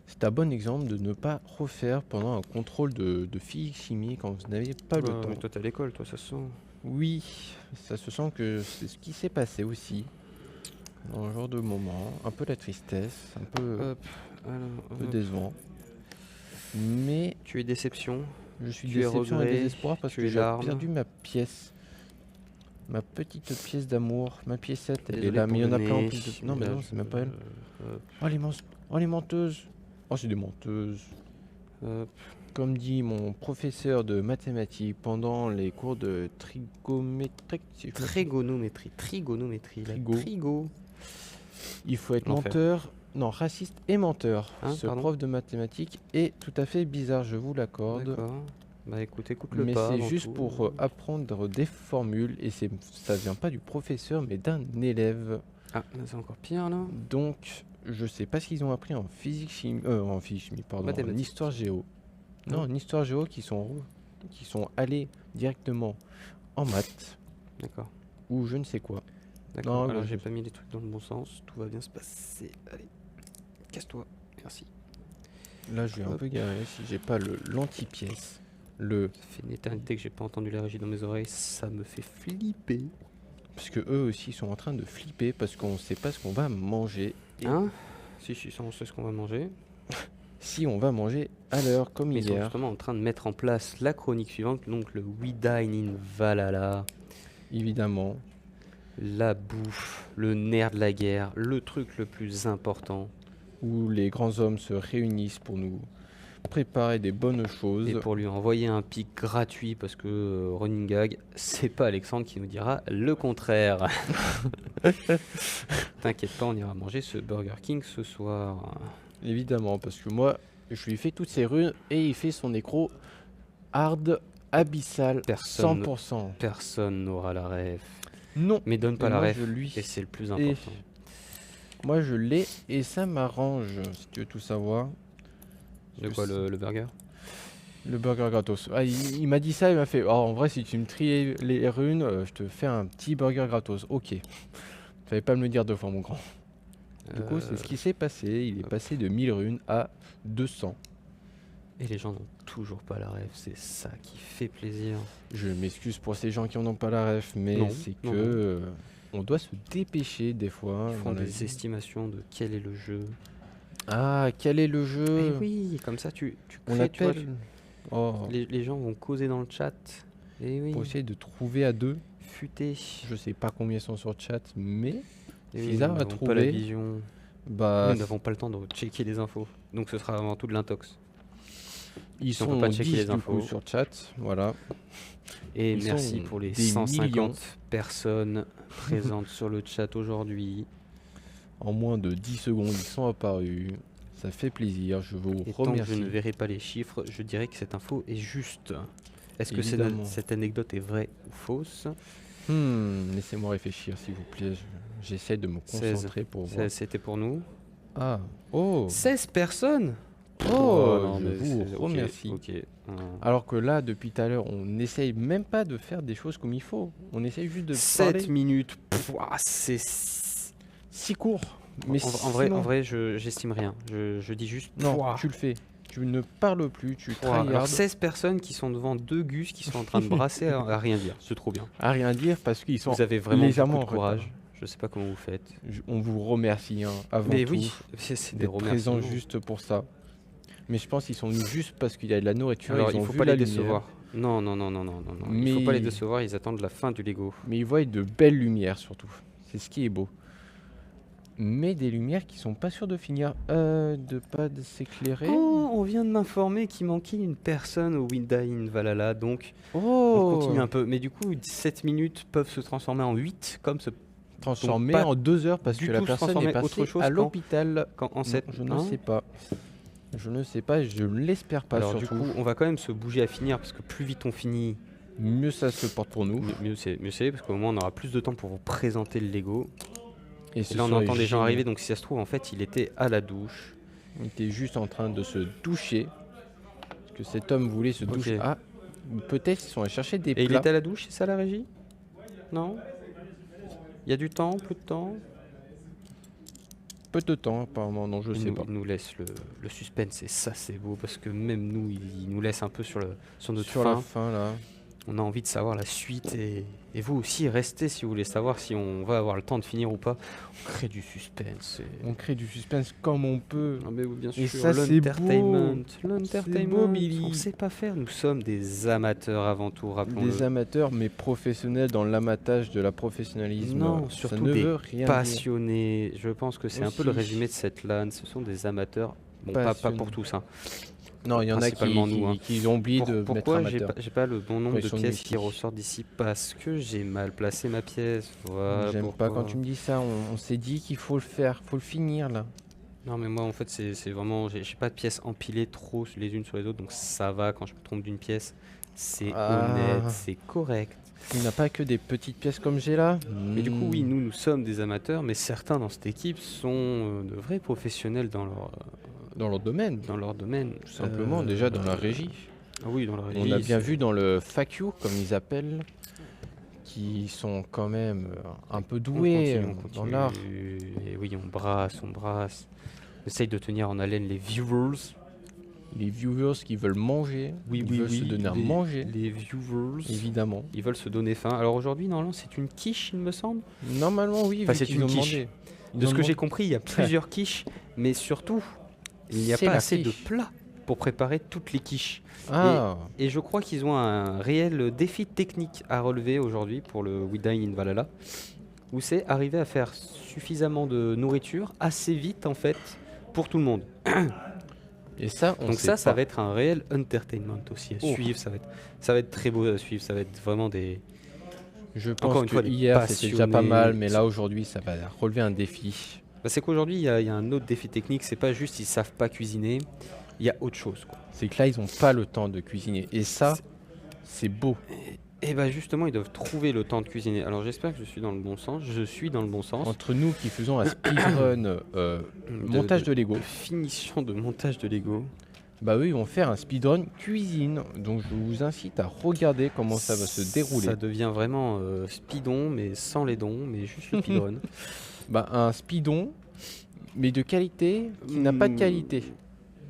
c'est un bon exemple de ne pas refaire pendant un contrôle de physique-chimie quand vous n'avez pas le Ouais, temps. mais toi t'es à l'école, toi ça se sent. Oui, ça se sent que c'est ce qui s'est passé aussi. Dans ce genre de moment, un peu la tristesse, un peu, Hop, alors, un peu hop. décevant. Mais Tu es déception. je suis Tu es déception et regret, désespoir parce tu que es j'ai larmes. perdu ma pièce. Ma petite pièce d'amour, ma piécette, elle est Désolé là, pour mais il y en le a plein en nez, plus. Non, mais là, non, c'est même pas elle. hop, Oh, les menteuses! Oh, c'est des menteuses. hop. Comme dit mon professeur de mathématiques pendant les cours de trigonométrie, si je me trompe. Trigonométrie, la Trigo. trigo. Il faut être L'enfer. menteur, non, raciste et menteur. Hein, Ce pardon prof de mathématiques est tout à fait bizarre, je vous l'accorde. D'accord. Bah écoute le Mais pas. c'est avant juste tout. pour apprendre des formules et ça vient pas du professeur mais d'un élève. Ah, là c'est encore pire là. Donc je sais pas ce qu'ils ont appris en physique chimie, pardon, en Mathématiques. histoire géo. Non, Non. en histoire géo qui sont allés directement en maths D'accord. ou je ne sais quoi. D'accord. Non, Alors ouais, j'ai je- pas mis les trucs dans le bon sens. Tout va bien se passer. Allez. Casse-toi. Merci. Là je vais un Hop. peu garer si j'ai pas l'anti-pièce. Le Ça fait une éternité que j'ai pas entendu la régie dans mes oreilles. Ça me fait flipper. parce que eux aussi sont en train de flipper parce qu'on sait pas ce qu'on va manger. Et Hein? Si, ça on sait ce qu'on va manger. si on va manger à l'heure comme Mais ils sont hier, justement en train de mettre en place la chronique suivante, donc le We Dine in Valhalla, évidemment. la bouffe, le nerf de la guerre, le truc le plus important. Où les grands hommes se réunissent pour nous préparer des bonnes choses. Et pour lui envoyer un pic gratuit, parce que running gag, c'est pas Alexandre qui nous dira le contraire. T'inquiète pas, on ira manger ce Burger King ce soir. Évidemment, parce que moi, je lui fais toutes ses runes et il fait son écro hard abyssal Personne- 100%. Personne n'aura la ref. Non, Mais donne pas Et la moi, ref, je lui- et c'est le plus et- important. moi je l'ai et ça m'arrange, si tu veux tout savoir. De quoi, le burger? Le burger gratos. Ah, il m'a dit ça, il m'a fait, oh, en vrai, si tu me tries les runes, je te fais un petit burger gratos. Ok. Fallait pas me le dire 2 fois, mon grand. Du coup, c'est ce qui s'est passé. Il est passé de 1000 runes à 200. Et les gens n'ont toujours pas la ref, c'est ça qui fait plaisir. Je m'excuse pour ces gens qui n'en ont pas la ref, mais Non, c'est que non, on doit se dépêcher des fois. Ils font dans la des vie. estimations de quel est le jeu. Ah, quel est le jeu? Eh oui, comme ça tu On crées, tu vois, appelle. Oh, les gens vont causer dans le chat. Et oui, pour essayer de trouver à 2. futé. Je sais pas combien ils sont sur le chat, mais Et s'ils oui, nous arrivent à n'avons pas la trouver, vision. bah, Nous n'avons pas le temps de checker les infos. Donc ce sera avant tout de l'intox. ils si on peut sont pas checker 10 les du infos. coup sur le chat. Voilà. Et Ils merci sont pour les des 150 millions. personnes présentes sur le chat aujourd'hui. En moins de 10 secondes, ils sont apparus. Ça fait plaisir, je vous Et tant que je remercie. ne verrai pas les chiffres, je dirais que cette info est juste. Est-ce que Évidemment. cette anecdote est vraie ou fausse? Laissez-moi réfléchir s'il vous plaît. J'essaie de me 16. concentrer pour voir. C'était pour nous. Ah, oh, 16 personnes. oh, non, je mais vous c'est- ok, remercie. ok. Alors que là, depuis tout à l'heure, on n'essaye même pas de faire des choses comme il faut. On essaye juste de 7 parler minutes. Pff, c'est. si court. Mais En vrai, j'estime rien. Je dis juste. non, pouah, tu le fais. Tu ne parles plus, tu pouah. Alors tryhardes. 16 personnes qui sont devant 2 gus qui sont en train de brasser à rien dire. C'est trop bien. À rien dire parce qu'ils sont Vous avez vraiment légèrement beaucoup de en retard. courage. Je sais pas comment vous faites. On vous remercie hein, avant Mais tout oui, c'est des d'être présents remerciements. juste pour ça. Mais je pense qu'ils sont venus juste parce qu'il y a de la nourriture. Alors, ils il ont faut vu pas la les lumière. décevoir. Non. Il faut pas les Mais- décevoir, ils attendent la fin du Lego. Mais ils voient de belles lumières surtout. C'est ce qui est beau. Mais des lumières qui sont pas sûres de finir de pas de s'éclairer. Oh, on vient de m'informer qu'il manquait une personne au Winda-in Valhalla, donc on Oh, continue un peu. Mais du coup, 7 minutes peuvent se transformer en 8, comme ce transformé pas en 2 heures parce du que la tout personne transformer est passée autre chose à quand- l'hôpital. quand en Non, 7. je ne sais pas. Je ne sais pas, je ne l'espère pas Alors surtout. du coup, on va quand même se bouger à finir, parce que plus vite on finit, Mieux ça se porte pour nous. mieux c'est, parce qu'au moins on aura plus de temps pour vous présenter le Lego. Et Et ce là on serait entend des gens génial. arriver, donc si ça se trouve, en fait, il était à la douche. Il était juste en train de se doucher. Parce que cet homme voulait se Ok. doucher. Ah, peut-être ils sont allés chercher des Et il plats. était à la douche, c'est ça la régie? Non? Il y a du temps, peu de temps? Peu de temps apparemment, non je sais pas. Il nous laisse le suspense, et ça c'est beau, parce que même nous, il nous laisse un peu sur notre Sur fin. la fin là. On a envie de savoir la suite, et vous aussi, restez si vous voulez savoir si on va avoir le temps de finir ou pas. On crée du suspense. On crée du suspense comme on peut. Ah mais oui, bien sûr, Et ça, c'est l'entertainment. beau, L'entertainment, Billy. on sait pas faire, nous sommes des amateurs avant tout, rappelons-le. Des amateurs mais professionnels dans l'amatage de la professionnalisme. Non, ça surtout ne des veut rien dire. Passionnés, je pense que c'est un peu le Aussi. résumé de cette LAN, ce sont des amateurs, bon pas pour Passionnés. tous, hein. Non, il y en a Principalement nous, hein. qui ont oublié de mettre Pourquoi j'ai amateur. pas le bon nombre Quand ils de sont pièces multi. qui ressortent d'ici? Parce que j'ai mal placé ma pièce, voilà J'aime pas pourquoi. quand tu me dis ça, on s'est dit qu'il faut le faire, faut le finir là. Non mais moi en fait c'est vraiment, j'ai pas de pièces empilées trop les unes sur les autres, donc ça va. Quand je me trompe d'une pièce, c'est Ah. honnête, c'est correct. Il n'a pas que des petites pièces comme j'ai là. Mais du coup oui, nous sommes des amateurs, mais certains dans cette équipe sont de vrais professionnels dans dans leur domaine, leur domaine. tout simplement, déjà dans la régie. Ah oui, dans la régie. On a bien c'est- vu dans le FAQ, comme ils appellent, qui sont quand même un peu on doués continue, on dans continue. l'art. Et oui, on brasse. On essaye de tenir en haleine les viewers. Les viewers qui veulent manger, ils veulent se donner à manger, Les viewers. évidemment. Ils veulent se donner faim. Alors aujourd'hui, normalement, c'est une quiche, il me semble. Normalement, oui, Enfin, vu c'est qu'ils une ont quiche. demandé. Ils De ont ce que j'ai demandé- compris, il y a plusieurs quiches, mais surtout, il n'y a C'est pas la assez de quiche. plats pour préparer toutes les quiches. Ah, Et je crois qu'ils ont un réel défi technique à relever aujourd'hui pour le We Die in Valhalla, où c'est arriver à faire suffisamment de nourriture assez vite en fait pour tout le monde. Et ça, on Donc sait ça pas. va être un réel entertainment aussi à suivre. Ça va être très beau à suivre. Ça va être vraiment des. Je Encore pense une fois, que des hier c'était déjà pas mal, passionnés. mais là aujourd'hui ça va relever un défi. Bah, c'est qu'aujourd'hui, il y a un autre défi technique. C'est pas juste ils savent pas cuisiner. Il y a autre chose, quoi. C'est que là ils ont pas le temps de cuisiner. Et ça, c'est beau. Et bah justement, ils doivent trouver le temps de cuisiner. Alors j'espère que je suis dans le bon sens. Je suis dans le bon sens. Entre nous qui faisons un speedrun montage de Lego, de finition de montage de Lego. bah eux ils vont faire un speedrun cuisine. Donc je vous incite à regarder comment ça va se dérouler. Ça devient vraiment speedon, mais sans les dons, mais juste le speedrun. Bah un speedon, mais de qualité qui n'a pas de qualité.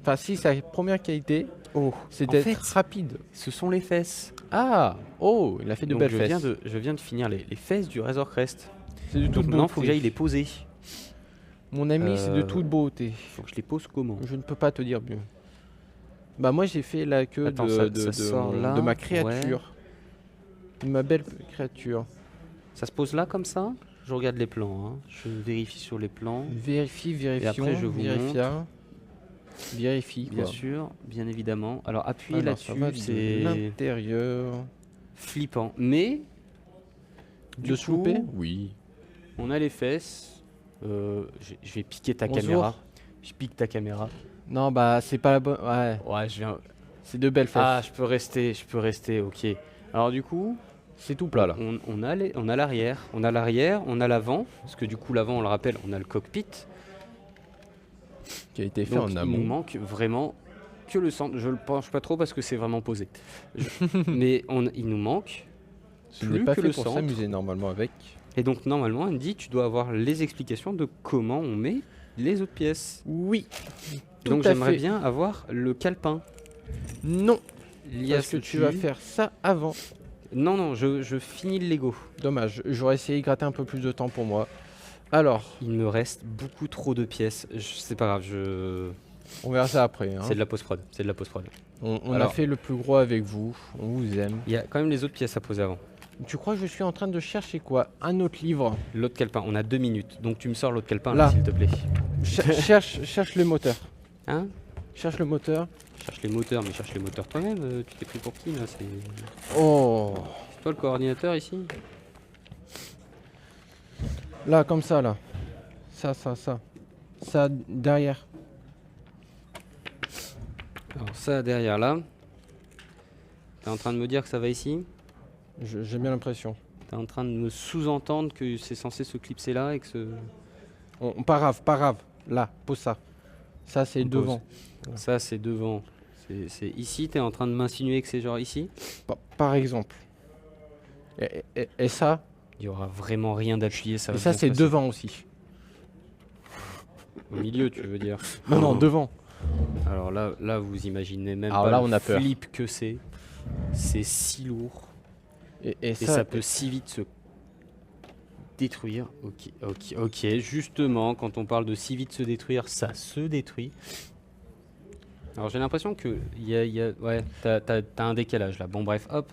Enfin si, sa première qualité, Oh, c'est en d'être fait, rapide. ce sont les fesses. Ah, oh, il a fait de Donc belles je fesses. viens de finir les fesses du Razor Crest. C'est de Donc toute maintenant, il beauté. faut que j'aille les poser. Mon ami, c'est de toute beauté. Faut que je les pose comment? Je ne peux pas te dire mieux. Bah moi j'ai fait la queue Attends, de sort là, de ma créature. De ma belle créature. Ça se pose là comme ça? Je regarde les plans, hein. Je vérifie sur les plans. Vérifie, vérifions, après, je vous vérifie, Bien quoi. sûr, bien évidemment. Alors appuyer Alors, ça va là-dessus, de c'est l'intérieur. flippant. Mais du De coup, souper? Oui. on a les fesses. Je vais piquer ta Bonjour. caméra. Je pique ta caméra. Non, bah c'est pas la bonne. Ouais, Ouais, je viens. c'est de belles fesses. Ah, je peux rester, ok. Alors du coup, C'est tout plat là. on a l'arrière, on a l'arrière, on a l'avant, parce que du coup l'avant, on le rappelle, on a le cockpit. Qui a été fait Donc en il nous amont. manque vraiment que le centre. Je le penche pas trop parce que c'est vraiment posé. Mais il nous manque Ce plus n'est pas que fait le pour centre. s'amuser normalement avec. Et donc normalement, Andy, tu dois avoir les explications de comment on met les autres pièces. Oui. Donc à j'aimerais fait. bien avoir le calepin. Non, lié à parce que ce tu vas dessus. faire ça avant. Non, je finis le Lego. Dommage, j'aurais essayé de gratter un peu plus de temps pour moi. Alors, Il me reste beaucoup trop de pièces. C'est pas grave, on verra ça après. Hein. c'est de la post-prod. C'est de la post-prod. On a Alors- fait le plus gros avec vous, on vous aime. Il y a quand même les autres pièces à poser avant. Tu crois que je suis en train de chercher quoi? Un autre livre. L'autre calepin, on a 2 minutes. Donc tu me sors l'autre calepin, Là. là, s'il te plaît. Cherche le moteur. Hein? Cherche le moteur. Cherche les moteurs, mais cherche les moteurs toi-même. Tu t'es pris pour qui là? C'est Oh, toi le coordinateur ici? là, comme ça, là. Ça. Ça, derrière. Alors ça derrière là. T'es en train de me dire que ça va ici? J'ai bien l'impression. T'es en train de me sous-entendre que c'est censé se clipser là et que ce... Pas grave. Là, pose ça. Ça, c'est On devant. Ça c'est devant. C'est ici, t'es en train de m'insinuer que c'est genre ici? Par exemple. Et ça, Il y aura vraiment rien d'appuyé, ça et va ça bien se c'est passer. devant aussi. Au milieu, tu veux dire? Non, devant. Alors là, vous imaginez même Alors pas là, le on a peur. flip que c'est. C'est si lourd Et et ça peut si vite se détruire. Ok. Justement, quand on parle de si vite se détruire, ça se détruit. Alors j'ai l'impression que ouais, t'as un décalage là. Bon bref, hop,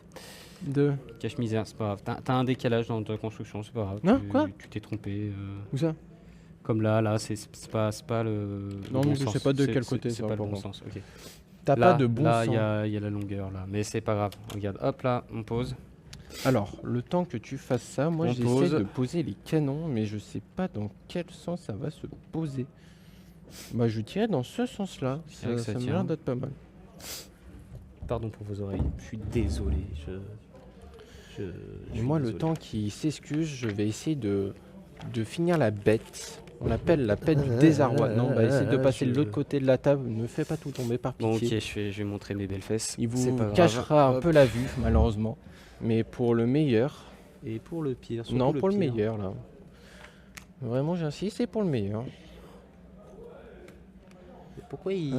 cache misère, c'est pas grave. T'as un décalage dans ta construction, c'est pas grave. Non, quoi Tu t'es trompé. Où ça? Comme là, c'est pas le. Non, le mais bon je sais sens. pas de C'est- quel c'est- côté C'est ça, pas le par bon contre. sens. Ok. T'as Là, pas de bon là, il sens. y a la longueur là, mais c'est pas grave. Regarde, hop là, on pose. Alors, le temps que tu fasses ça, moi On j'essaie pose. de poser les canons, mais je sais pas dans quel sens ça va se poser. Bah, je dirais dans ce sens-là. dirais que ça Ça me tient. l'air d'être pas mal. Pardon pour vos oreilles. Je suis désolé. Je Et suis moi, le désolé. temps qui s'excuse, je vais essayer de finir la bête. On l'appelle la bête du désarroi. Non, bah essaye de passer de l'autre côté de la table. Ne fais pas tout tomber par Bon, ok, pitié. je vais montrer mes belles fesses. Il C'est vous pas grave. cachera un Hop. peu la vue, malheureusement. Mais pour le meilleur. Et pour le pire. surtout Non, pour le pire. meilleur, là. Vraiment, j'insiste, c'est pour le meilleur. Pourquoi ils...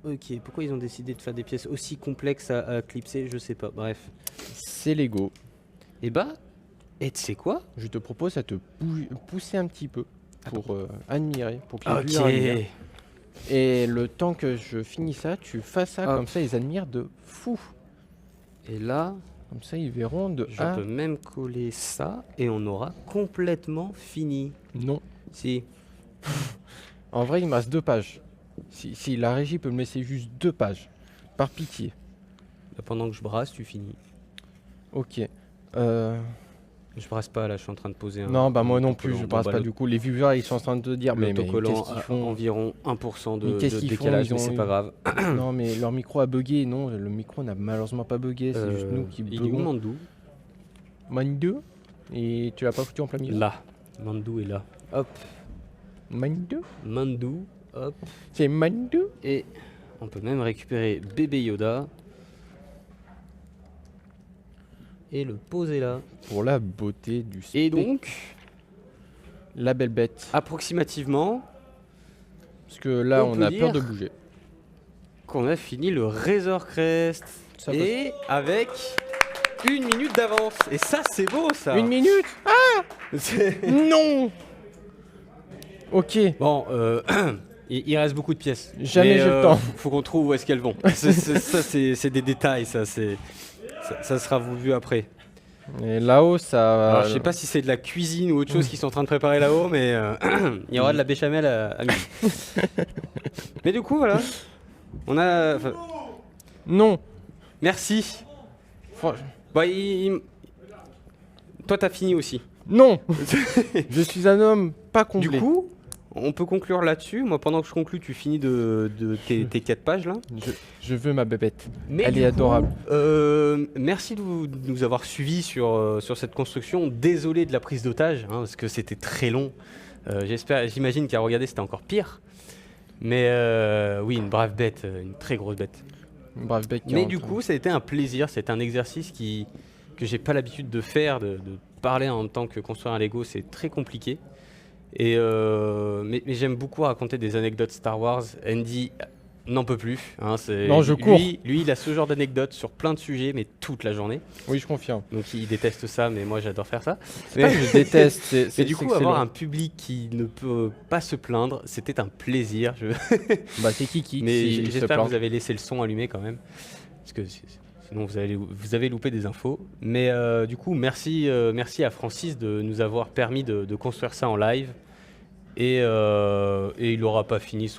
Ok, pourquoi ils ont décidé de faire des pièces aussi complexes à clipser, je sais pas. Bref. C'est Lego. Et bah, et tu sais quoi? Je te propose à te pousser un petit peu pour admirer, pour qu'ils Ok. puissent admirer. Et le temps que je finis ça, tu fasses ça, Hop. comme ça ils admirent de fou. Et là, Comme ça ils verront de je A. peux même coller ça et on aura complètement fini. Non. Si. En vrai, il me reste 2 pages. Si la régie peut me laisser juste 2 pages, par pitié. Là, pendant que je brasse, tu finis. Ok. Je brasse pas là, je suis en train de poser un. Non, bah un moi non plus, autocollant. je brasse Bon, pas bah, du coup. Les viewers, ils sont en train de te dire, mais l'autocollant qu'est-ce qu'ils a font? environ 1% Mais de qu'est-ce qu'ils font? décalage, Ils mais c'est ont- pas grave. Non, mais leur micro a bugué. Non, le micro n'a malheureusement pas bugué. C'est juste nous qui Il est où buguons. Mandou? Mandou. Et tu l'as pas foutu en plein milieu? Là. Mandou est là. Hop. Mandou. Mandou. Hop. C'est Mandou. Et on peut même récupérer bébé Yoda. Et le poser là. Pour la beauté du Et spectacle. donc, La belle bête. approximativement, Parce que là, on on peut a peur dire- de bouger. qu'on a fini le Razor Crest. Ça Et avec 1 minute d'avance. Et ça, c'est beau ça. 1 minute. C'est- Non. Ok. Bon, il reste beaucoup de pièces. Jamais Mais, j'ai le temps. Faut qu'on trouve où est-ce qu'elles vont. Ça, c'est des détails. Ça sera vu après. Et là-haut, ça. Alors, je sais pas si c'est de la cuisine ou autre chose qu'ils sont en train de préparer là-haut, mais il y aura de la béchamel à midi. Mais du coup, voilà. On a. Enfin, Non. merci. Fran- Bah, toi, t'as fini aussi. Non. Je suis un homme pas comblé. Du coup, on peut conclure là-dessus. Moi, pendant que je conclue, tu finis de tes 4 pages là. je veux ma bébête. Mais Elle du est coup, adorable. Merci de nous avoir suivis sur cette construction. Désolé de la prise d'otage, hein, parce que c'était très long. J'imagine qu'à regarder, c'était encore pire. Mais oui, une brave bête, une très grosse bête. Brave bec. Mais du coup, ça a été un plaisir. C'est un exercice que j'ai pas l'habitude de faire, de parler en même temps que construire un Lego. C'est très compliqué. Et mais j'aime beaucoup raconter des anecdotes Star Wars. Andy n'en peut plus. Hein, Non, je cours. Lui, il a ce genre d'anecdotes sur plein de sujets, mais toute la journée. Oui, je confirme. Donc il déteste ça, mais moi j'adore faire ça. C'est pas que je déteste. Mais du coup, avoir excellent. un public qui ne peut pas se plaindre, c'était un plaisir. Bah, c'est Kiki. Mais qui se j'espère que plaint. vous avez laissé le son allumé quand même. Parce que sinon vous avez loupé des infos. Mais du coup, merci à Francis de nous avoir permis de construire ça en live. Et il n'aura pas fini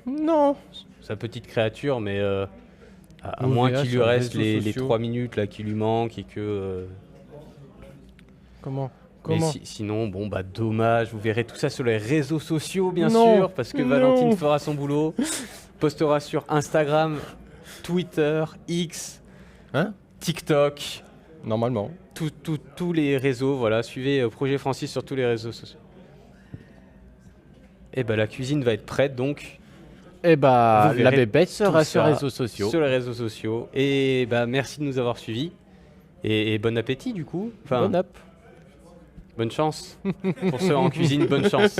Non. sa petite créature, mais à Vous moins verrez qu'il lui sur les reste réseaux les sociaux. 3 minutes là, qui lui manquent et que... Comment mais Comment sinon, bon, bah dommage, vous verrez tout ça sur les réseaux sociaux, bien Non, sûr, parce que non. Valentine fera son boulot, postera sur Instagram, Twitter, X, Hein TikTok, Normalement. tous les réseaux, voilà, suivez Projet Francis sur tous les réseaux sociaux. Et bah la cuisine va être prête, donc Eh bah, Vous la verrez bébête sera tout sur ça les réseaux sociaux. sur les réseaux sociaux. Et bah merci de nous avoir suivis. Et bon appétit du coup. Enfin, Bon up. bonne chance. Pour ceux en cuisine, bonne chance.